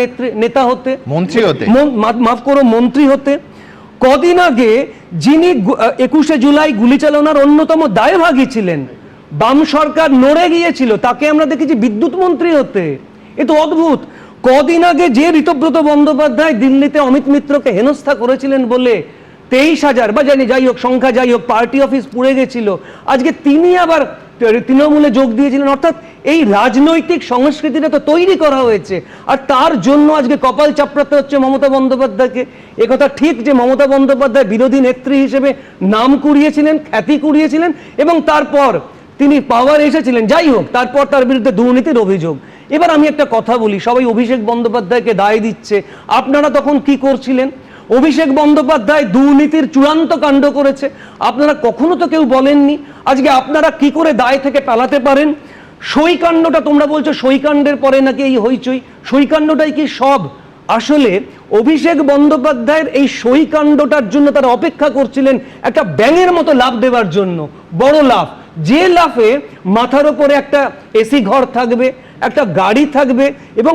নেতা হতে, মন্ত্রী হতে, মাফ করো মন্ত্রী হতে। কদিন আগে যিনি 21শে জুলাই গুলি চালানোর অন্যতম দায়ভাগী ছিলেন, বাম সরকার নড়ে গিয়েছিল, তাকে আমরা দেখেছি বিদ্যুৎ মন্ত্রী হতে। এ তো অদ্ভুত। কদিন আগে যে ঋতব্রত বন্দ্যোপাধ্যায় দিল্লিতে অমিত মিত্রকে হেনস্থা করেছিলেন বলে 23,000 বা জানি যাই হোক সংখ্যা যাই হোক পার্টি অফিস পুড়ে গেছিল, আজকে তিনি আবার তৃণমূলে যোগ দিয়েছিলেন। অর্থাৎ এই রাজনৈতিক সংস্কৃতিটা তো তৈরি করা হয়েছে, আর তার জন্য আজকে কপাল চাপড়াতে হচ্ছে মমতা বন্দ্যোপাধ্যায়কে। একথা ঠিক যে মমতা বন্দ্যোপাধ্যায় বিরোধী নেত্রী হিসেবে নাম কুড়িয়েছিলেন, খ্যাতি কুড়িয়েছিলেন, এবং তারপর তিনি পাওয়ার এসেছিলেন, যাই হোক তারপর তার বিরুদ্ধে দুর্নীতির অভিযোগ। এবার আমি একটা কথা বলি, সবাই অভিষেক বন্দ্যোপাধ্যায়কে দায় দিচ্ছে, আপনারা তখন কি করছিলেন? অভিষেক বন্দ্যোপাধ্যায় দুর্নীতির চূড়ান্ত কাণ্ড করেছে, আপনারা কখনো তো কেউ বলেননি। আজকে আপনারা কি করে দায় থেকে পালাতে পারেন? সইকাণ্ডটা তোমরা বলছো সইকাণ্ডের পরে নাকি এই হইচই, সইকাণ্ডটাই কি সব? আসলে অভিষেক বন্দ্যোপাধ্যায়ের এই সইকাণ্ডটার জন্য তারা অপেক্ষা করছিলেন একটা ব্যাঙের মতো লাফ দেওয়ার জন্য, বড় লাফ, যে লাফে মাথার ওপরে একটা এসি ঘর থাকবে, একটা গাড়ি থাকবে এবং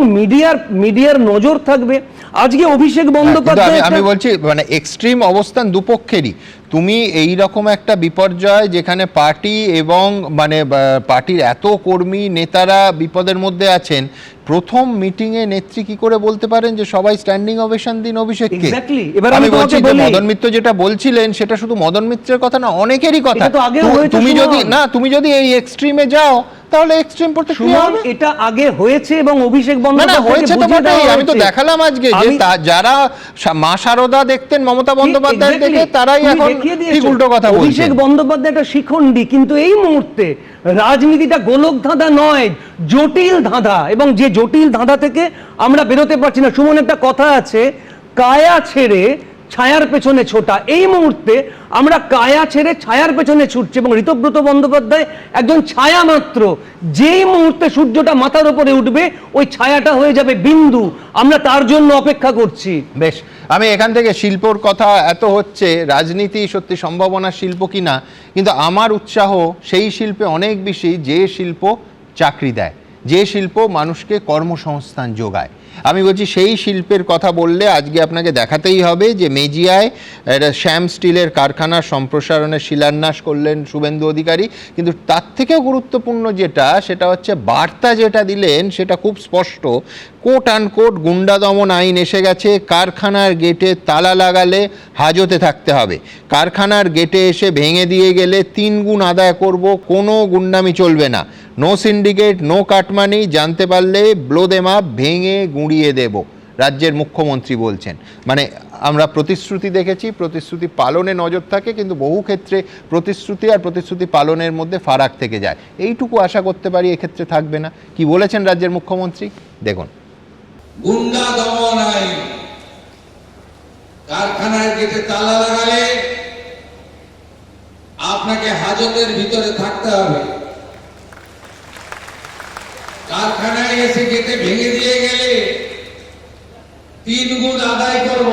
মিডিয়ার নজর থাকবে। আজকে অভিষেক বন্দ্যোপাধ্যায়, আমি বলছি মানে এক্সট্রিম অবস্থান দুপক্ষেরই। তুমি এই রকম একটা বিপর্যয় যেখানে পার্টি এবং মানে পার্টির এত কর্মী নেতারা বিপদের মধ্যে আছেন, প্রথম মিটিংয়ে নেত্রী কি করে বলতে পারেন যে সবাই স্ট্যান্ডিং ওভেশন দিন অভিষেককে? আমি বলছি যে মদন মিত্র যেটা বলছিলেন সেটা শুধু মদন মিত্রের কথা না, অনেকেরই কথা। তুমি যদি এই এক্সট্রিমে যাও তাহলে এক্সট্রিম প্রতিক্রিয়া হবে। এটা আগে হয়েছে এবং অভিষেক বন্দ্যোপাধ্যায় হয়েছে তো বটেই। আমি তো দেখালাম আজকে যে যারা মা শারদা দেখতেন মমতা বন্দ্যোপাধ্যায় দেখে তারাই এখন ঠিক উল্টো কথা বলছে। অভিষেক বন্দ্যোপাধ্যায় একটা শিখণ্ডী, কিন্তু এই মুহূর্তে রাজনীতিটা গোলক ধাঁধা নয়, জটিল ধাঁধা, এবং যে জটিল ধাঁধা থেকে আমরা বেরোতে পারছি না। সুমন, একটা কথা আছে, কায়া ছেড়ে ছায়ার পেছনে ছোটা। এই মুহূর্তে আমরা কায়া ছেড়ে ছায়ার পেছনে ছুটছি এবং ঋতব্রত বন্দ্যোপাধ্যায় একজন ছায়া মাত্র। যেই মুহূর্তে সূর্যটা মাথার উপরে উঠবে ওই ছায়াটা হয়ে যাবে বিন্দু, আমরা তার জন্য অপেক্ষা করছি। বেশ, আমি এখান থেকে শিল্পর কথা এত হচ্ছে, রাজনীতি সত্যি সম্ভাবনা শিল্প কিনা, কিন্তু আমার উৎসাহ সেই শিল্পে অনেক বেশি যে শিল্প চাকরি দেয়, যে শিল্প মানুষকে কর্মসংস্থান যোগায়। আমি বলছি সেই শিল্পের কথা বললে আজকে আপনাকে দেখাতেই হবে যে মেজিয়ায় শ্যাম স্টিলের কারখানার সম্প্রসারণের শিলান্যাস করলেন শুভেন্দু অধিকারী, কিন্তু তার থেকেও গুরুত্বপূর্ণ সেটা হচ্ছে বার্তা যেটা দিলেন সেটা খুব স্পষ্ট। কোট আনকোট গুন্ডা দমন আইন এসে গেছে, কারখানার গেটে তালা লাগালে হাজতে থাকতে হবে, কারখানার গেটে এসে ভেঙে দিয়ে গেলে 3 গুণ আদায় করব, কোনো গুন্ডামি চলবে না, নো সিন্ডিকেট, নো কাটমানি, জানতে পারলে ব্লো দেম আপ, ভেঙে গুঁড়িয়ে দেব, রাজ্যের মুখ্যমন্ত্রী বলছেন। মানে আমরা প্রতিশ্রুতি দেখেছি, প্রতিশ্রুতি পালনে নজর থাকে, কিন্তু বহু ক্ষেত্রে প্রতিশ্রুতি আর প্রতিশ্রুতি পালনের মধ্যে ফারাক থেকে যায়। এইটুকু আশা করতে পারি এক্ষেত্রে থাকবে না। কি বলেছেন রাজ্যের মুখ্যমন্ত্রী দেখুন। গুন্ডা দমন আইন, কারখানার গেটে তালা লাগালে আপনাকে হাজতের ভিতরে থাকতে হবে, কারখানায় এসে গেটে ভেঙে দিয়ে গেলে 3 গুণ আদায় করব,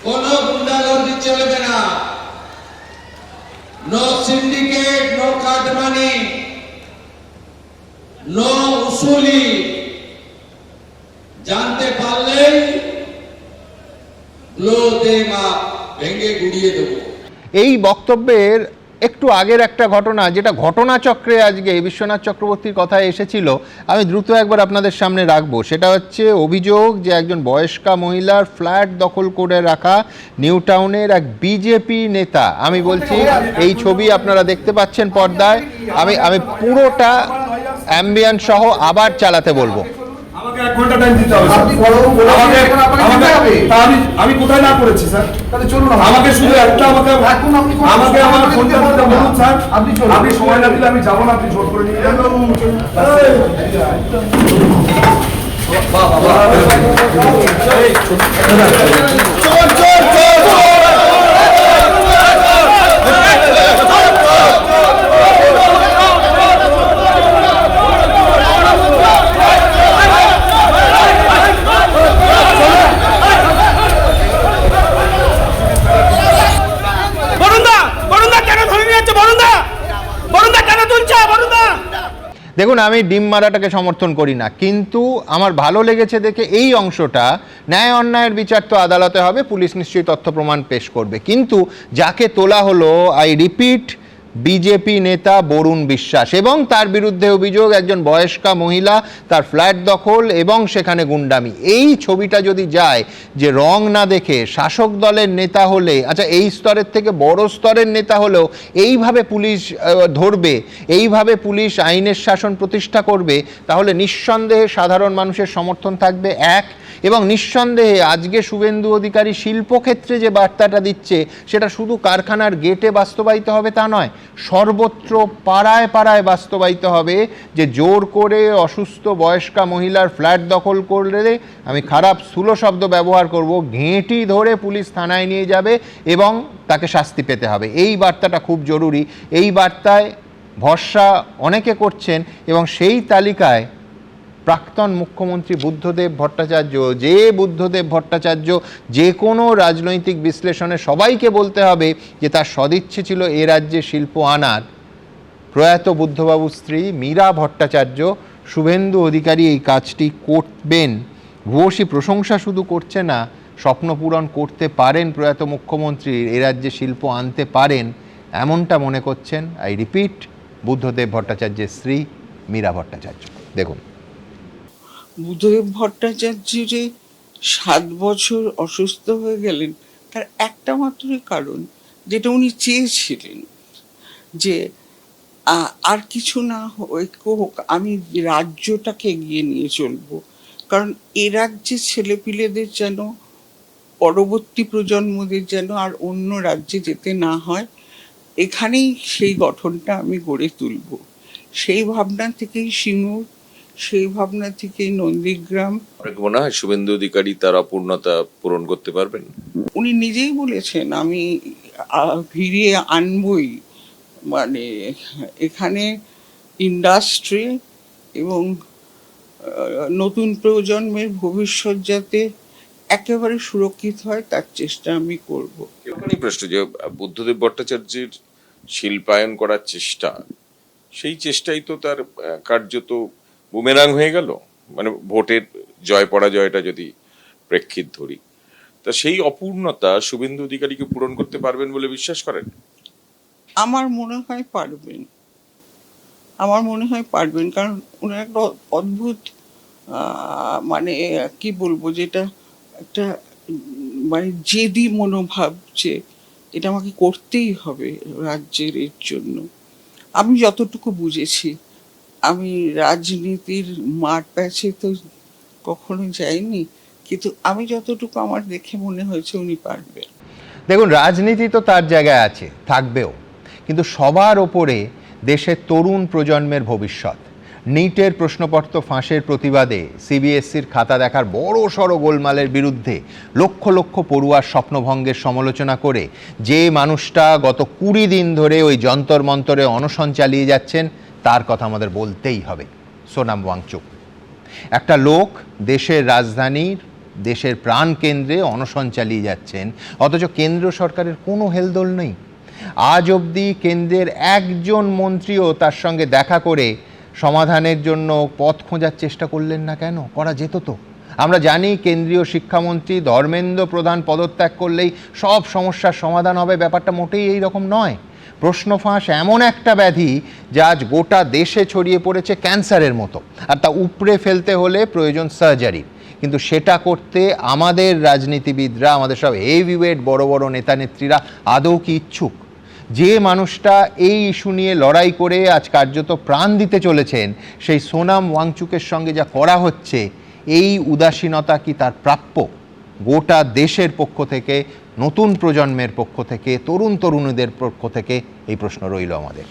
কোন গুন্ডাগর্দি চলবে না, no syndicate, no cut money, no উসুলি, জানতে পারলেই ব্লো দেম আপ, ভেঙে গুড়িয়ে দেব। এই বক্তব্যের একটু আগের একটা ঘটনা, যেটা ঘটনাচক্রে আজকে বিশ্বনাথ চক্রবর্তীর কথা এসেছিল, আমি দ্রুত একবার আপনাদের সামনে রাখবো। সেটা হচ্ছে অভিযোগ যে একজন বয়স্কা মহিলার ফ্ল্যাট দখল করে রাখা নিউ টাউনের এক বিজেপি নেতা। আমি বলছি এই ছবি আপনারা দেখতে পাচ্ছেন পর্দায়, আমি পুরোটা অ্যাম্বিয়েন্ট সহ আবার চালাতে বলবো। আমাকে 1 ঘন্টা টাইম দিতে হবে। আমি কোথায় না করেছি স্যার? তাহলে চলুন, আমাকে শুধু একটা আমাকে আমার ফোনটা দিতে বলুন স্যার। আপনি সময় না দিলে আমি যাবো না, আপনি জোর করে নিয়ে যান। দেখুন, আমি ডিম মারাটাকে সমর্থন করি না, কিন্তু আমার ভালো লেগেছে দেখে এই অংশটা, ন্যায় অন্যায়ের বিচার তো আদালতে হবে, পুলিশ নিশ্চয়ই তথ্য প্রমাণ পেশ করবে, কিন্তু যাকে তোলা হলো, আই রিপিট, বিজেপি নেতা বরুণ বিশ্বাস, এবং তার বিরুদ্ধে অভিযোগ একজন বয়স্কা মহিলা, তার ফ্ল্যাট দখল এবং সেখানে গুন্ডামি। এই ছবিটা যদি যায় যে রং না দেখে শাসক দলের নেতা হলে, আচ্ছা এই স্তরের থেকে বড় স্তরের নেতা হলেও এইভাবে পুলিশ ধরবে, এইভাবে পুলিশ আইনের শাসন প্রতিষ্ঠা করবে, তাহলে নিঃসন্দেহে সাধারণ মানুষের সমর্থন থাকবে এক, এবং নিঃসন্দেহে আজকে শুভেন্দু অধিকারী শিল্পক্ষেত্রে যে বার্তাটা দিচ্ছে সেটা শুধু কারখানার গেটে বাস্তবায়িত হবে তা নয়, সর্বত্র পাড়ায় পাড়ায় বাস্তবায়িত হবে, যে জোর করে অসুস্থ বয়স্কা মহিলার ফ্ল্যাট দখল করলে, আমি খারাপ স্থূল শব্দ ব্যবহার করব, ঘেঁটি ধরে পুলিশ থানায় নিয়ে যাবে এবং তাকে শাস্তি পেতে হবে। এই বার্তাটা খুব জরুরি, এই বার্তায় ভরসা অনেকে করছেন, এবং সেই তালিকায় প্রাক্তন মুখ্যমন্ত্রী বুদ্ধদেব ভট্টাচার্য, যে বুদ্ধদেব ভট্টাচার্য যে কোনো রাজনৈতিক বিশ্লেষণে সবাইকে বলতে হবে যে তার সদিচ্ছে ছিল এ রাজ্যে শিল্প আনার, প্রয়াত বুদ্ধবাবুর স্ত্রী মীরা ভট্টাচার্য, শুভেন্দু অধিকারী এই কাজটি করবেন। ভূয়সী প্রশংসা শুধু করছে না, স্বপ্ন পূরণ করতে পারেন প্রয়াত মুখ্যমন্ত্রীর, এ রাজ্যে শিল্প আনতে পারেন, এমনটা মনে করছেন, আই রিপিট, বুদ্ধদেব ভট্টাচার্যের স্ত্রী মীরা ভট্টাচার্য। দেখুন, বুদ্ধদেব ভট্টাচার্য যে 7 বছর অসুস্থ হয়ে গেলেন তার একটা মাত্রই কারণ, যেটা উনি চেয়েছিলেন যে আর কিছু না হোক, আমি রাজ্যটাকে এগিয়ে নিয়ে চলবো, কারণ এ রাজ্যে ছেলেপিলেদের যেন, পরবর্তী প্রজন্মদের যেন আর অন্য রাজ্যে যেতে না হয়, এখানেই সেই গঠনটা আমি গড়ে তুলব। সেই ভাবনা থেকেই সিঙ্গুর, সেই ভাবনা থেকেই নন্দীগ্রাম। আপনাকে মনে হয় শুভেন্দু অধিকারী তার অপূর্ণতা পূরণ করতে পারবেন? উনি নিজেই বলেছেন আমি ফিরিয়ে আনবই, মানে এখানে ইন্ডাস্ট্রি এবং নতুন প্রজন্মের ভবিষ্যৎ যাতে একেবারে সুরক্ষিত হয় তার চেষ্টা আমি করব। এরকমই প্রশ্ন যে বুদ্ধদেব ভট্টাচার্যের শিল্পায়ন করার চেষ্টা, সেই চেষ্টাই তো তার কার্যত বুমেরাং হয়ে গেল, মানে ভোটের জয় পরাজয়টা যদি প্রেক্ষিত ধরি, তা সেই অপূর্ণতা শুভেন্দু অধিকারীকে পূরণ করতে পারবেন বলে বিশ্বাস করেন? আমার মনে হয় পারবেন, কারণ ওনার একটা অদ্ভুত মানে কি বলবো, যেটা একটা মানে জেদি মনোভাব, যে এটা আমাকে করতেই হবে রাজ্যের এর জন্য। আমি যতটুকু বুঝেছি, আমি রাজনীতির মাঠ প্যাচে তো কখনো যাইনি, কিন্তু আমি যতটুকু আমার দেখে মনে হয়েছে উনি পারবেন। দেখুন, রাজনীতি তো তার জায়গায় আছে, থাকবেও, কিন্তু সবার ওপরে দেশের তরুণ প্রজন্মের ভবিষ্যৎ। নিটের প্রশ্নপত্র ফাঁসের প্রতিবাদে সিবিএসসির খাতা দেখার বড় সড় গোলমালের বিরুদ্ধে লক্ষ লক্ষ পড়ুয়ার স্বপ্নভঙ্গের সমালোচনা করে যে মানুষটা গত 20 দিন ধরে ওই যন্তর মন্তরে অনশন চালিয়ে যাচ্ছেন, তার কথা আমাদের বলতেই হবে, সোনাম ওয়াংচুক। একটা লোক দেশের রাজধানীর, দেশের প্রাণকেন্দ্রে অনশন চালিয়ে যাচ্ছেন, অথচ কেন্দ্র সরকারের কোনো হেলদোল নেই। আজ অবধি কেন্দ্রের একজন মন্ত্রীও তার সঙ্গে দেখা করে সমাধানের জন্য পথ খোঁজার চেষ্টা করলেন না কেন? করা যেত তো। আমরা জানি কেন্দ্রীয় শিক্ষামন্ত্রী ধর্মেন্দ্র প্রধান পদত্যাগ করলেই সব সমস্যার সমাধান হবে, ব্যাপারটা মোটেই এই রকম নয়। প্রশ্ন ফাঁস এমন একটা ব্যাধি যা আজ গোটা দেশে ছড়িয়ে পড়েছে ক্যান্সারের মতো, আর তা উপড়ে ফেলতে হলে প্রয়োজন সার্জারি। কিন্তু সেটা করতে আমাদের রাজনীতিবিদরা, আমাদের সব হেভিওয়েট বড় বড় নেতা নেত্রীরা আদৌ কি ইচ্ছুক? যে মানুষটা এই ইস্যু নিয়ে লড়াই করে আজ কার্যত প্রাণ দিতে চলেছেন, সেই সোনাম ওয়াংচুকের সঙ্গে যা করা হচ্ছে, এই উদাসীনতা কি তার প্রাপ্য? গোটা দেশের পক্ষ থেকে, নতুন প্রজন্মের পক্ষ থেকে, তরুণ তরুণীদের পক্ষ থেকে এই প্রশ্ন রইল আমাদের।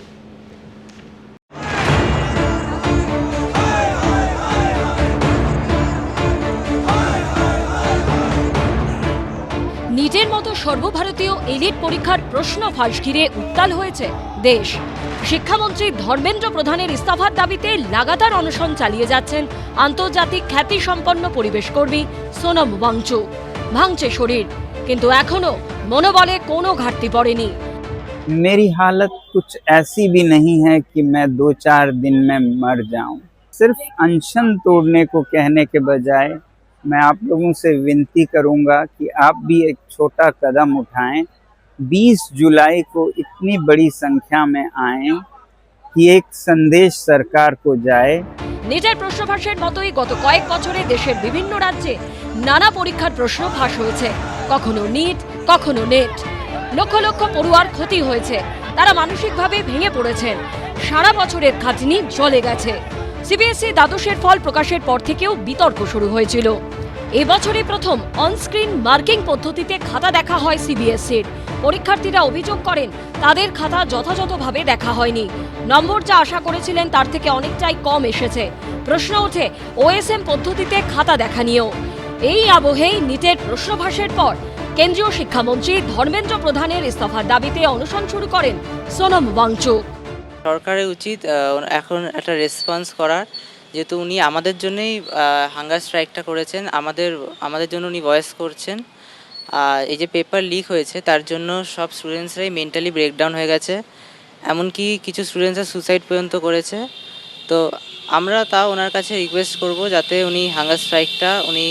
নিটের মতো সর্বভারতীয় এলিট পরীক্ষার প্রশ্ন ফাঁস ঘিরে উত্তাল হয়েছে দেশ। শিক্ষামন্ত্রী ধর্মেন্দ্র প্রধানের ইস্তফার দাবিতে লাগাতার অনশন চালিয়ে যাচ্ছেন আন্তর্জাতিক খ্যাতিসম্পন্ন পরিবেশকর্মী সোনাম ওয়াংচুক। ভাঙছে শরীর, কিন্তু এখনো মনোবলে কোনো ঘাটতি পড়েনি। मेरी हालत कुछ ऐसी भी नहीं है कि मैं 2-4 दिन में मर जाऊं। सिर्फ अनशन तोड़ने को कहने के बजाय मैं आप लोगों से विनती करूंगा कि आप भी एक छोटा कदम उठाएं। 20 जुलाई को इतनी बड़ी संख्या में आएं कि एक संदेश सरकार को जाए। নিটের প্রশ্নফাঁসের মতোই গত কয়েক বছরে দেশের বিভিন্ন রাজ্যে নানা পরীক্ষার প্রশ্ন ফাঁস হয়েছে, কখনো নিট, কখনো নেট। লক্ষ লক্ষ পড়ুয়ার ক্ষতি হয়েছে, তারা মানসিকভাবে ভেঙে পড়েছেন, সারা বছরের খাটনি জলে গেছে। সিবিএসই দ্বাদশের ফল প্রকাশের পর থেকেও বিতর্ক শুরু হয়েছিল। এবছরই প্রথম অনস্ক্রিন মার্কিং পদ্ধতিতে খাতা দেখা হয় সিবিএসইর। পরীক্ষার্থীরা অভিযোগ করেন তাদের খাতা যথাযথভাবে দেখা হয়নি, নম্বর যা আশা করেছিলেন তার থেকে অনেকটাই কম এসেছে। প্রশ্ন ওঠে ওএসএম পদ্ধতিতে খাতা দেখা নিয়েও। এই আবহেই নিটের প্রশ্নফাঁসের পর কেন্দ্রীয় শিক্ষামন্ত্রী ধর্মেন্দ্র প্রধানের ইস্তফার দাবিতে অনশন শুরু করেন সোনম ওয়াংচুক। সরকারের উচিত এখন একটা রেসপন্স করার, যেহেতু উনি আমাদের জন্যই হাঙ্গার স্ট্রাইকটা করেছেন, আমাদের জন্য উনি ভয়েস করছেন। এই যে পেপার লিক হয়েছে তার জন্য সব স্টুডেন্টসরাই মেন্টালি ব্রেকডাউন হয়ে গেছে, এমনকি কিছু স্টুডেন্টসরা সুসাইড পর্যন্ত করেছে। তো আমরা তা ওনার কাছে রিকোয়েস্ট করব যাতে উনি হাঙ্গার স্ট্রাইকটা উনি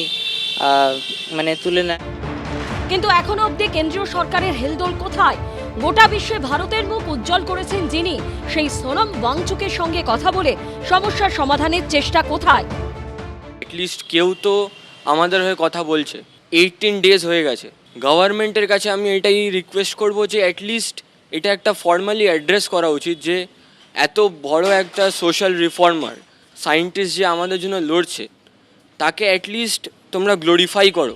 মানে তুলে নেন। কিন্তু এখনো অবধি কেন্দ্রীয় সরকারের হেলদোল কোথায়? গোটা বিশ্বে ভারতের মুখ উজ্জ্বল করেছেন যিনি, সেই সোনম ওয়াংচুকের সঙ্গে কথা বলে সমস্যার সমাধানের চেষ্টা কোথায়? অ্যাটলিস্ট কেউ তো আমাদের হয়ে কথা বলছে। 18 ডেজ হয়ে গেছে। গভর্নমেন্টের কাছে আমি এটাই রিকোয়েস্ট করব যে অ্যাটলিস্ট এটা একটা ফর্মালি অ্যাড্রেস করা উচিত যে এত বড় একটা সোশ্যাল রিফর্মার সায়েন্টিস্ট যে আমাদের জন্য লড়ছে, তাকে অ্যাটলিস্ট তোমরা গ্লোরিফাই করো।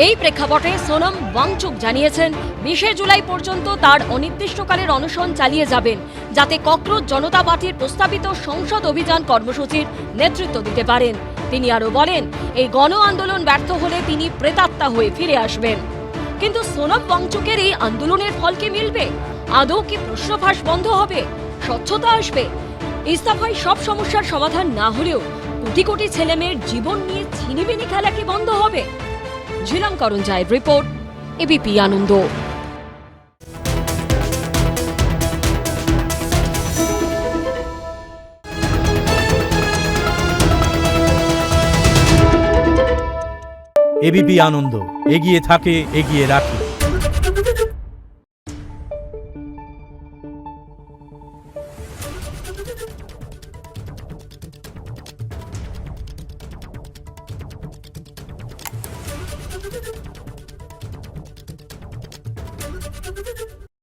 এই প্রেক্ষাপটে সোনম ওয়াংচুক জানিয়েছেন 20 জুলাই পর্যন্ত তার অনির্দিষ্টকালের অনশন চালিয়ে যাবেন, যাতে ককরোচ জনতা পার্টির প্রস্তাবিত সংসদ অভিযান কর্মসূচির নেতৃত্ব দিতে পারেন। তিনি আরো বলেন এই গণ আন্দোলন ব্যর্থ হলে তিনি প্রেতাত্মা হয়ে ফিরে আসবেন। কিন্তু সোনম ওয়াংচুকের এই আন্দোলনের ফল কি মিলবে? আদৌ কি প্রশ্নফাঁস বন্ধ হবে? স্বচ্ছতা আসবে? ইস্তফায় সব সমস্যার সমাধান না হলেও কোটি কোটি ছেলেমেয়ের জীবন নিয়ে ছিনিমিনি খেলা কি বন্ধ হবে? ঝিলম করঞ্জায়ের রিপোর্ট, এবিপি আনন্দ। এবিপি আনন্দ, এগিয়ে থাকে, এগিয়ে রাখে। Thank you.